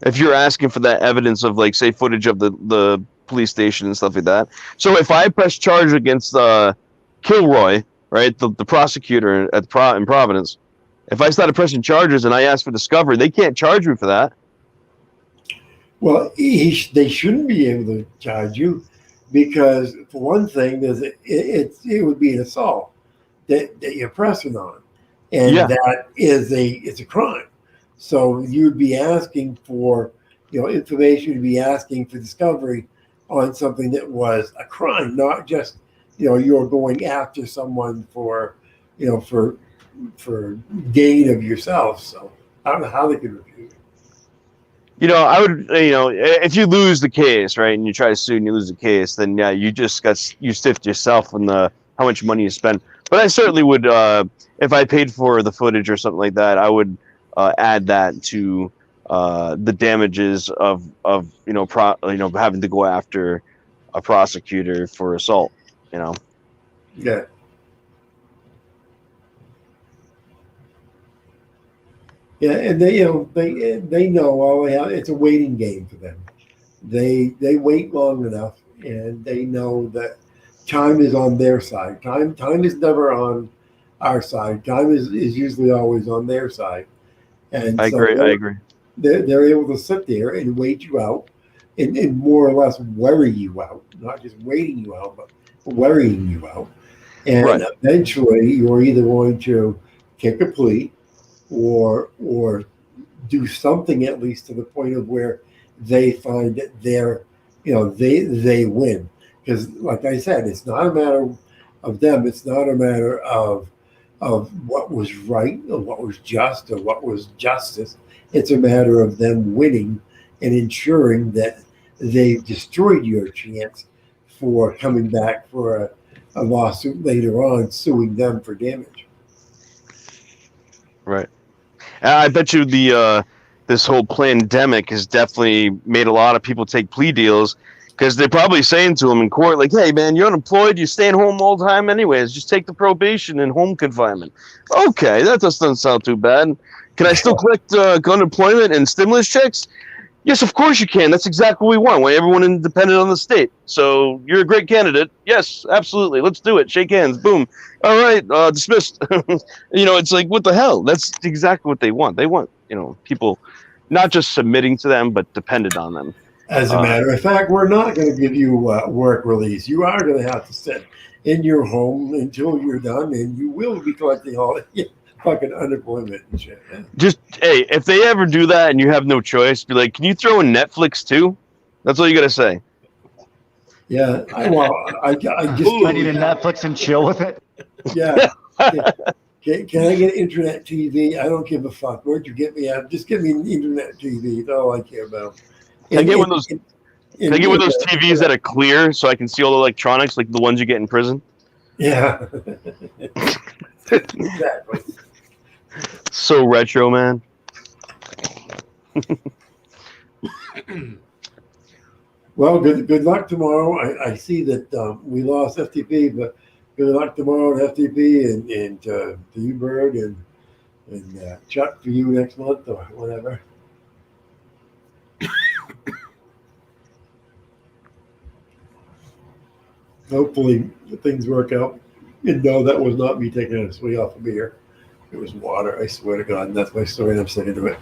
If you're asking for that evidence of, like, say, footage of the police station and stuff like that. So if I press charge against Kilroy, right, the prosecutor in Providence, if I started pressing charges and I asked for discovery, they can't charge me for that. Well, they shouldn't be able to charge you because, for one thing, it would be an assault that you're pressing on, and that is it's a crime. So you'd be asking for information, you'd be asking for discovery on something that was a crime, not just you're going after someone for gain of yourself. So I don't know how they could refuse it. I would, if you lose the case, right, and you try to sue and you lose the case, then yeah, you stiffed yourself on how much money you spend. But I certainly would, if I paid for the footage or something like that, I would add that to the damages of having to go after a prosecutor for assault. Yeah. Yeah, and they know all they have. It's a waiting game for them. They wait long enough, and they know that time is on their side. Time is never on our side. Time is usually always on their side. And I agree. They're able to sit there and wait you out, and more or less worry you out, not just waiting you out, but worrying you out. And eventually, you're either going to kick a plea, or do something at least to the point of where they find that they win. Because, like I said, it's not a matter of them. It's not a matter of what was right or what was just or what was justice. It's a matter of them winning and ensuring that they've destroyed your chance for coming back for a lawsuit later on, suing them for damage. Right. I bet you this whole pandemic has definitely made a lot of people take plea deals because they're probably saying to them in court, like, hey, man, you're unemployed. You're staying home all the time anyways. Just take the probation and home confinement. Okay, that doesn't sound too bad. Can I still collect unemployment and stimulus checks? Yes, of course you can. That's exactly what we want. We want everyone independent on the state. So you're a great candidate. Yes, absolutely. Let's do it. Shake hands. Boom. All right. Dismissed. It's like, what the hell? That's exactly what they want. They want, people not just submitting to them, but dependent on them. As a matter of fact, we're not going to give you work release. You are going to have to sit in your home until you're done, and you will be collecting all your fucking unemployment and shit. Yeah. Just, hey, if they ever do that and you have no choice, be like, can you throw in Netflix too? That's all you got to say. Yeah, I just I need a Netflix and chill with it. Yeah. Can I get internet TV? I don't give a fuck. Where'd you get me at? Just give me internet TV. That's all I care about. Can I get one of those TVs that are clear so I can see all the electronics, like the ones you get in prison? Yeah. Exactly. So retro, man. Well, good luck tomorrow. I see that we lost FTP, but good luck tomorrow at FTP and to you, Bird, and Chuck for you next month or whatever. Hopefully things work out. And no, that was not me taking a swig off a beer. It was water. I swear to God, and that's my story, and I'm sticking to it.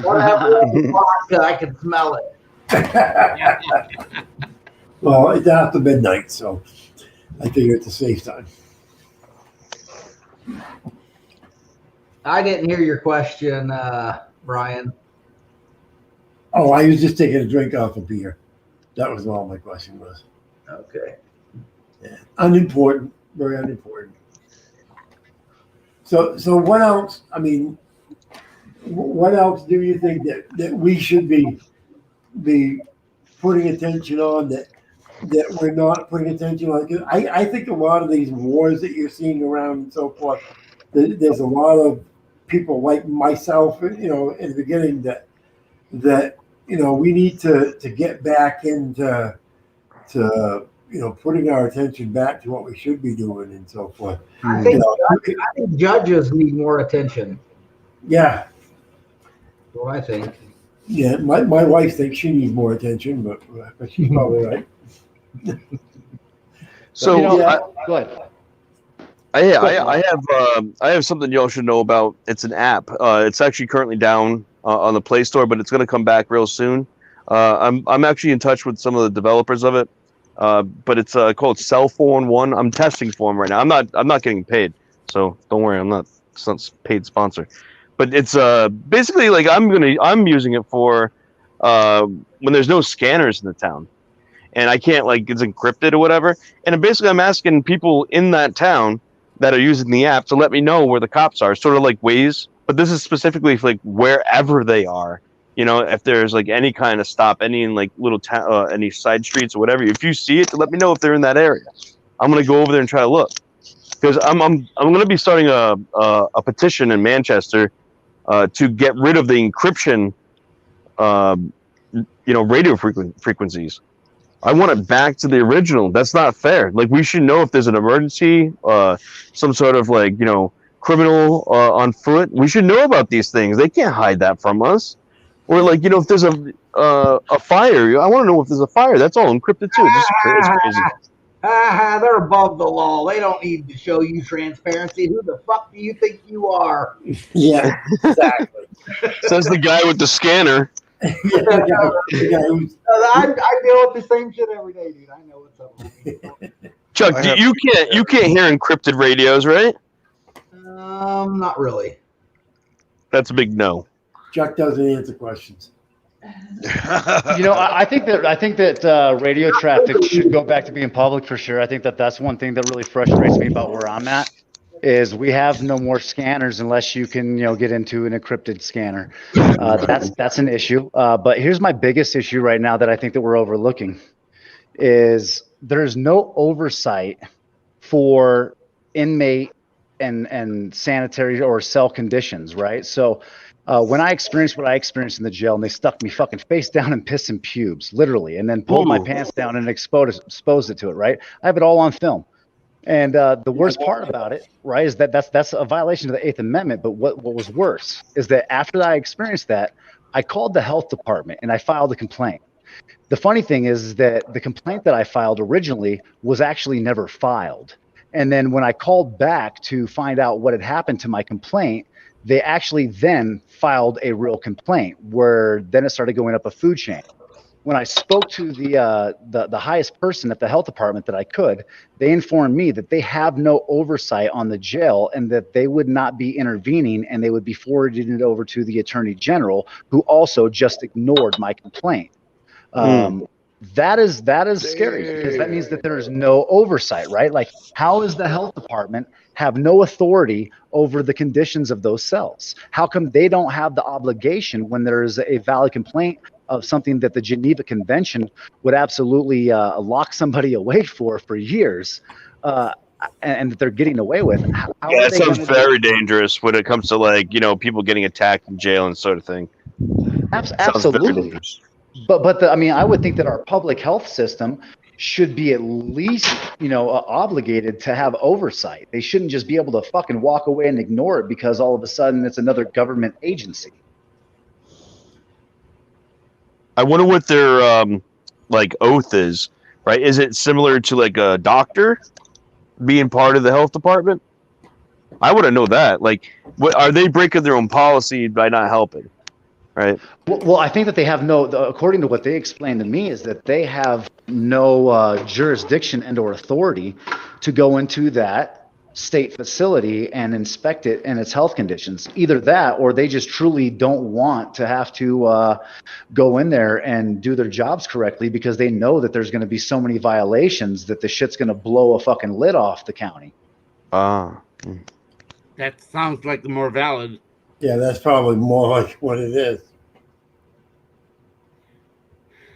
Whatever. I can smell it. Well, it's after midnight, so I figure it's a safe time. I didn't hear your question, Brian. Oh, I was just taking a drink off a beer. That was all my question was. Okay. Yeah. Unimportant, very unimportant. So what else? I mean, what else do you think that we should be putting attention on that we're not putting attention on? I think a lot of these wars that you're seeing around and so forth, there's a lot of people like myself, in the beginning that we need to get back into putting our attention back to what we should be doing and so forth. I think judges need more attention. Yeah. That's what I think. Yeah, my wife thinks she needs more attention, but she's probably right. So go ahead. I have something y'all should know about. It's an app. It's actually currently down on the Play Store, but it's going to come back real soon. I'm actually in touch with some of the developers of it. But it's called Cell 411. I'm testing for them right now. I'm not getting paid, so don't worry. It's not a paid sponsor. But it's basically like I'm using it for when there's no scanners in the town, and I can't it's encrypted or whatever. And basically I'm asking people in that town that are using the app to let me know where the cops are, sort of like Waze. But this is specifically for wherever they are. If there's any kind of stop, any in little any side streets or whatever, if you see it, to let me know if they're in that area. I'm gonna go over there and try to look, because I'm gonna be starting a petition in Manchester to get rid of the encryption, radio frequencies. I want it back to the original. That's not fair. We should know if there's an emergency, some sort of criminal on foot. We should know about these things. They can't hide that from us. Or if there's a fire, I want to know if there's a fire. That's all encrypted too. It's crazy. They're above the law. They don't need to show you transparency. Who the fuck do you think you are? Yeah, exactly. Says the guy with the scanner. I deal with the same shit every day, dude. I know what's up with me. Chuck, you can't hear encrypted radios, right? Not really. That's a big no. Chuck doesn't answer questions. I think that radio traffic should go back to being public for sure. I think that's one thing that really frustrates me about where I'm at, is we have no more scanners unless you can get into an encrypted scanner. That's an issue. But here's my biggest issue right now that I think that we're overlooking, is there's no oversight for inmate and sanitary or cell conditions, right? So when I experienced what I experienced in the jail, and they stuck me fucking face down in piss and pubes, literally, and then pulled my pants down and exposed it to it, right? I have it all on film. And the worst part about it, right, is that's a violation of the 8th Amendment. But what was worse is that after I experienced that, I called the health department and I filed a complaint. The funny thing is that the complaint that I filed originally was actually never filed. And then when I called back to find out what had happened to my complaint, they actually then filed a real complaint, where then it started going up a food chain. When I spoke to the highest person at the health department that I could, they informed me that they have no oversight on the jail and that they would not be intervening, and they would be forwarding it over to the attorney general, who also just ignored my complaint. That is scary, because that means that there's no oversight, right? Like, how is the health department have no authority over the conditions of those cells? How come they don't have the obligation when there's a valid complaint of something that the Geneva Convention would absolutely lock somebody away for years, and that they're getting away with? How Yeah, that sounds very dangerous when it comes to, like, you know, people getting attacked in jail and sort of thing. Absolutely. But I mean, I would think that our public health system should be at least, you know, obligated to have oversight. They shouldn't just be able to fucking walk away and ignore it because all of a sudden it's another government agency. I wonder what their like oath is, right? Is it similar to like a doctor being part of the health department? I want to know that. Like, what are they breaking their own policy by not helping? Right. Well, I think that they have no, according to what they explained to me, is that they have no jurisdiction and or authority to go into that state facility and inspect it and its health conditions. Either that, or they just truly don't want to have to go in there and do their jobs correctly, because they know that there's going to be so many violations that the shit's going to blow a fucking lid off the county. That sounds like the more valid. Yeah, that's probably more like what it is.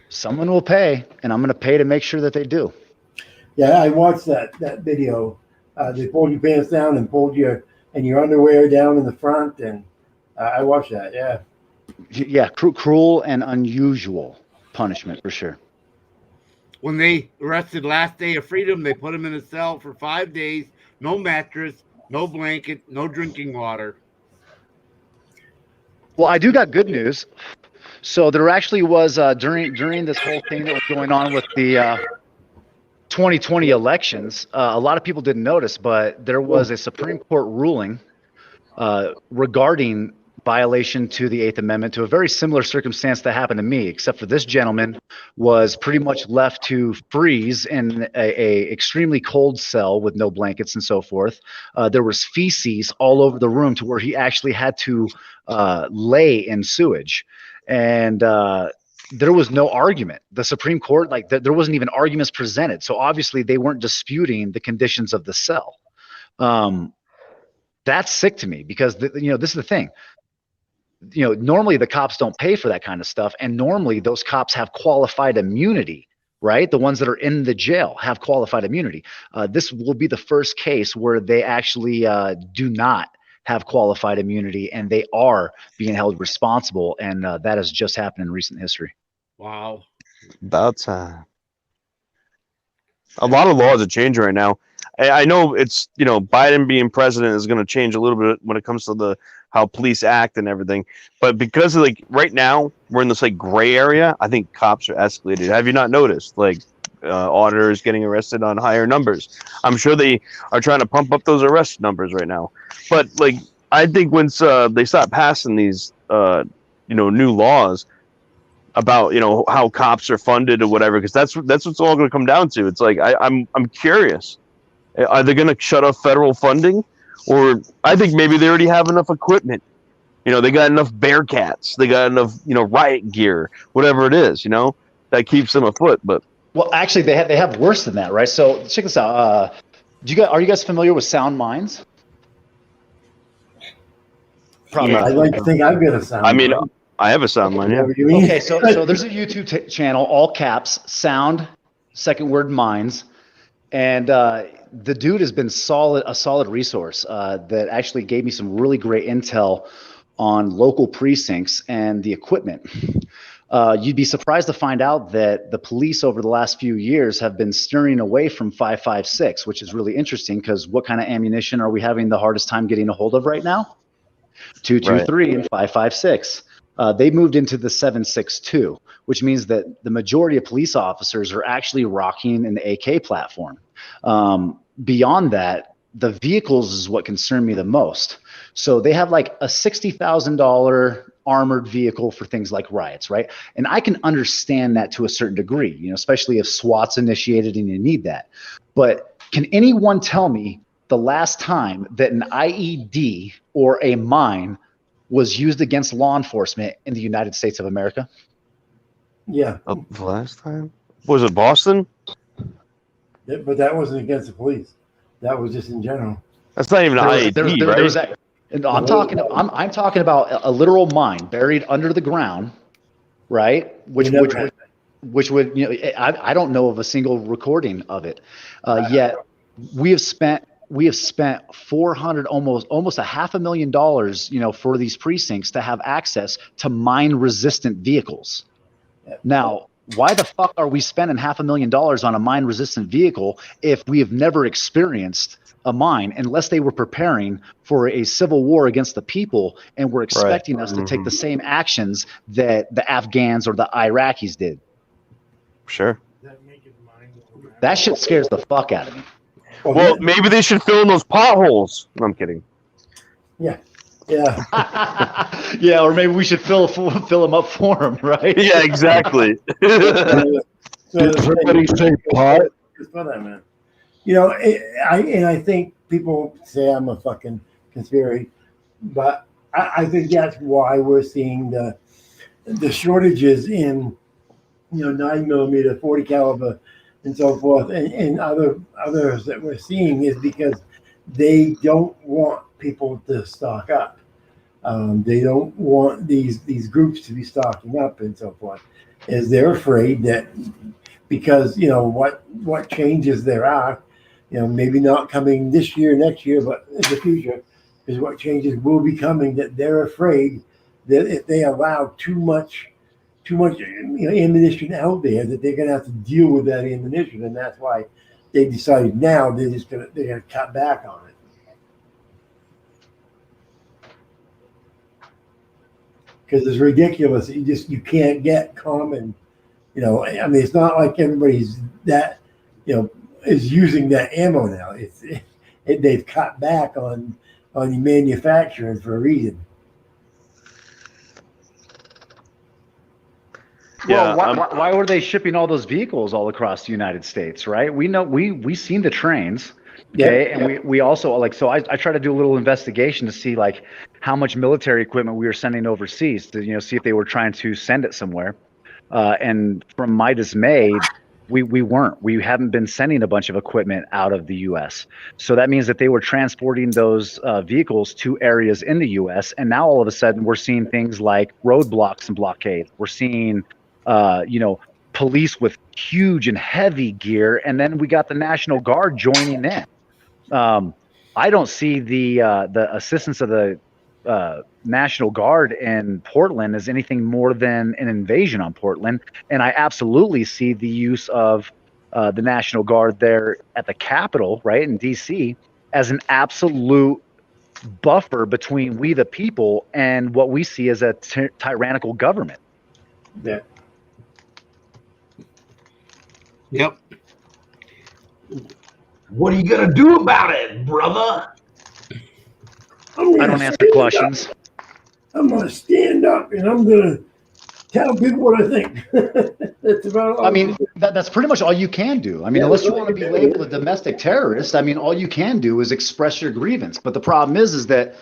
Someone will pay, and I'm going to pay to make sure that they do. Yeah, I watched that video. They pulled your pants down and pulled your underwear down in the front, and I watched that. Yeah. Yeah, cruel and unusual punishment for sure. When they arrested last day of freedom, they put him in a cell for 5 days, no mattress, no blanket, no drinking water. Well, I do got good news. So there actually was during this whole thing that was going on with the 2020 elections, a lot of people didn't notice, but there was a Supreme Court ruling regarding violation to the Eighth Amendment, to a very similar circumstance that happened to me, except for this gentleman was pretty much left to freeze in a extremely cold cell with no blankets and so forth. There was feces all over the room to where he actually had to lay in sewage. And there was no argument. The Supreme Court, like, there wasn't even arguments presented. So obviously they weren't disputing the conditions of the cell. That's sick to me, because you know, this is the thing. You know, normally the cops don't pay for that kind of stuff, and normally those cops have qualified immunity, right? The ones that are in the jail have qualified immunity. This will be the first case where they actually do not have qualified immunity, and they are being held responsible, and that has just happened in recent history. Wow. About time. A lot of laws are changing right now. I know it's, you know, Biden being president is going to change a little bit when it comes to how police act and everything. But because of, like, right now we're in this like gray area, I think cops are escalated. Have you not noticed, like, auditors getting arrested on higher numbers? I'm sure they are trying to pump up those arrest numbers right now. But, like, I think once they stop passing these, you know, new laws about, you know, how cops are funded or whatever, because that's what's all going to come down to. It's like I'm curious. Are they going to shut off federal funding? Or I think maybe they already have enough equipment. You know, they got enough Bearcats. They got enough, you know, riot gear, whatever it is, you know, that keeps them afoot. But well, actually, they have worse than that, right? So check this out. Are you guys familiar with Sound Minds? Probably. Yeah, I'd like to think I've got a sound. I mean, I have a sound mind. Yeah. Okay, so there's a YouTube channel, all caps, Sound, second word Minds, and the dude has been a solid resource that actually gave me some really great intel on local precincts and the equipment. You'd be surprised to find out that the police over the last few years have been steering away from 5.56, which is really interesting, because what kind of ammunition are we having the hardest time getting a hold of right now? 223 and 5.56. They moved into the 7.62, which means that the majority of police officers are actually rocking an AK platform. Beyond that, the vehicles is what concerned me the most. So they have like a $60,000 armored vehicle for things like riots, right? And I can understand that to a certain degree, you know, especially if SWAT's initiated and you need that. But can anyone tell me the last time that an IED or a mine was used against law enforcement in the United States of America? Yeah. The last time? Was it Boston? Yeah, but that wasn't against the police. That was just in general. That's not even an IED, right? There was that. And I'm talking about a literal mine buried under the ground, right? Which would, you know, I don't know of a single recording of it. Yet we have spent 400, almost $500,000, you know, for these precincts to have access to mine resistant vehicles. Now, why the fuck are we spending $500,000 on a mine resistant vehicle if we have never experienced a mine, unless they were preparing for a civil war against the people and were expecting us to take the same actions that the Afghans or the Iraqis did? Sure. That shit scares the fuck out of me. Well, maybe they should fill in those potholes. No, I'm kidding. Yeah. Yeah. Yeah, or maybe we should fill them up for them, right? Yeah, exactly. Did somebody say pot? It's for that, man. You know, I think people say I'm a fucking conspiracy, but I think that's why we're seeing the shortages in, you know, 9mm, 40 caliber, and so forth, and others that we're seeing is because they don't want people to stock up. They don't want these groups to be stocking up and so forth, as they're afraid that because, you know, what changes there are, you know, maybe not coming this year, next year, but in the future, is what changes will be coming, that they're afraid that if they allow too much, you know, ammunition out there, that they're going to have to deal with that ammunition, and that's why they decided now they're gonna cut back on it. Because it's ridiculous. You can't get common, you know. I mean, it's not like everybody's that, you know, is using that ammo now. They've cut back on the manufacturing for a reason. Well, why were they shipping all those vehicles all across the United States, right? We know we seen the trains, okay, and we also, like, so I try to do a little investigation to see like how much military equipment we were sending overseas to, you know, see if they were trying to send it somewhere. And from my dismay, we haven't been sending a bunch of equipment out of the U.S. So that means that they were transporting those vehicles to areas in the U.S. And now all of a sudden we're seeing things like roadblocks and blockades. We're seeing, you know, police with huge and heavy gear, and then we got the National Guard joining in. I don't see the assistance of the National Guard in Portland as anything more than an invasion on Portland, and I absolutely see the use of the National Guard there at the Capitol, right, in D.C., as an absolute buffer between we the people and what we see as a tyrannical government. Yeah. Yep. What are you gonna do about it, brother? I don't answer questions. I'm gonna stand up and I'm gonna tell people what I think. That's about all. I mean, that's pretty much all you can do. I mean, unless you want to be labeled a domestic terrorist, I mean, all you can do is express your grievance. But the problem is that,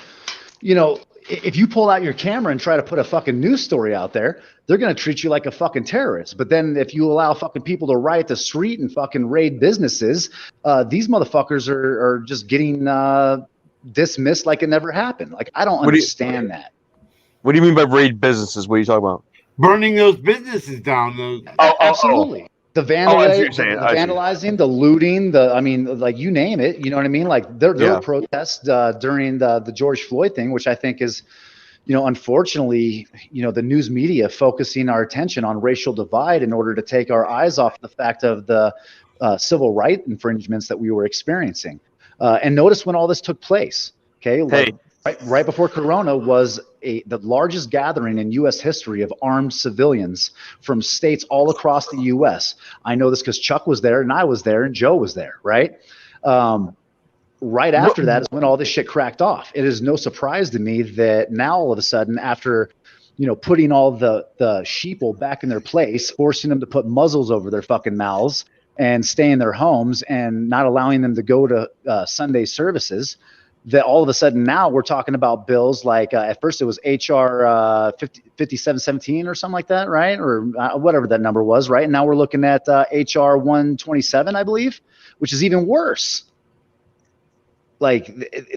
you know, if you pull out your camera and try to put a fucking news story out there, they're going to treat you like a fucking terrorist. But then if you allow fucking people to riot the street and fucking raid businesses, these motherfuckers are just getting dismissed like it never happened. Like, I don't understand that. What do you mean by raid businesses? What are you talking about? Burning those businesses down. Absolutely. The vandalizing, the looting, I mean, like, you name it, you know what I mean? Like, there were protests during the George Floyd thing, which I think is, you know, unfortunately, you know, the news media focusing our attention on racial divide in order to take our eyes off the fact of the civil rights infringements that we were experiencing. And notice when all this took place, okay? Like, Right before Corona was the largest gathering in U.S. history of armed civilians from states all across the U.S. I know this because Chuck was there, and I was there, and Joe was there, right? Right after that is when all this shit cracked off. It is no surprise to me that now all of a sudden, after putting all the sheeple back in their place, forcing them to put muzzles over their fucking mouths and stay in their homes and not allowing them to go to Sunday services, that all of a sudden now we're talking about bills like at first it was HR 5717 or something like that, right? Or whatever that number was, right? And now we're looking at HR 127, I believe, which is even worse. Like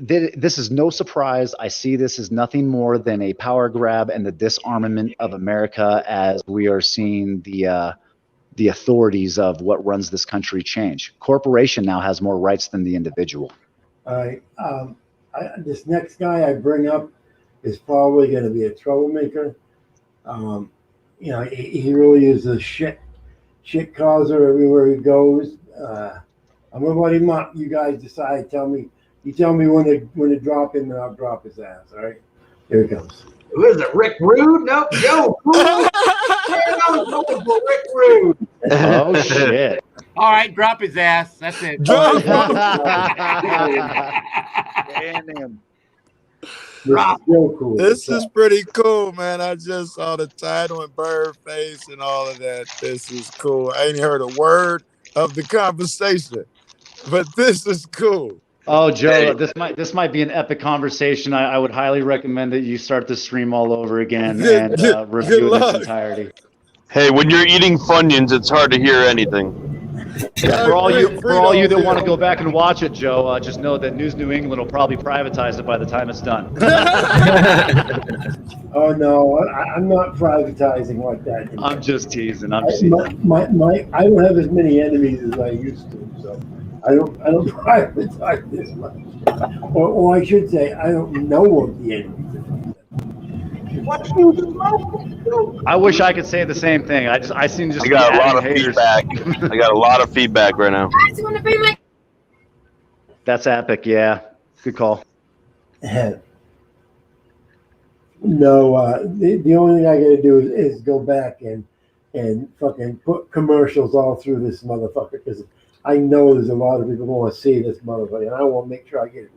this is no surprise. I see this as nothing more than a power grab and the disarmament of America as we are seeing the authorities of what runs this country change. Corporation now has more rights than the individual. All right. This next guy I bring up is probably going to be a troublemaker. He really is a shit causer everywhere he goes. I'm going to let him up. You guys decide. You tell me when to drop him, and I'll drop his ass. All right. Here it comes. Who is it? Rick Rude? Nope. Joe. Cool. Rick Rude. Oh shit. All right, drop his ass. That's it. Drop This is pretty cool, man. I just saw the title and bird face and all of that. This is cool. I ain't heard a word of the conversation, but this is cool. Oh, Joe, this might be an epic conversation. I would highly recommend that you start the stream all over again and review it in its entirety. Hey, when you're eating Funyuns, it's hard to hear anything. Yeah, for all you that want to go back and watch it, Joe, just know that News New England will probably privatize it by the time it's done. Oh no, I'm not privatizing like that. I'm just teasing. I don't have as many enemies as I used to, so I don't privatize this much. Or I should say, I don't know of the enemies. I wish I could say the same thing. I seem to just. I got a lot of haters. feedback. I got a lot of feedback right now. That's epic. Yeah, good call. No, the only thing I got to do is go back and fucking put commercials all through this motherfucker, because I know there's a lot of people who want to see this motherfucker, and I want to make sure I get as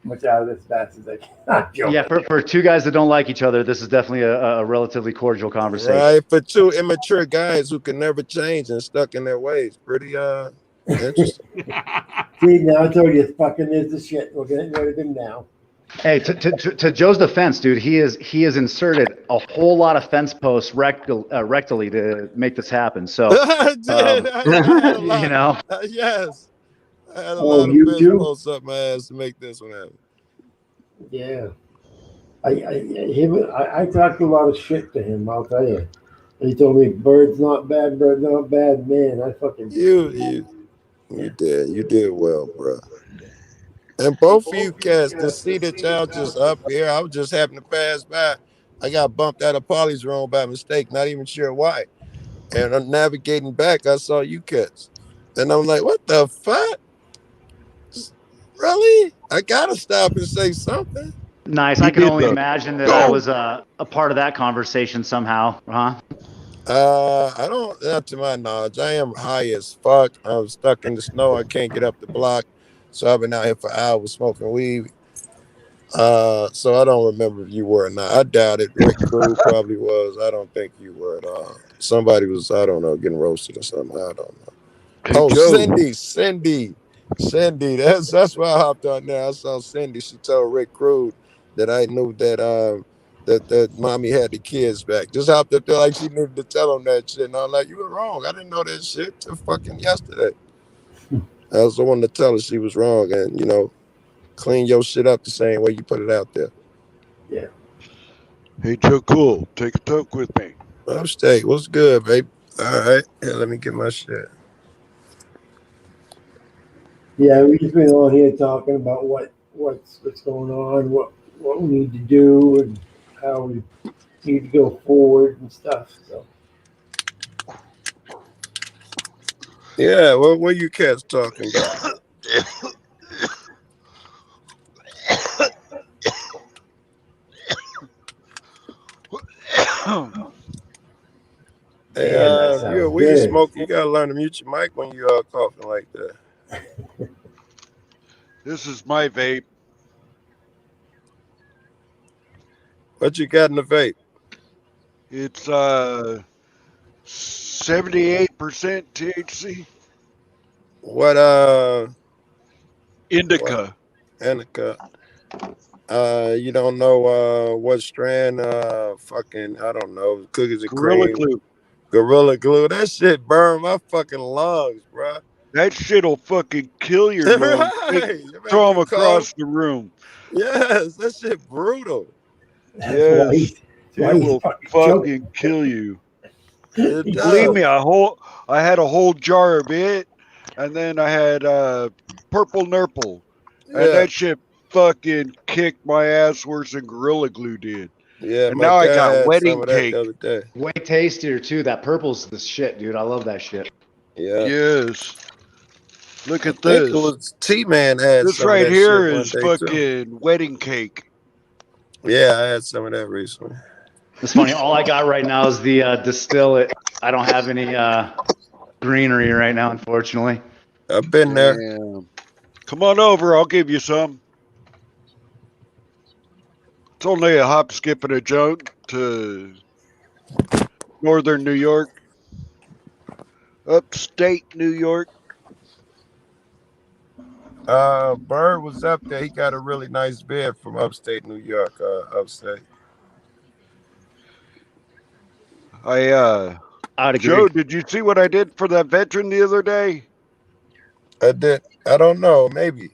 much out of this fast as I can. Yeah, for two guys that don't like each other, this is definitely a relatively cordial conversation. Right, for two immature guys who can never change and stuck in their ways. Pretty interesting. See, now I told you, fucking is the shit. We're getting rid of him now. Hey, to Joe's defense, dude, he has inserted a whole lot of fence posts rectally to make this happen. So, you know. Yes. I had a lot of fence posts up my ass to make this one happen. Yeah. I talked a lot of shit to him, I'll tell you. He told me, Bird's not bad, man. I fucking... You did well, bro. And both of you cats, to see that y'all just up here, I was just happening to pass by. I got bumped out of Polly's room by mistake, not even sure why. And I'm navigating back, I saw you cats. And I'm like, what the fuck? Really? I gotta stop and say something. Nice. I can only imagine that I was a part of that conversation somehow, huh? I don't, not to my knowledge. I am high as fuck. I was stuck in the snow. I can't get up the block. So I've been out here for hours smoking weed. So I don't remember if you were or not. I doubt it. Rick Crew probably was. I don't think you were at all. Somebody was, I don't know, getting roasted or something. I don't know. Oh, Cindy. That's why I hopped on there. I saw Cindy. She told Rick Crew that I knew that that mommy had the kids back. Just hopped up there like she needed to tell him that shit. And I'm like, you were wrong. I didn't know that shit till fucking yesterday. I was the one to tell her she was wrong and, clean your shit up the same way you put it out there. Yeah. Hey, Joe Cool, take a toke with me. Upstate, what's good, babe? All right, yeah, let me get my shit. Yeah, we just been on here talking about what's going on, what we need to do, and how we need to go forward and stuff. So. Yeah, what were you cats talking about? Hey, Damn, that if you're a sounds weed good. smoker, you gotta learn to mute your mic when you coughing like that. This is my vape. What you got in the vape? It's 78% THC. What Indica. Indica. You don't know what strand? Fucking, I don't know. Cookies and Gorilla cream. Glue. Gorilla Glue. That shit burn my fucking lungs, bro. That shit'll fucking kill your lungs. Right. Throw them across the room. Yes, that shit brutal. That's why Yes, why it he's will fucking fucking kill you. It Believe does. me, I had a whole jar of it, and then I had purple nurple, and Yeah. that shit fucking kicked my ass worse than Gorilla Glue did. Yeah, And my now I guy got had wedding some of that cake. the other day. Way tastier too. That purple's the shit, dude. I love that shit. Yeah. Yes. Look I at think it this. was T-Man had This some of right that here shit one is day too. fucking wedding cake. Yeah, I had some of that recently. It's funny. All I got right now is the distill it. I don't have any greenery right now, unfortunately. I've been there. Damn. Come on over. I'll give you some. It's only a hop, skip, and a jump to northern New York, upstate New York. Bird was up there. He got a really nice bed from upstate New York. Upstate. I'd agree. Joe, did you see what I did for that veteran the other day? I did. I don't know. Maybe.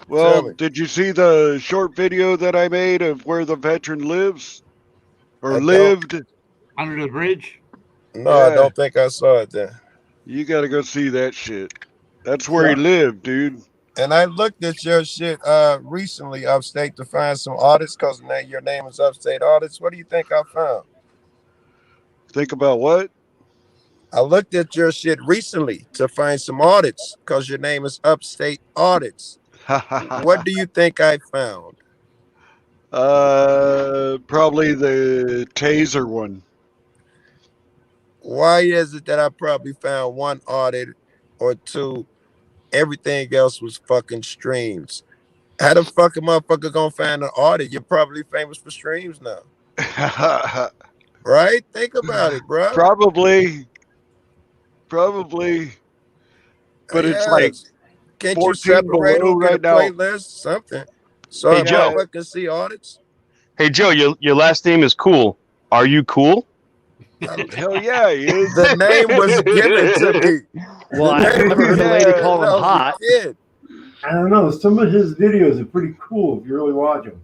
Well, did you see the short video that I made of where the veteran lives or lived? Under the bridge? No, I don't think I saw it then. You got to go see that shit. That's where he lived, dude. And I looked at your shit recently, upstate, to find some audits because your name is Upstate Audits. What do you think I found? Think about what? I looked at your shit recently to find some audits because your name is Upstate Audits. What do you think I found? Probably the taser one. Why is it that I probably found one audit or two? Everything else was fucking streams. How the fuck a motherfucker gonna find an audit? You're probably famous for streams now. Right? Think about it, bro. Probably. But it's like can't 14 you separate below or get a right now. playlist, something? So Hey, a Joe. motherfucker can see audits? Hey Joe, your last name is Cool. Are you cool? Hell yeah, he is. The name was given to me. Well, I've never heard a lady call him hot. I don't know. Some of his videos are pretty cool if you really watch them.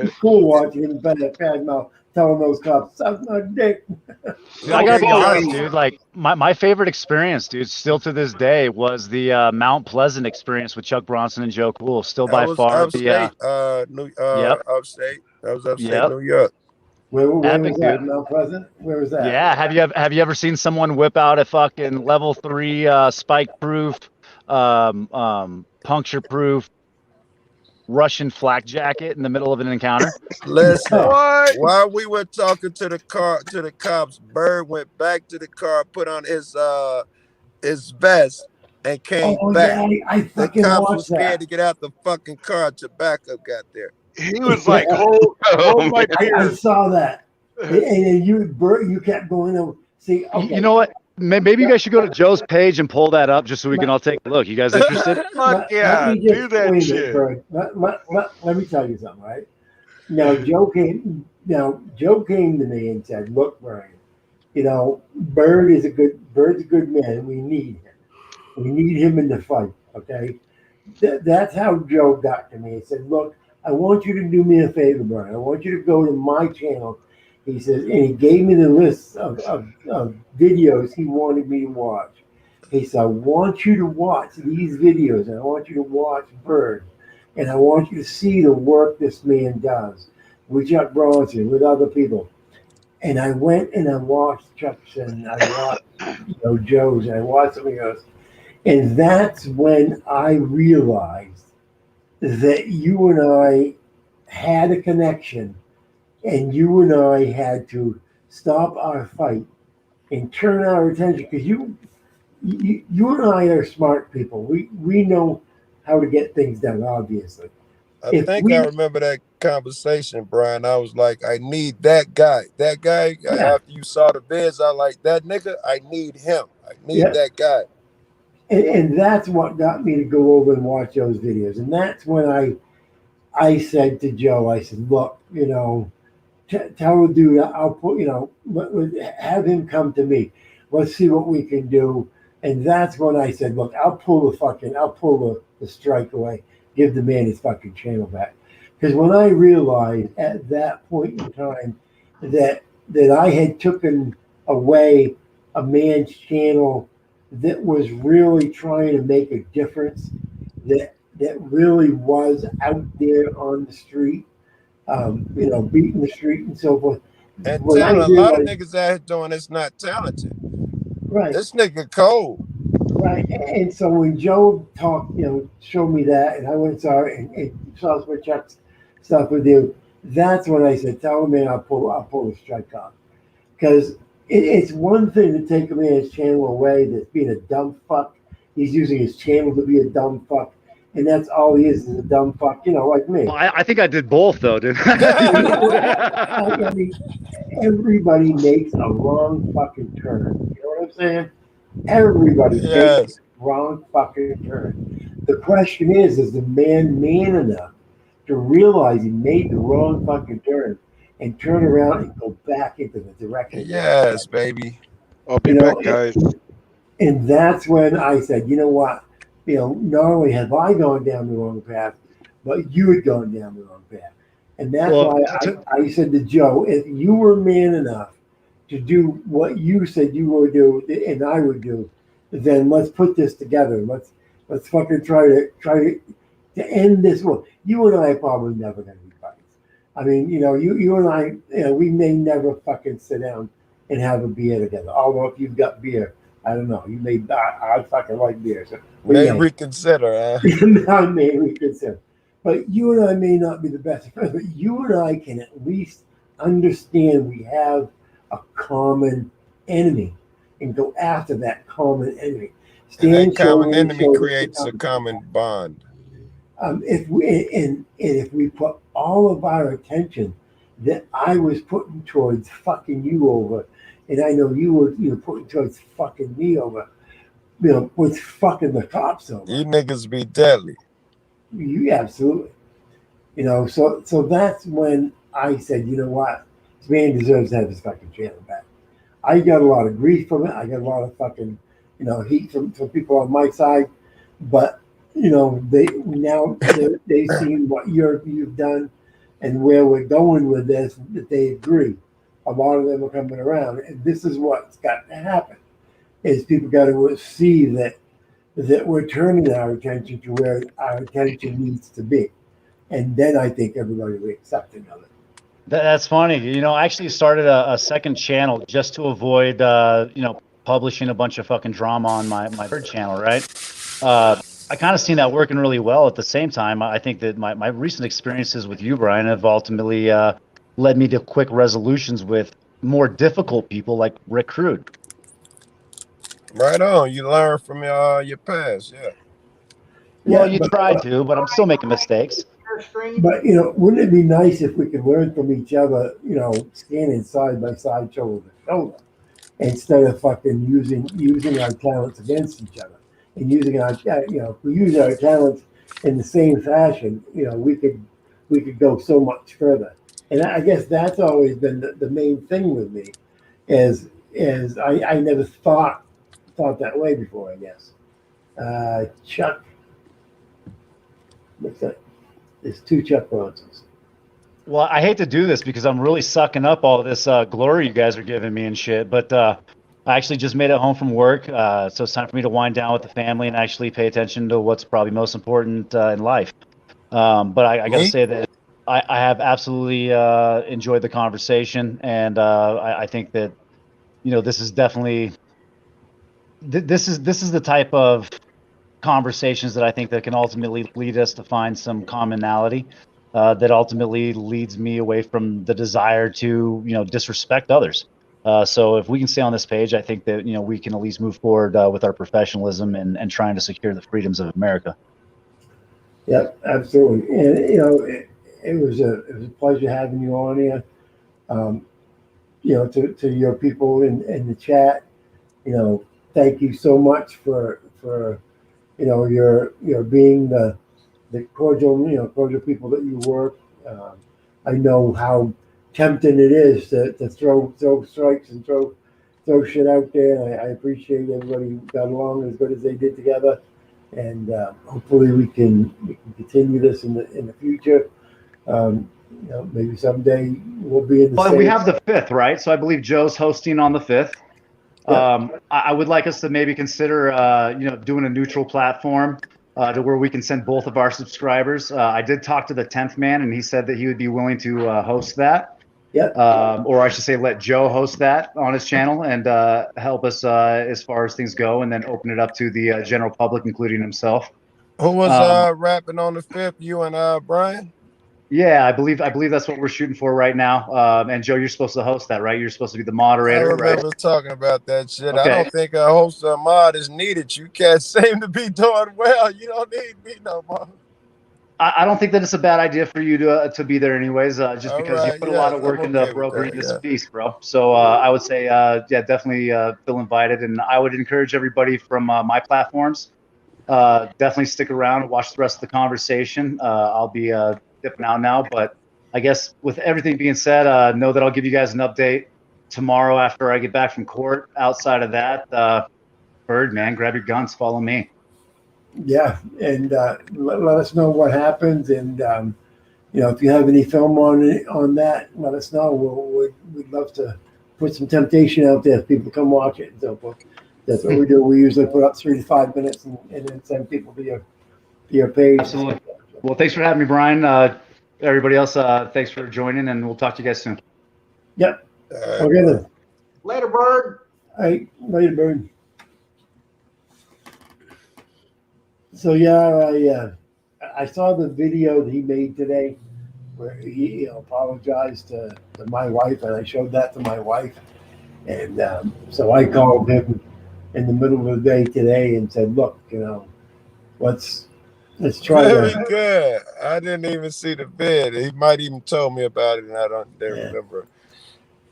It's cool watching him bad mouth telling those cops, "Suck my dick." Dude, I gotta be honest, dude. Like my favorite experience, dude, still to this day, was the Mount Pleasant experience with Chuck Bronson and Joe Cool. Still by far upstate, the upstate. That was upstate Yep. New York. Where Epic, was that? dude. Mount Pleasant? Where was that? Yeah, have you ever seen someone whip out a fucking level 3 spike proof, puncture proof Russian flak jacket in the middle of an encounter? Listen, while we were talking to the cops, Bird went back to the car, put on his vest, and came back. Yeah, I the fucking cops watched were scared that. to get out the fucking car till backup got there. He was like, hold my I beer. saw that. And you, Bert, you kept going over. See, okay. You know what? Maybe you guys should go to Joe's page and pull that up just so we can all take a look. You guys interested? Fuck yeah, Let me just do that wait a shit. minute, Bert. Let me tell you something, right? Now, Joe came to me and said, "Look, Brian, Bird's a good man. We need him. We need him in the fight, okay?" That's how Joe got to me. He said, "Look, I want you to do me a favor, Brian. I want you to go to my channel." He says, and he gave me the list of videos he wanted me to watch. He said, "I want you to watch these videos, and I want you to watch Bird, and I want you to see the work this man does with Chuck Bronson, with other people." And I went and I watched Chuck's, and I watched Joe's, and I watched some of yours. And that's when I realized that you and I had a connection, and you and I had to stop our fight and turn our attention, because you and I are smart people. We know how to get things done, obviously. I think I remember that conversation, Brian. I was like, I need that guy. That guy, after you saw the vids, I like that nigga. I need him. I need that guy. And that's what got me to go over and watch those videos. And that's when I said to Joe, I said, look, tell the dude, I'll put, have him come to me. Let's see what we can do. And that's when I said, look, I'll pull the strike away, give the man his fucking channel back. Because when I realized at that point in time that I had taken away a man's channel that was really trying to make a difference, that really was out there on the street, beating the street and so forth. And telling a lot of niggas out here doing this not talented. Right. This nigga cold. Right. And so when Joe talked, showed me that, and I went and saw it and saw some Chuck's stuff with you, that's when I said, tell him, man, I'll pull the strike off. Because it's one thing to take a man's channel away that's being a dumb fuck. He's using his channel to be a dumb fuck. And that's all he is a dumb fuck, like me. Well, I think I did both, though, didn't I? I mean, everybody makes a wrong fucking turn. You know what I'm saying? Everybody makes a wrong fucking turn. The question is the man enough to realize he made the wrong fucking turn and turn around and go back into the direction? Yes, baby. I'll be back, guys. And that's when I said, you know what? Not only have I gone down the wrong path, but you had gone down the wrong path. And that's why I said to Joe, if you were man enough to do what you said you would do and I would do, then let's put this together. Let's fucking try to end this war. You and I are probably never going to be buddies. I mean, you and I, we may never fucking sit down and have a beer together. Although if you've got beer, I don't know. You may. I fucking like beer. So may reconsider. I may reconsider. But you and I may not be the best friends. But you and I can at least understand we have a common enemy and go after that common enemy. And that common enemy creates a common bond. If we put all of our attention that I was putting towards fucking you over, and I know you were putting towards fucking me over, with fucking the cops over. You niggas be deadly. You absolutely. So that's when I said, you know what? This man deserves to have his fucking channel back. I got a lot of grief from it. I got a lot of fucking, heat from people on my side. But, they've seen what you've done and where we're going with this, that they agree. A lot of them are coming around. And this is what's got to happen, is people got to see that we're turning our attention to where our attention needs to be. And then I think everybody will be accepting of it. That's funny. I actually started a second channel just to avoid, publishing a bunch of fucking drama on my third channel, right? I kind of seen that working really well. At the same time, I think that my recent experiences with you, Brian, have ultimately led me to quick resolutions with more difficult people like Rick Crude. Right on. You learn from your past, yeah. Well, you try to, but I'm still making mistakes. But wouldn't it be nice if we could learn from each other, standing side by side, shoulder to shoulder, instead of fucking using our talents against each other, and using our, if we use our talents in the same fashion, we could go so much further. And I guess that's always been the main thing with me, is I never thought that way before, I guess. Chuck, what's that? There's two Chuck Bronsons. Well, I hate to do this because I'm really sucking up all this glory you guys are giving me and shit, but I actually just made it home from work, so it's time for me to wind down with the family and actually pay attention to what's probably most important in life. But I got to say that I have absolutely enjoyed the conversation, and I think that this is definitely this is the type of conversations that I think that can ultimately lead us to find some commonality that ultimately leads me away from the desire to disrespect others. So if we can stay on this page, I think that we can at least move forward with our professionalism and trying to secure the freedoms of America. Yeah, absolutely. And it was a pleasure having you on here. To your people in the chat, thank you so much for your being the cordial people that you were. I know how tempting it is to throw strikes and throw shit out there. I appreciate everybody who got along as good as they did together, and hopefully we can continue this in the future. Maybe someday we'll be in the. Well, same. we have the 5th, right? So I believe Joe's hosting on the 5th. Yeah. I would like us to maybe consider, doing a neutral platform to where we can send both of our subscribers. I did talk to the 10th man, and he said that he would be willing to host that. Yeah. Or I should say, let Joe host that on his channel and help us as far as things go, and then open it up to the general public, including himself. Who was rapping on the 5th? You and Brian? Yeah, I believe that's what we're shooting for right now. And Joe, you're supposed to host that, right? You're supposed to be the moderator, I remember right? talking about that shit. Okay. I don't think a host or mod is needed. You cats seem to be doing well. You don't need me no more. I don't think that it's a bad idea for you to be there anyways, just All because you right, put a lot of yes, work I'm into okay with brokering that, this yeah. piece, bro. So I would say, definitely feel invited, and I would encourage everybody from my platforms, definitely stick around and watch the rest of the conversation. I'll be dipping out now, but I guess with everything being said, know that I'll give you guys an update tomorrow after I get back from court. Outside of that, Bird, man, grab your guns, follow me. Yeah, and let us know what happens, and if you have any film on that, let us know. We'd love to put some temptation out there if people come watch it and so forth. That's what we do. We usually put up 3 to 5 minutes and then send people to your page. Absolutely. Well, thanks for having me, Brian. Everybody else, thanks for joining, and we'll talk to you guys soon. Yep. Okay then. Later, Bird. All right, later, Bird. So yeah, I saw the video that he made today where he apologized to my wife, and I showed that to my wife, and so I called him in the middle of the day today and said, look, let's try Very to. good. I didn't even see the vid. He might even told me about it, and I didn't remember.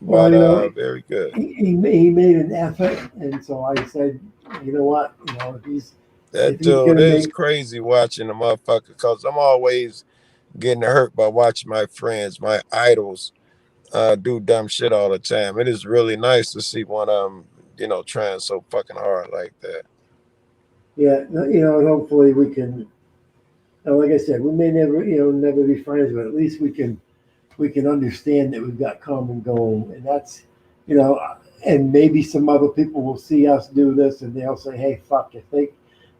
Well, But very good. He made an effort, and so I said, you know what, if he's Dude is crazy watching the motherfucker, because I'm always getting hurt by watching my friends, my idols, do dumb shit all the time. It is really nice to see one of them, trying so fucking hard like that. Yeah, and hopefully we can. Like I said, we may never be friends, but at least we can understand that we've got common goal, and that's, and maybe some other people will see us do this and they'll say, hey, fuck,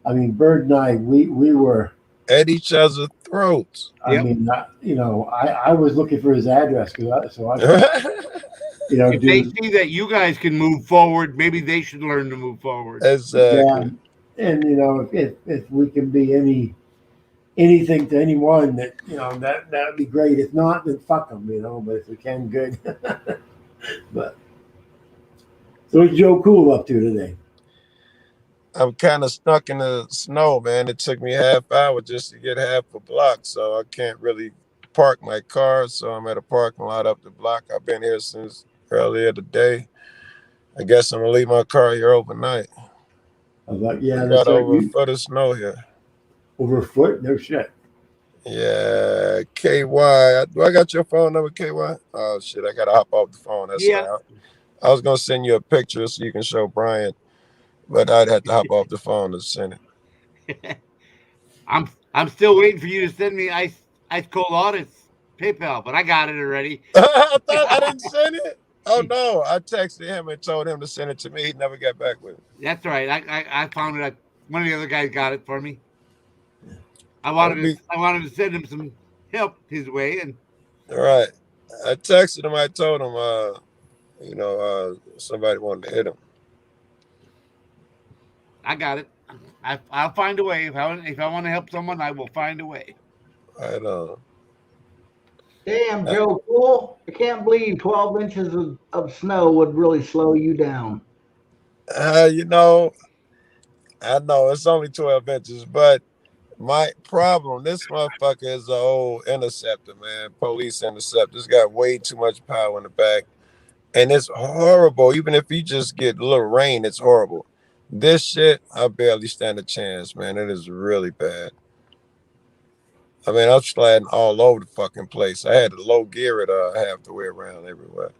Bird and I, we were at each other's throats. I mean, I was looking for his address so I if they see that you guys can move forward, maybe they should learn to move forward. Exactly. Yeah. And if we can be anything to anyone, that that would be great. If not, then fuck them, but if we can, good. But so what's Joe Cool up to today? I'm kind of stuck in the snow, man. It took me half hour just to get half a block, so I can't really park my car. So I'm at a parking lot up the block. I've been here since earlier today. I guess I'm gonna leave my car here overnight. I was like, yeah, we got over a foot of snow here. Over a foot? No shit. Yeah, KY. Do I got your phone number, KY? Oh shit, I gotta hop off the phone. That's yeah. I was gonna send you a picture so you can show Brian, but I'd have to hop off the phone to send it. I'm still waiting for you to send me ice cold audits PayPal, but I got it already. I thought I didn't send it. Oh no, I texted him and told him to send it to me. He never got back with it. That's right. I found it. One of the other guys got it for me. I wanted to send him some help his way, and all right. I texted him. I told him, somebody wanted to hit him. I got it. I'll find a way. If I want to help someone, I will find a way. Right on. Damn, Joe Cool. I can't believe 12 inches of snow would really slow you down. You know, I know it's only 12 inches, but my problem, this motherfucker is an old interceptor, man. Police interceptor. It's got way too much power in the back. And it's horrible. Even if you just get a little rain, it's horrible. This shit, I barely stand a chance, man. It is really bad. I mean, I'm sliding all over the fucking place. I had to low gear it. I have to wear around everywhere.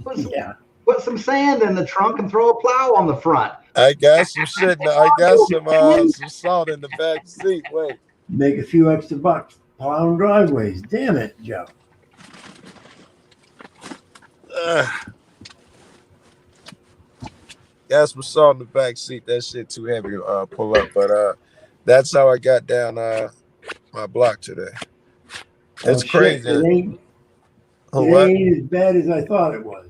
Put some sand in the trunk and throw a plow on the front. I got some shit. I got some salt in the back seat. Wait, Make a few extra bucks plowing driveways. Damn it, Joe. got some salt in the back seat. That shit too heavy to pull up. But that's how I got down my block today. It's crazy. Shit, it ain't as bad as I thought it was.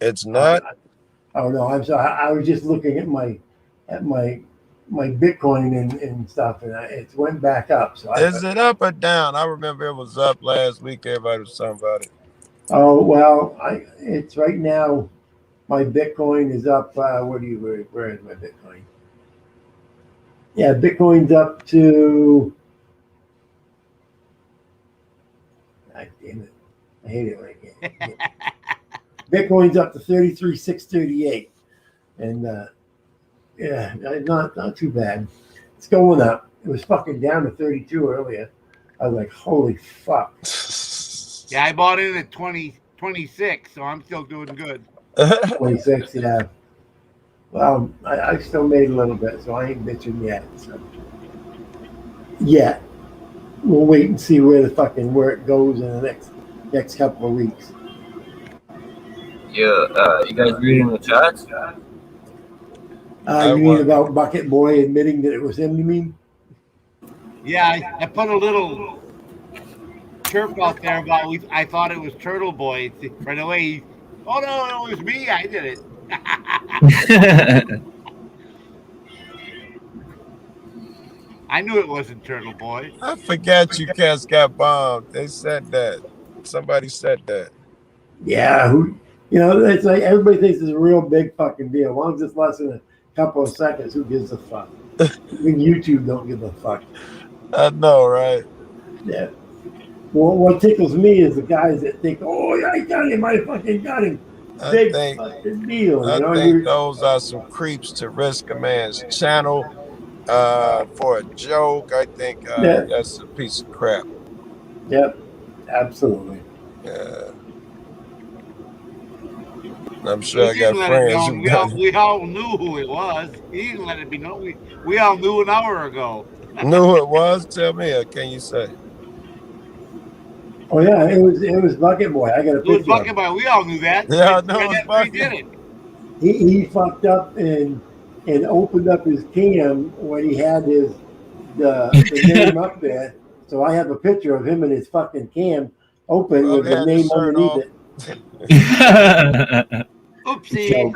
It's not. Oh no, I'm sorry. I was just looking at my Bitcoin and stuff, and it went back up. So is it up or down? I remember it was up last week. Everybody was talking about it. Oh well, it's right now. My Bitcoin is up. Where is my Bitcoin? Yeah, Bitcoin's up to. God damn it! I hate it when I can't. Bitcoin's up to 33,638, and yeah, not too bad. It's going up. It was fucking down to 32 earlier. I was like, holy fuck. Yeah, I bought in at 26, so I'm still doing good. 26, yeah. Well, I still made a little bit, so I ain't bitching yet. So. Yeah, we'll wait and see where it goes in the next couple of weeks. Yeah, you guys reading the chats? You mean about Bucket Boy admitting that it was him, you mean? Yeah, I put a little chirp out there about I thought it was Turtle Boy. Right away, oh no, it was me. I did it. I knew it wasn't Turtle Boy. I forgot you cats got bombed. They said that. Somebody said that. Yeah, it's like everybody thinks it's a real big fucking deal. As long as it's less than a couple of seconds, who gives a fuck? Even YouTube don't give a fuck. I know, right? Yeah. Well, what tickles me is the guys that think, oh, yeah, I got him, I fucking got him. Big fucking deal. I think those are some creeps to risk a man's channel for a joke. I think that's a piece of crap. Yep, absolutely. Yeah. I'm sure I got friends who got it. We all knew who it was. He didn't let it be known. We all knew an hour ago. Knew who it was? Tell me, or can you say? Oh yeah, it was Bucket Boy. I got a picture. It was Bucket Boy. We all knew that. Yeah, no, it was Bucket. He did it. He fucked up and opened up his cam when he had the name up there. So I have a picture of him and his fucking cam open with the name underneath it. Oopsie. So,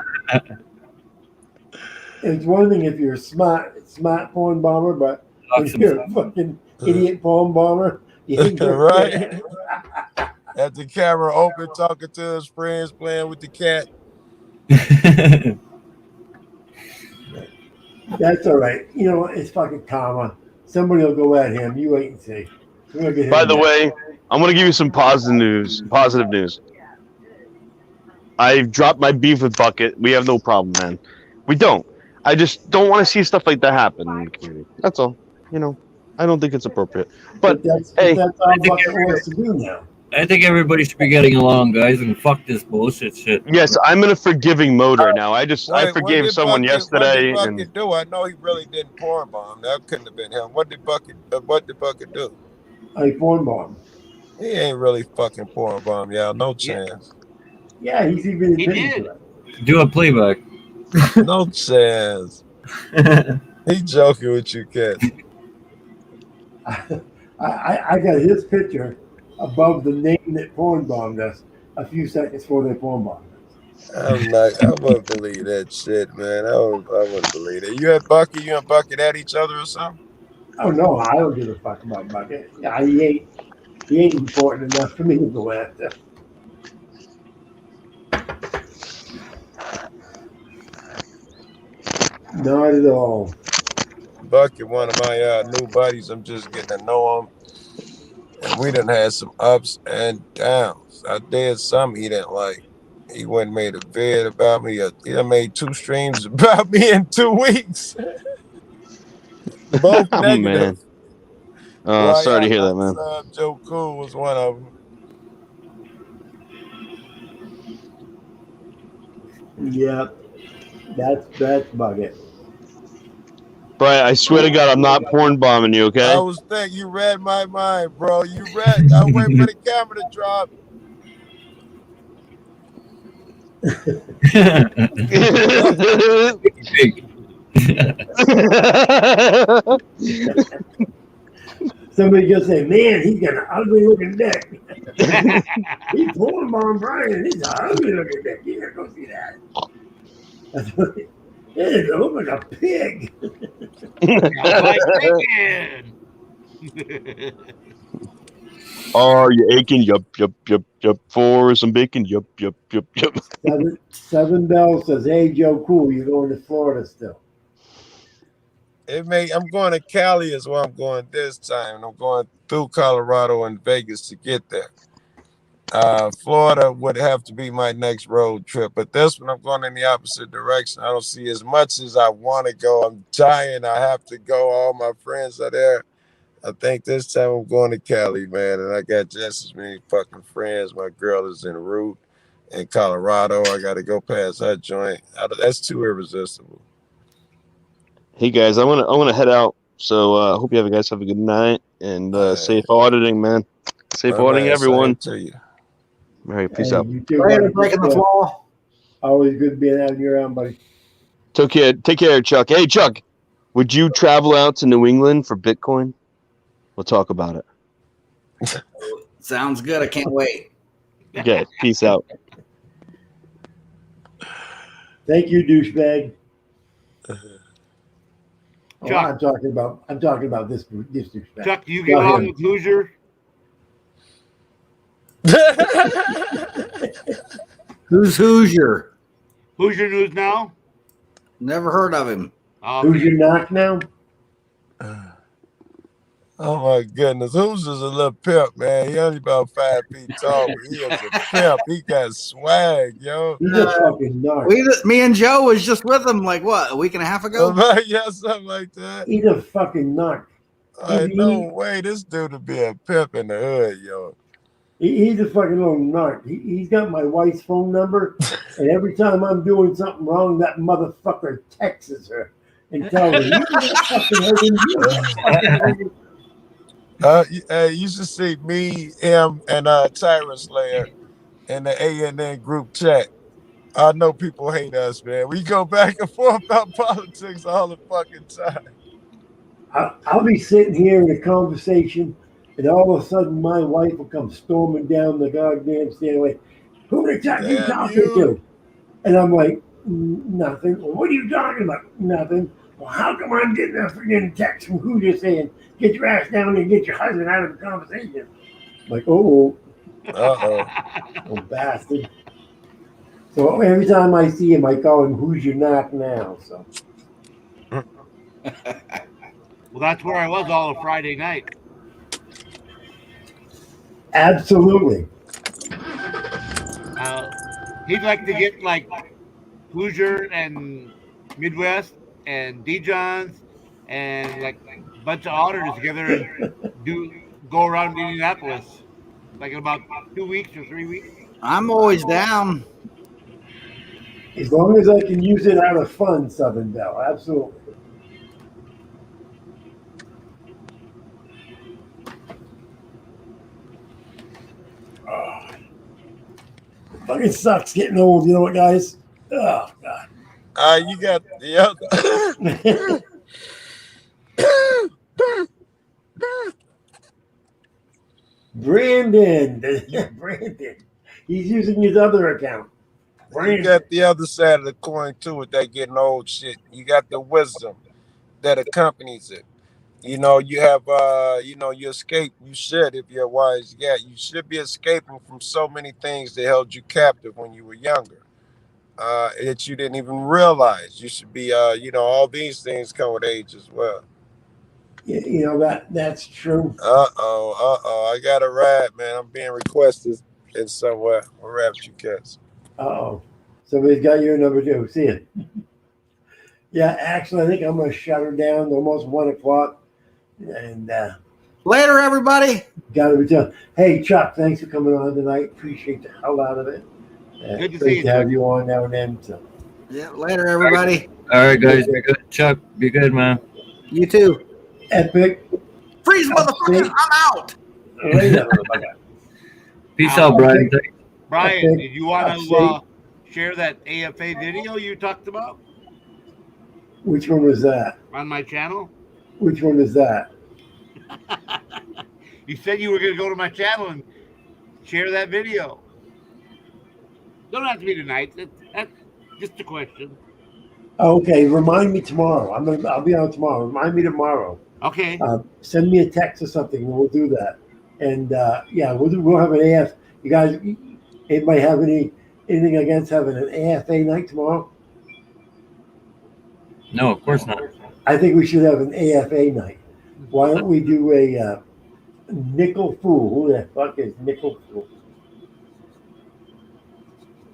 it's one thing if you're a smart porn bomber, but if you're a fucking idiot porn bomber, you ain't right. At the camera open, talking to his friends, playing with the cat. That's all right. You know, it's fucking karma. Somebody will go at him. You wait and see. By the way, I'm going to give you some positive news. I've dropped my beef with Bucket. We have no problem, man. We don't. I just don't want to see stuff like that happen in the community. That's all. You know, I don't think it's appropriate. But that's hey, all Bucket wants to do now. I think everybody should be getting along, guys, and fuck this bullshit shit. Yes, I'm in a forgiving mode right now. I forgave someone yesterday. What did Bucket do? I know he really didn't porn bomb. That couldn't have been him. What did Bucket do? I porn bomb. He ain't really fucking porn bomb, y'all. No chance. Yeah, he's even admitted to it. Do a playback. No chance. He joking with you, kids. I got his picture above the name that porn bombed us a few seconds before they porn bombed us. I wouldn't believe that shit, man. I wouldn't believe it. You and Bucket at each other or something? Oh no, I don't give a fuck about Bucket. Yeah, he He ain't important enough for me to go after. Not at all. Bucket, one of my new buddies, I'm just getting to know him. And we done had some ups and downs. I did something he didn't like. He went and made a vid about me. He done made 2 streams about me in 2 weeks. Both Oh, negative. man. Why Sorry to hear that, I man. Joe Cool was one of them. Yeah, that's Bucket. Brian, I swear to God, I'm not porn bombing you, okay? I was thinking you read my mind, bro. You read. I wait for the camera to drop. Somebody just say, "Man, he's got an ugly looking dick." He pulled him on Brian. He's an ugly looking dick. You gotta go see that. That's what it looks like a pig. Like bacon. Are you aching? Yup. For some bacon? Yup. Seven Bell says, "Hey, Joe Cool, you're going to Florida still?" I'm going to Cali is where I'm going this time. I'm going through Colorado and Vegas to get there. Florida would have to be my next road trip, but this one I'm going in the opposite direction. I don't see as much as I want to go. I'm dying. I have to go. All my friends are there. I think this time I'm going to Cali, man, and I got just as many fucking friends. My girl is en route in Colorado. I got to go past her joint. That's too irresistible. Hey guys, I want to head out. So hope you guys have a good night and safe auditing, man. Safe auditing, everyone. To you. All right, peace out. You too, buddy. Breaking the flaw. Always good being out here around, buddy. Take care, Chuck. Hey, Chuck, would you travel out to New England for Bitcoin? We'll talk about it. Sounds good. I can't wait. Okay, peace out. Thank you, douchebag. Chuck. I'm talking about this douchebag. Chuck, do you get along with Hoosier? Who's Hoosier? Hoosier News Now? Never heard of him. Who's your knock now? Oh my goodness, who's just a little pimp, man? He only about 5 feet tall, but he is a pimp. He got swag, yo. He's a fucking narc. Me and Joe was just with him like what, a week and a half ago? Yeah, something like that. He's a fucking narc. No way, this dude would be a pimp in the hood, yo. He's a fucking little narc. He's got my wife's phone number, and every time I'm doing something wrong, that motherfucker texts her and tells her, "You fucking hurt him." You should see me, him, and Tyrus Slayer in the ANN group chat. I know people hate us, man. We go back and forth about politics all the fucking time. I'll be sitting here in a conversation, and all of a sudden my wife will come storming down the goddamn stairway. "Who the fuck you talking to?" And I'm like, "Nothing." "Well, what are you talking about?" "Nothing." "Well, how come I'm getting a freaking text from who just saying, 'Get your ass down and get your husband out of the conversation'?" I'm like, oh bastard. So every time I see him, I call him "Who's your knock now?" So. Well, that's where I was all of Friday night. Absolutely. He'd like to get like Hoosier and Midwest and D-Johns and like a bunch of auditors together and go around Indianapolis like in about 2 weeks or 3 weeks. I'm always down. As long as I can use it out of fun, Southern Belle. Absolutely. Fucking sucks getting old, you know what, guys? Oh, God. You got the other. Brandon. He's using his other account. You got the other side of the coin, too, with that getting old shit. You got the wisdom that accompanies it. You know, you have, you escape. You should, if you're wise. Yeah, you should be escaping from so many things that held you captive when you were younger, that you didn't even realize. You should be, all these things come with age as well. You know that's true. I got a ride, man. I'm being requested in somewhere. Where at you cats? Oh, somebody's got your number too. See it? Yeah, actually, I think I'm gonna shut her down. Almost 1 o'clock, and later, everybody. Gotta be done. Hey, Chuck, thanks for coming on tonight. Appreciate the hell out of it. Good to great see you, to have Chuck. you on now and then. So. Yeah, later, everybody. All right, guys, be good. Chuck, be good, man. You too. Epic. Freeze, motherfuckers! I'm out. Later, Peace out, Brian. Brian, did you want to share that AFA video you talked about Which one was that? on my channel? Which one is that? You said you were going to go to my channel and share that video. Don't have to be tonight. That's just a question. Okay, remind me tomorrow. I'll be on tomorrow. Remind me tomorrow. Okay. Send me a text or something, and we'll do that. And yeah, we'll have an AF. You guys, anybody have anything against having an AFA night tomorrow? No, of course not. I think we should have an AFA night. Why don't we do a nickel fool? Who the fuck is nickel fool?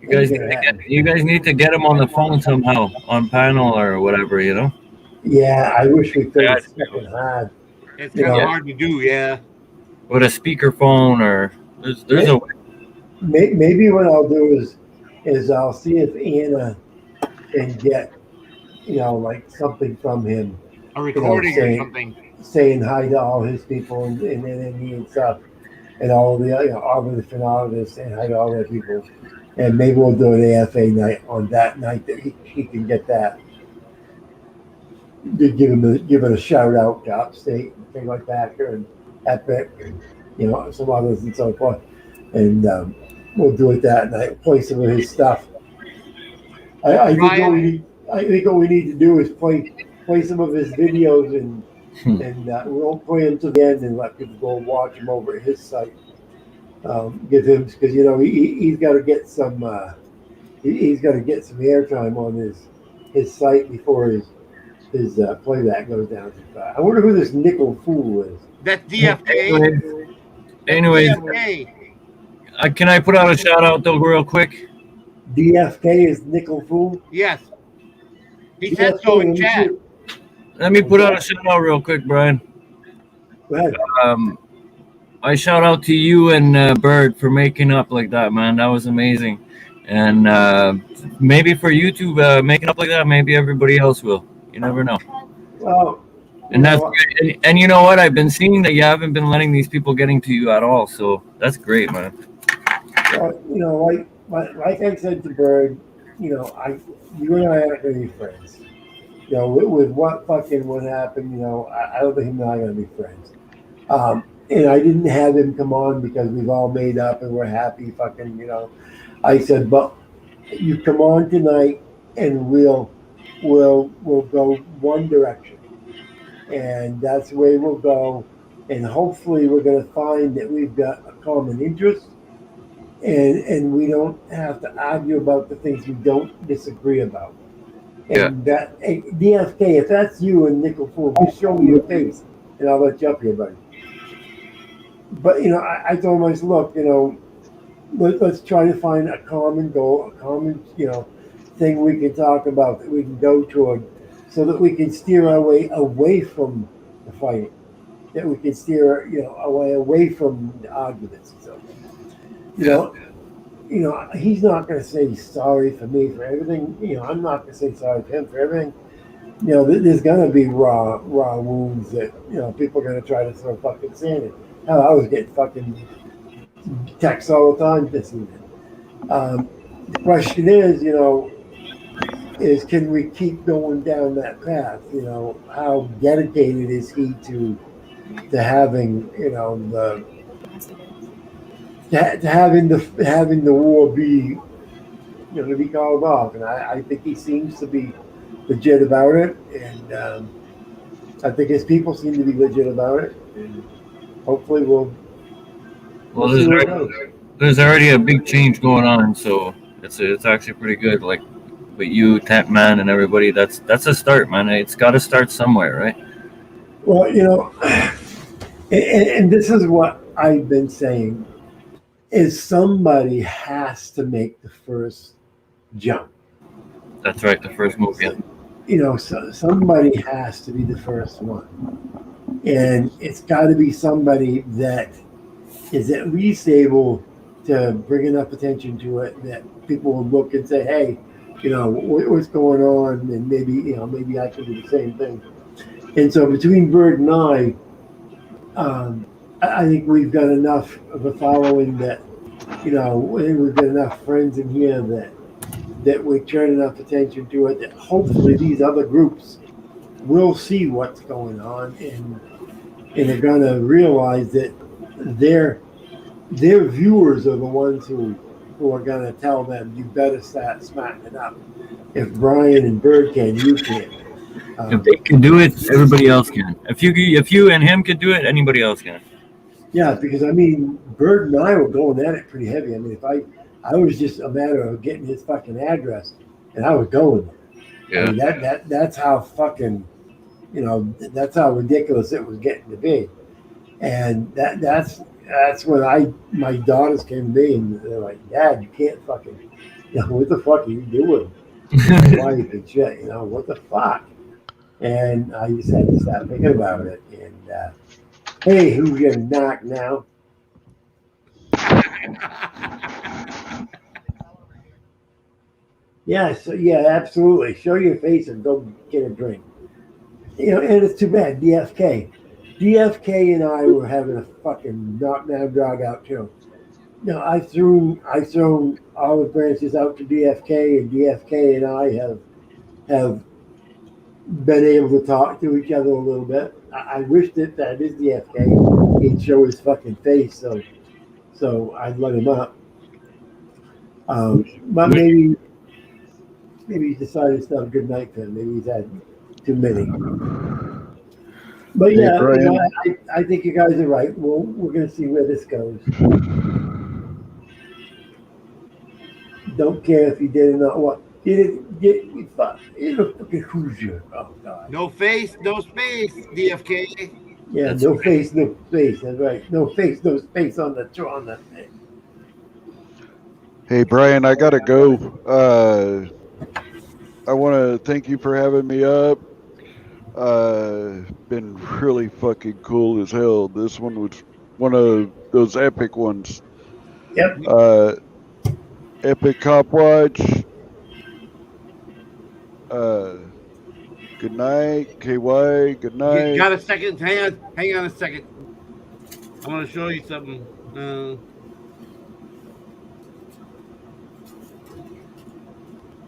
You guys need to get him on the phone somehow, on panel or whatever, you know? Yeah, I wish we could. It's fucking hard. It's kind of hard to do, yeah. With a speakerphone or there's a way. Maybe what I'll do is I'll see if Anna can get, like something from him. A recording or something. Saying hi to all his people and NNE and stuff, and all the all the different artists, saying hi to all their people. And maybe we'll do an AFA night on that night that he can get that. Give it a shout out to Upstate and things like that here and Epic and some others and so forth. And we'll do it that night. Play some of his stuff. I think what we need to do is play some of his videos and we won't play them to the end and let people go watch him over at his site. Give him because he's got to get some airtime on his site before his playback goes down too far. I wonder who this nickel fool is. That's DFA. Anyways, can I put out a shout out though real quick? DFK is nickel fool. Yes, he said so in chat. Let me put out a shout out real quick, Brian. Go ahead. I shout out to you and Bird for making up like that, man. That was amazing. And maybe for you two making up like that, maybe everybody else will. You never know. Well, and that's great. And you know what? I've been seeing that you haven't been letting these people getting to you at all. So that's great, man. Well, like I said to Bird, you and I aren't going to be friends. With what happened, I don't think him and I are going to be friends. And I didn't have him come on because we've all made up and we're happy. I said, but you come on tonight and we'll go one direction, and that's the way we'll go. And hopefully, we're going to find that we've got a common interest, and we don't have to argue about the things we don't disagree about. And that DFK, if that's you and Nickel Fool, just show me your face, and I'll let you up here, buddy. But I told him, I said, look, let's try to find a common goal, a common thing we can talk about that we can go toward, so that we can steer our way away from the fighting, that we can steer away from the arguments and so forth. He's not going to say sorry for me for everything. I'm not going to say sorry for him for everything. There's going to be raw wounds that people are going to try to throw fucking sand in. Hell, I was getting fucking texts all the time this evening. The question is can we keep going down that path? How dedicated is he to having having the war be to be called off? And I think he seems to be legit about it, and I think his people seem to be legit about it, and hopefully we'll see where it goes. There's already a big change going on, so it's actually pretty good. Like with you, Tat Man, and everybody, that's a start, man. It's got to start somewhere, right? Well, and this is what I've been saying, is somebody has to make the first jump. That's right, the first move, yeah. So somebody has to be the first one. And it's got to be somebody that is at least able to bring enough attention to it that people will look and say, hey, what's going on? And maybe I can do the same thing. And so between Bird and I think we've got enough of a following that, we've got enough friends in here that we turn enough attention to it that hopefully these other groups will see what's going on and they're going to realize that their viewers are the ones who are going to tell them, you better start smarting it up. If Brian and Bird can, you can. If they can do it, everybody else can. If you and him can do it, anybody else can. Yeah, because Bird and I were going at it pretty heavy. If I was just a matter of getting his fucking address, and I was going there. Yeah. That's how fucking, that's how ridiculous it was getting to be, and that's when my daughters came to me and they're like, Dad, you can't fucking, what the fuck are you doing? Wife and shit, what the fuck? And I just had to stop thinking about it. And hey, who's gonna knock now? Yeah, absolutely. Show your face and go get a drink. And it's too bad. DFK and I were having a fucking knockdown drag out too. I've thrown olive branches out to DFK, and DFK and I have been able to talk to each other a little bit. I wish that is DFK. He'd show his fucking face, so I'd let him up. But maybe he decided it's not a good night for him. Maybe he's had too many. But yeah, I think you guys are right. Well, we're going to see where this goes. Don't care if you did or not. What? Fucking Hoosier. Oh, God. No face, no space, DFK. Yeah, no face, no space. That's right. No face, no space on the thing. Hey, Brian, I got to go. I want to thank you for having me up. Been really fucking cool as hell. This one was one of those epic ones. Yep. Epic Cop Watch. Good night, KY. Good night. You got a second? Hang on a second. I'm gonna show you something.